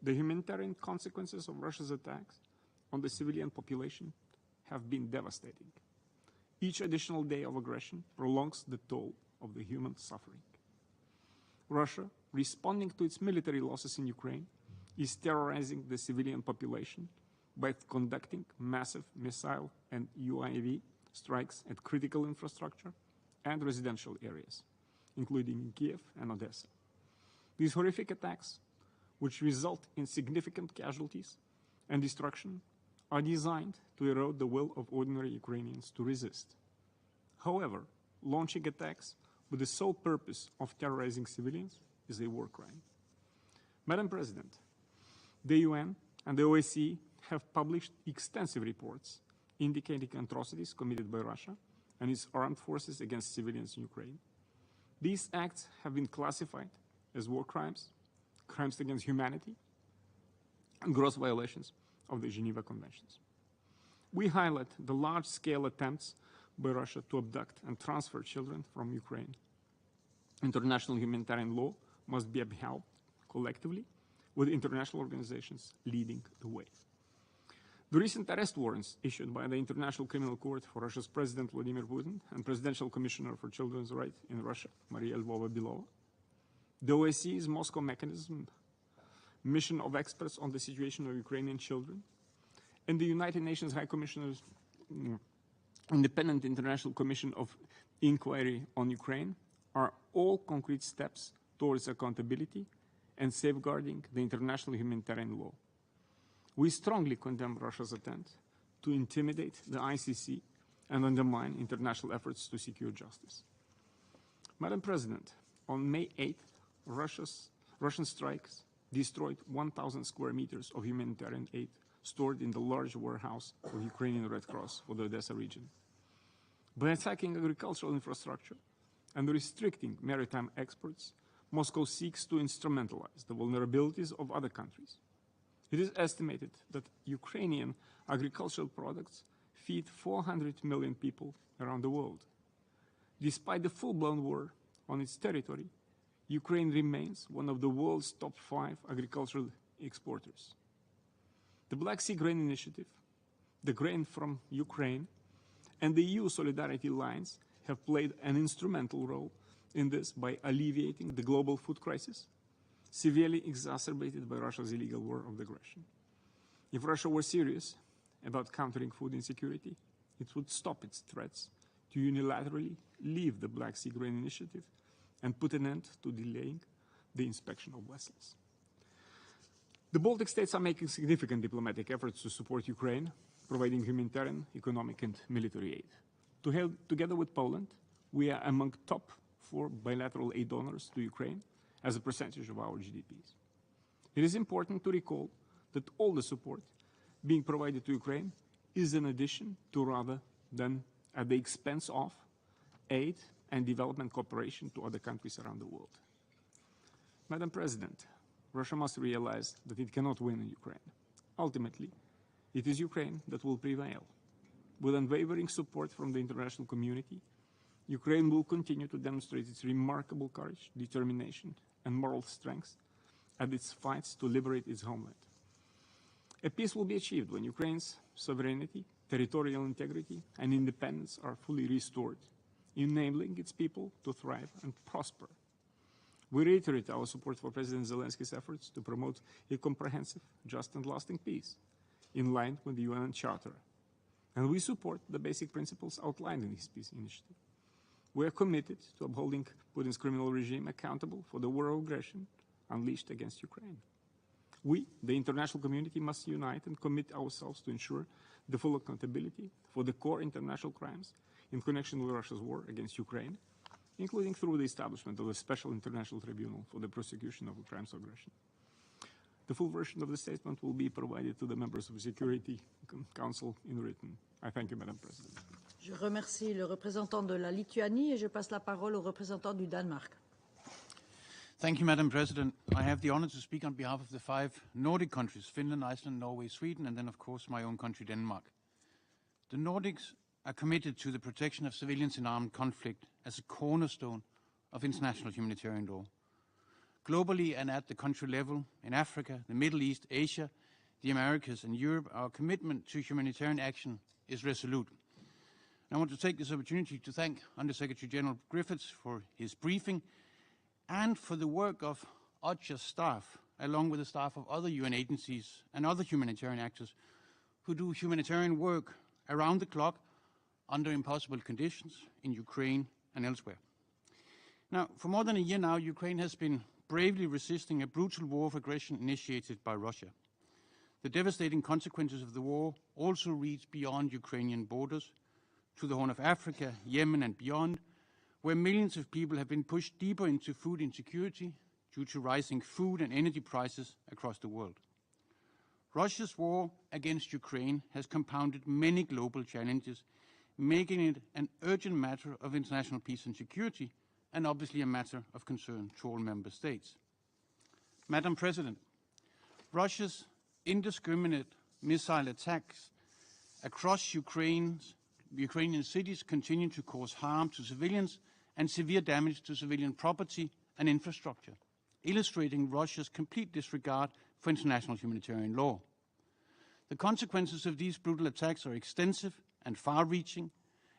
The humanitarian consequences of Russia's attacks on the civilian population have been devastating. Each additional day of aggression prolongs the toll of the human suffering. Russia, responding to its military losses in Ukraine, is terrorizing the civilian population by conducting massive missile and UAV strikes at critical infrastructure and residential areas, including in Kiev and Odessa. These horrific attacks, which result in significant casualties and destruction, are designed to erode the will of ordinary Ukrainians to resist. However, launching attacks with the sole purpose of terrorizing civilians is a war crime. Madam President, the UN and the OSCE have published extensive reports indicating atrocities committed by Russia and its armed forces against civilians in Ukraine. These acts have been classified as war crimes, crimes against humanity, and gross violations of the Geneva Conventions. We highlight the large-scale attempts by Russia to abduct and transfer children from Ukraine. International humanitarian law must be upheld collectively, with international organizations leading the way. The recent arrest warrants issued by the International Criminal Court for Russia's President Vladimir Putin and Presidential Commissioner for Children's Rights in Russia, Maria Lvova-Belova, the OSCE's Moscow mechanism, mission of experts on the situation of Ukrainian children, and the United Nations High Commissioner's Independent International Commission of Inquiry on Ukraine are all concrete steps towards accountability and safeguarding the international humanitarian law. We strongly condemn Russia's attempt to intimidate the ICC and undermine international efforts to secure justice. Madam President, on May 8th, Russian strikes destroyed 1,000 square meters of humanitarian aid stored in the large warehouse of Ukrainian Red Cross for the Odessa region. By attacking agricultural infrastructure and restricting maritime exports, Moscow seeks to instrumentalize the vulnerabilities of other countries. It is estimated that Ukrainian agricultural products feed 400 million people around the world. Despite the full-blown war on its territory, Ukraine remains one of the world's top 5 agricultural exporters. The Black Sea Grain Initiative, the grain from Ukraine, and the EU Solidarity Lines have played an instrumental role in this by alleviating the global food crisis, severely exacerbated by Russia's illegal war of aggression. If Russia were serious about countering food insecurity, it would stop its threats to unilaterally leave the Black Sea Grain Initiative and put an end to delaying the inspection of vessels. The Baltic states are making significant diplomatic efforts to support Ukraine, providing humanitarian, economic, and military aid. Together with Poland, we are among top 4 bilateral aid donors to Ukraine as a percentage of our GDPs. It is important to recall that all the support being provided to Ukraine is in addition to rather than at the expense of aid and development cooperation to other countries around the world. Madam President, Russia must realize that it cannot win in Ukraine. Ultimately, it is Ukraine that will prevail. With unwavering support from the international community, Ukraine will continue to demonstrate its remarkable courage, determination, and moral strength at its fights to liberate its homeland. A peace will be achieved when Ukraine's sovereignty, territorial integrity, and independence are fully restored, enabling its people to thrive and prosper. We reiterate our support for President Zelensky's efforts to promote a comprehensive, just, and lasting peace in line with the UN Charter. And we support the basic principles outlined in his peace initiative. We are committed to upholding Putin's criminal regime accountable for the war of aggression unleashed against Ukraine. We, the international community, must unite and commit ourselves to ensure the full accountability for the core international crimes in connection with Russia's war against Ukraine, including through the establishment of a special international tribunal for the prosecution of crimes of aggression. The full version of the statement will be provided to the members of the Security Council in written. I thank you, Madam President. Je remercie le représentant de la Lituanie et je passe la parole au représentant du Danemark. Thank you, Madam President. I have the honor to speak on behalf of the 5 Nordic countries, Finland, Iceland, Norway, Sweden, and then, of course, my own country, Denmark. The Nordics are committed to the protection of civilians in armed conflict as a cornerstone of international humanitarian law. Globally and at the country level, in Africa, the Middle East, Asia, the Americas, and Europe, our commitment to humanitarian action is resolute. I want to take this opportunity to thank Under-Secretary General Griffiths for his briefing and for the work of OCHA's staff along with the staff of other UN agencies and other humanitarian actors who do humanitarian work around the clock under impossible conditions in Ukraine and elsewhere. Now, for more than a year now, Ukraine has been bravely resisting a brutal war of aggression initiated by Russia. The devastating consequences of the war also reach beyond Ukrainian borders to the Horn of Africa, Yemen and beyond, where millions of people have been pushed deeper into food insecurity due to rising food and energy prices across the world. Russia's war against Ukraine has compounded many global challenges, making it an urgent matter of international peace and security, and obviously a matter of concern to all member states. Madam President, Russia's indiscriminate missile attacks across Ukrainian cities continue to cause harm to civilians and severe damage to civilian property and infrastructure, illustrating Russia's complete disregard for international humanitarian law. The consequences of these brutal attacks are extensive and far-reaching,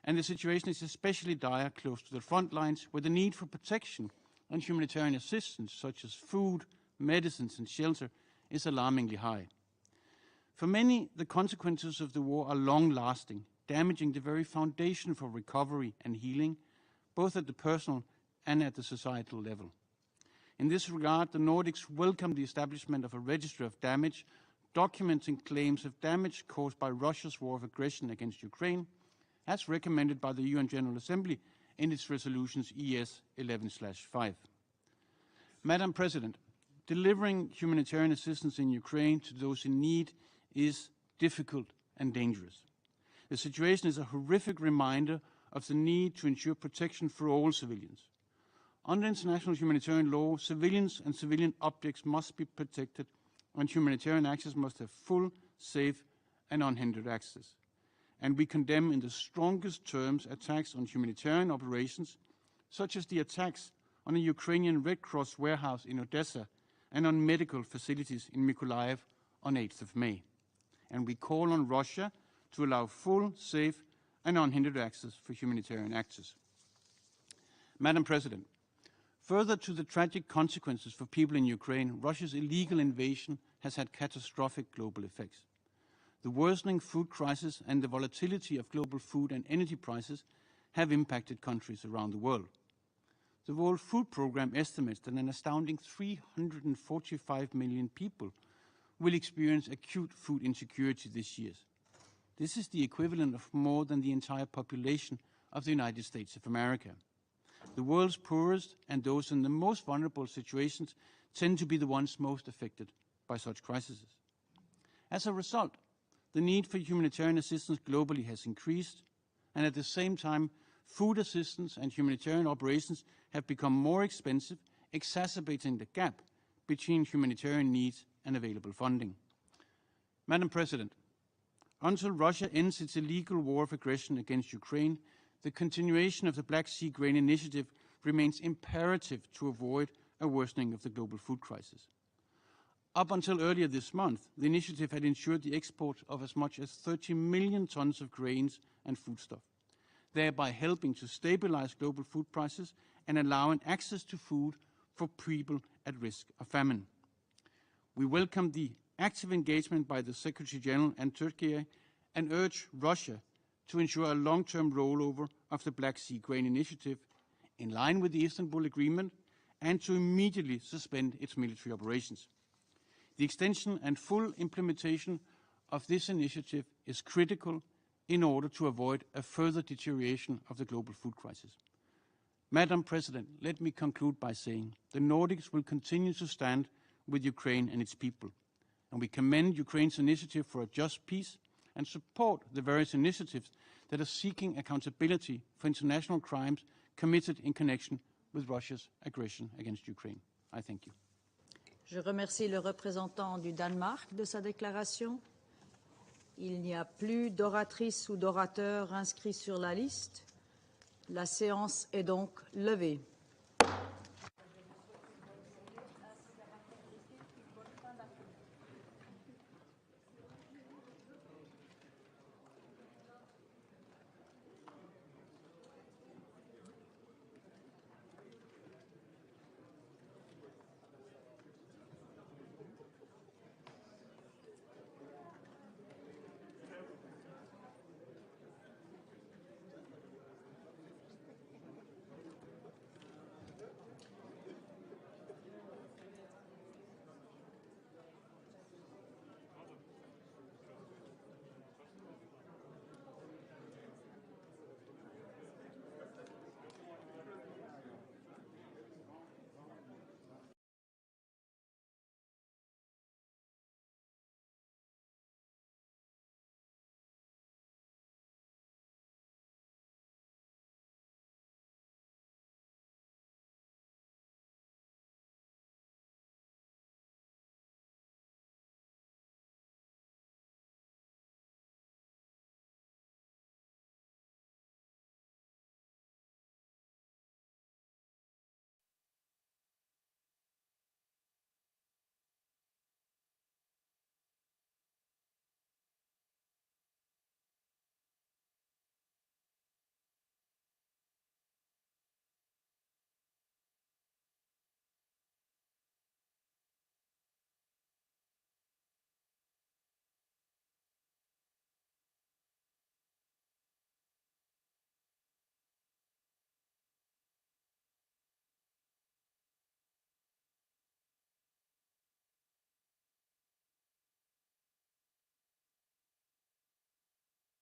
and the situation is especially dire close to the front lines, where the need for protection and humanitarian assistance, such as food, medicines and shelter, is alarmingly high. For many, the consequences of the war are long-lasting, damaging the very foundation for recovery and healing, both at the personal and at the societal level. In this regard, the Nordics welcome the establishment of a registry of damage, documenting claims of damage caused by Russia's war of aggression against Ukraine, as recommended by the UN General Assembly in its resolutions ES 11/5. Madam President, delivering humanitarian assistance in Ukraine to those in need is difficult and dangerous. The situation is a horrific reminder of the need to ensure protection for all civilians. Under international humanitarian law, civilians and civilian objects must be protected, and humanitarian access must have full, safe and unhindered access. And we condemn in the strongest terms attacks on humanitarian operations, such as the attacks on a Ukrainian Red Cross warehouse in Odessa and on medical facilities in Mykolaiv on 8th of May. And we call on Russia to allow full, safe and unhindered access for humanitarian actors. Madam President, further to the tragic consequences for people in Ukraine, Russia's illegal invasion has had catastrophic global effects. The worsening food crisis and the volatility of global food and energy prices have impacted countries around the world. The World Food Programme estimates that an astounding 345 million people will experience acute food insecurity this year. This is the equivalent of more than the entire population of the United States of America. The world's poorest and those in the most vulnerable situations tend to be the ones most affected by such crises. As a result, the need for humanitarian assistance globally has increased, and at the same time, food assistance and humanitarian operations have become more expensive, exacerbating the gap between humanitarian needs and available funding. Madam President, until Russia ends its illegal war of aggression against Ukraine, the continuation of the Black Sea Grain Initiative remains imperative to avoid a worsening of the global food crisis. Up until earlier this month, the initiative had ensured the export of as much as 30 million tons of grains and foodstuff, thereby helping to stabilize global food prices and allowing access to food for people at risk of famine. We welcome the active engagement by the Secretary General and Turkey and urge Russia to ensure a long-term rollover of the Black Sea Grain Initiative in line with the Istanbul Agreement and to immediately suspend its military operations. The extension and full implementation of this initiative is critical in order to avoid a further deterioration of the global food crisis. Madam President, let me conclude by saying the Nordics will continue to stand with Ukraine and its people, and we commend Ukraine's initiative for a just peace and support the various initiatives that are seeking accountability for international crimes committed in connection with Russia's aggression against Ukraine. I thank you. Je remercie le représentant du Danemark de sa déclaration. Il n'y a plus d'oratrices ou d'orateurs inscrits sur la liste. La séance est donc levée.